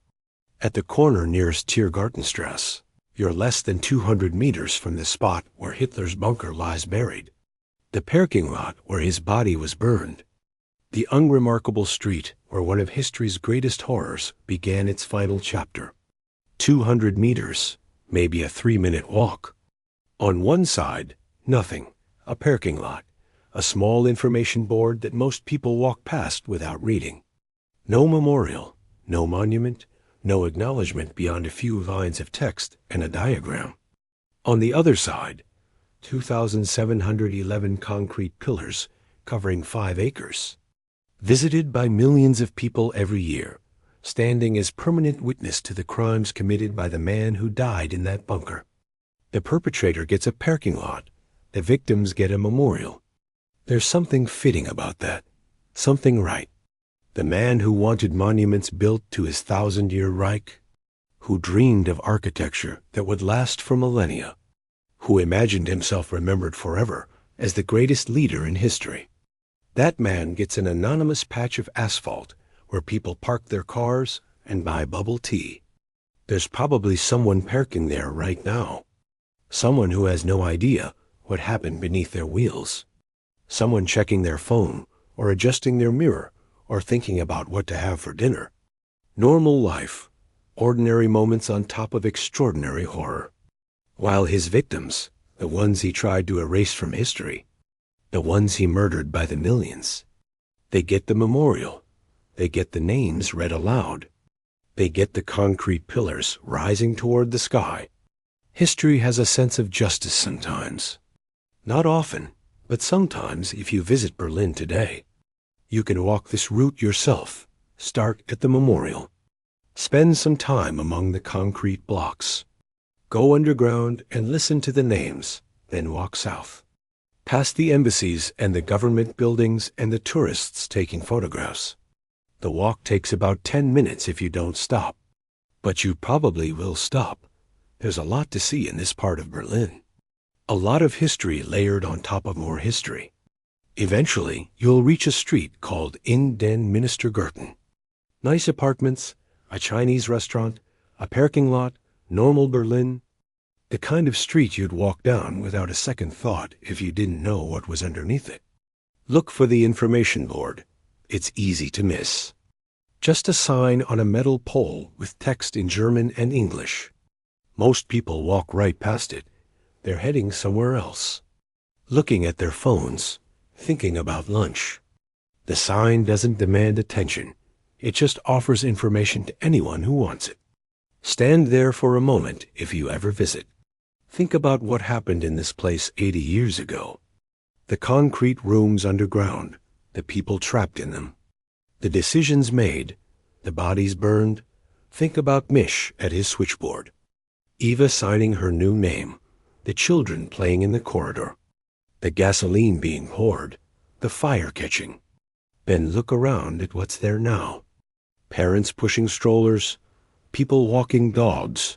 at the corner nearest Tiergartenstrasse, you're less than 200 meters from the spot where Hitler's bunker lies buried, the parking lot where his body was burned, the unremarkable street where one of history's greatest horrors began its final chapter. 200 meters, maybe a 3-minute walk. On one side, nothing, a parking lot, a small information board that most people walk past without reading. No memorial, no monument, no acknowledgement beyond a few lines of text and a diagram. On the other side, 2,711 concrete pillars covering 5 acres, visited by millions of people every year, standing as permanent witness to the crimes committed by the man who died in that bunker. The perpetrator gets a parking lot. The victims get a memorial. There's something fitting about that, something right. The man who wanted monuments built to his 1,000-year Reich, who dreamed of architecture that would last for millennia, who imagined himself remembered forever as the greatest leader in history. That man gets an anonymous patch of asphalt where people park their cars and buy bubble tea. There's probably someone parking there right now. Someone who has no idea what happened beneath their wheels. Someone checking their phone or adjusting their mirror or thinking about what to have for dinner. Normal life, ordinary moments on top of extraordinary horror. While his victims, the ones he tried to erase from history, the ones he murdered by the millions, they get the memorial. They get the names read aloud. They get the concrete pillars rising toward the sky. History has a sense of justice sometimes. Not often, but sometimes if you visit Berlin today, you can walk this route yourself. Start at the memorial. Spend some time among the concrete blocks. Go underground and listen to the names, then walk south. Past the embassies and the government buildings and the tourists taking photographs. The walk takes about 10 minutes if you don't stop. But you probably will stop. There's a lot to see in this part of Berlin. A lot of history layered on top of more history. Eventually, you'll reach a street called In den Ministergarten. Nice apartments, a Chinese restaurant, a parking lot, normal Berlin. The kind of street you'd walk down without a second thought if you didn't know what was underneath it. Look for the information board. It's easy to miss. Just a sign on a metal pole with text in German and English. Most people walk right past it. They're heading somewhere else. Looking at their phones, thinking about lunch. The sign doesn't demand attention. It just offers information to anyone who wants it. Stand there for a moment if you ever visit. Think about what happened in this place 80 years ago. The concrete rooms underground, the people trapped in them. The decisions made, the bodies burned. Think about Mish at his switchboard. Eva signing her new name, the children playing in the corridor. The gasoline being poured, the fire catching. Then look around at what's there now. Parents pushing strollers, people walking dogs.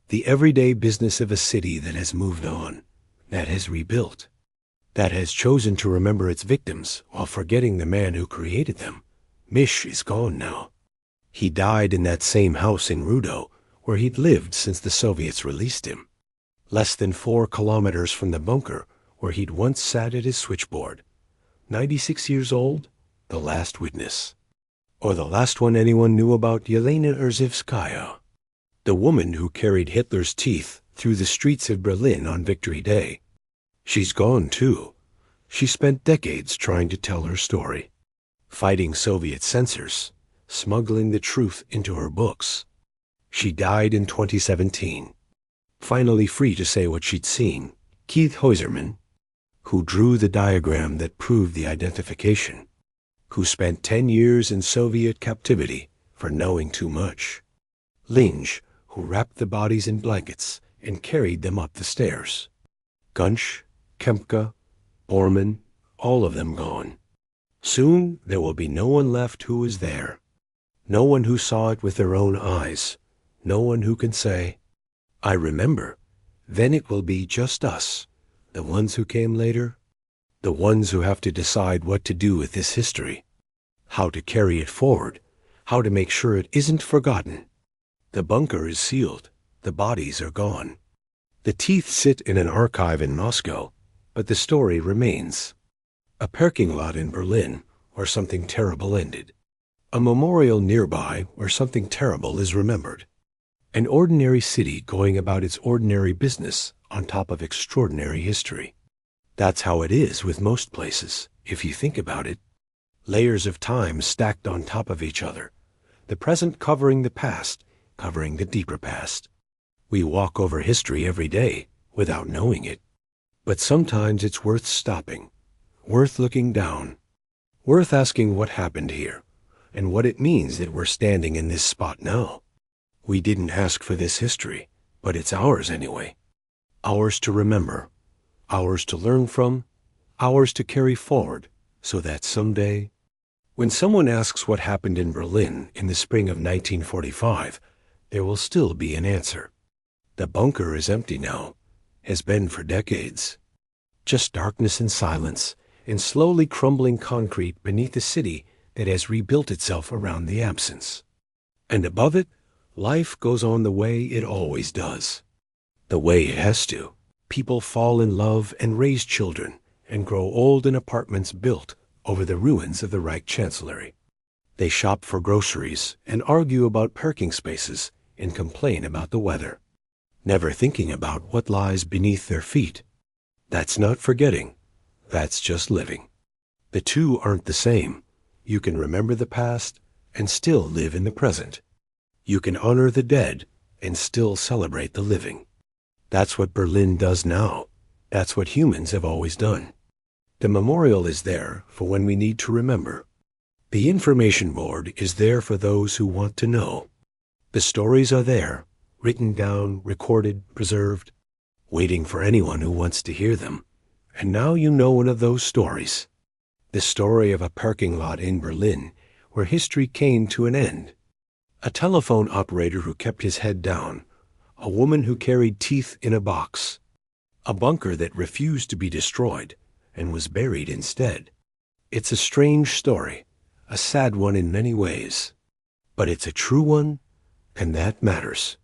The everyday business of a city that has moved on, that has rebuilt, that has chosen to remember its victims while forgetting the man who created them. Mish is gone now. He died in that same house in Rudo, where he'd lived since the Soviets released him. Less than 4 kilometers from the bunker where he'd once sat at his switchboard. 96 years old, the last witness. Or the last one anyone knew about Yelena Erzivskaya, the woman who carried Hitler's teeth through the streets of Berlin on Victory Day. She's gone, too. She spent decades trying to tell her story, fighting Soviet censors, smuggling the truth into her books. She died in 2017, finally free to say what she'd seen. Keith Heuserman, who drew the diagram that proved the identification, who spent 10 years in Soviet captivity for knowing too much. Linge, who wrapped the bodies in blankets and carried them up the stairs. Gunsch, Kempka, Bormann, all of them gone. Soon there will be no one left who was there. No one who saw it with their own eyes. No one who can say, I remember. Then it will be just us, the ones who came later, the ones who have to decide what to do with this history, how to carry it forward, how to make sure it isn't forgotten. The bunker is sealed. The bodies are gone. The teeth sit in an archive in Moscow, but the story remains. A parking lot in Berlin where something terrible ended. A memorial nearby where something terrible is remembered. An ordinary city going about its ordinary business on top of extraordinary history. That's how it is with most places, if you think about it. Layers of time stacked on top of each other. The present covering the past, covering the deeper past. We walk over history every day without knowing it. But sometimes it's worth stopping, worth looking down, worth asking what happened here, and what it means that we're standing in this spot now. We didn't ask for this history, but it's ours anyway. Ours to remember, ours to learn from, ours to carry forward, so that someday, when someone asks what happened in Berlin in the spring of 1945, there will still be an answer. The bunker is empty now, has been for decades. Just darkness and silence, and slowly crumbling concrete beneath a city that has rebuilt itself around the absence. And above it, life goes on the way it always does. The way it has to. People fall in love and raise children and grow old in apartments built over the ruins of the Reich Chancellery. They shop for groceries and argue about parking spaces and complain about the weather, never thinking about what lies beneath their feet. That's not forgetting. That's just living. The two aren't the same. You can remember the past and still live in the present. You can honor the dead and still celebrate the living. That's what Berlin does now. That's what humans have always done. The memorial is there for when we need to remember. The information board is there for those who want to know. The stories are there, written down, recorded, preserved, waiting for anyone who wants to hear them. And now you know one of those stories. The story of a parking lot in Berlin where history came to an end. A telephone operator who kept his head down. A woman who carried teeth in a box. A bunker that refused to be destroyed and was buried instead. It's a strange story, a sad one in many ways. But it's a true one, and that matters.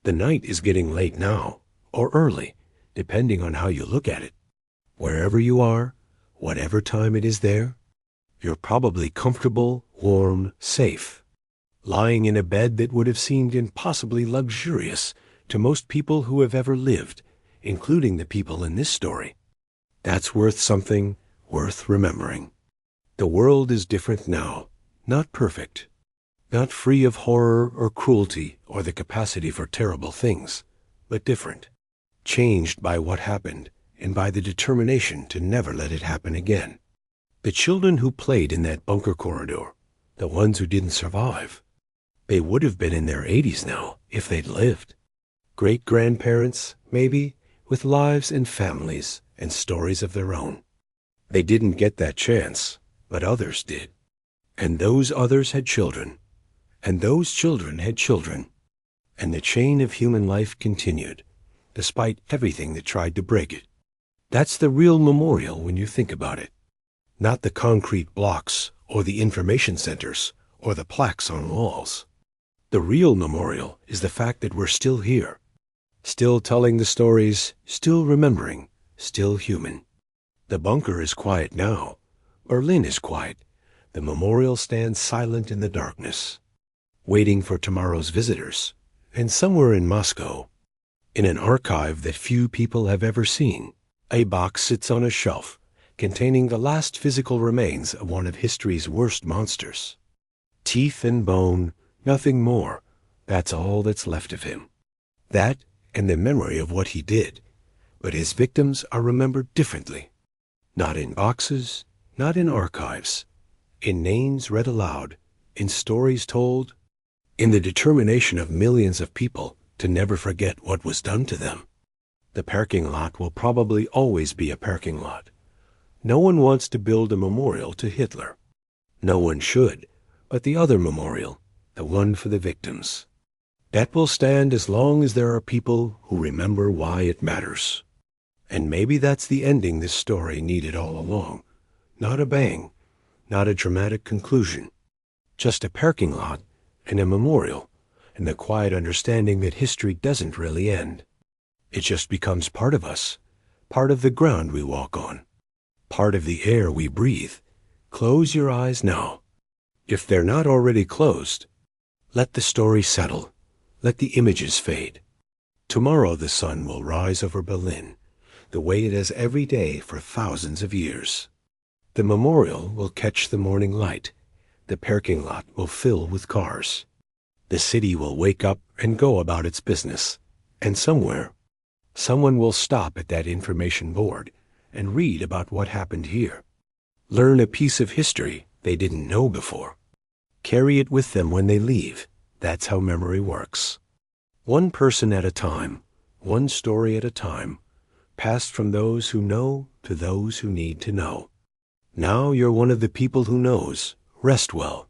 The night is getting late now, or early, depending on how you look at it. Wherever you are, whatever time it is there, you're probably comfortable, warm, safe, lying in a bed that would have seemed impossibly luxurious to most people who have ever lived, including the people in this story. That's worth something, worth remembering. The world is different now, not perfect, not free of horror or cruelty or the capacity for terrible things, but different, changed by what happened and by the determination to never let it happen again. The children who played in that bunker corridor, the ones who didn't survive, they would have been in their 80s now if they'd lived. Great-grandparents, maybe, with lives and families and stories of their own. They didn't get that chance, but others did. And those others had children, and those children had children. And the chain of human life continued, despite everything that tried to break it. That's the real memorial when you think about it. Not the concrete blocks, or the information centers, or the plaques on walls. The real memorial is the fact that we're still here, still telling the stories, still remembering, still human. The bunker is quiet now. Berlin is quiet. The memorial stands silent in the darkness, waiting for tomorrow's visitors. And somewhere in Moscow, in an archive that few people have ever seen, a box sits on a shelf containing the last physical remains of one of history's worst monsters. Teeth and bone, nothing more. That's all that's left of him. That and the memory of what he did. But his victims are remembered differently. Not in boxes, not in archives. In names read aloud, in stories told, in the determination of millions of people to never forget what was done to them. The parking lot will probably always be a parking lot. No one wants to build a memorial to Hitler. No one should, but the other memorial, the one for the victims. That will stand as long as there are people who remember why it matters. And maybe that's the ending this story needed all along. Not a bang, not a dramatic conclusion. Just a parking lot and a memorial, and the quiet understanding that history doesn't really end. It just becomes part of us, part of the ground we walk on, part of the air we breathe. Close your eyes now. If they're not already closed, let the story settle. Let the images fade. Tomorrow the sun will rise over Berlin, the way it has every day for thousands of years. The memorial will catch the morning light. The parking lot will fill with cars. The city will wake up and go about its business. And somewhere, someone will stop at that information board and read about what happened here. Learn a piece of history they didn't know before. Carry it with them when they leave. That's how memory works. One person at a time, one story at a time, passed from those who know to those who need to know. Now you're one of the people who knows. Rest well.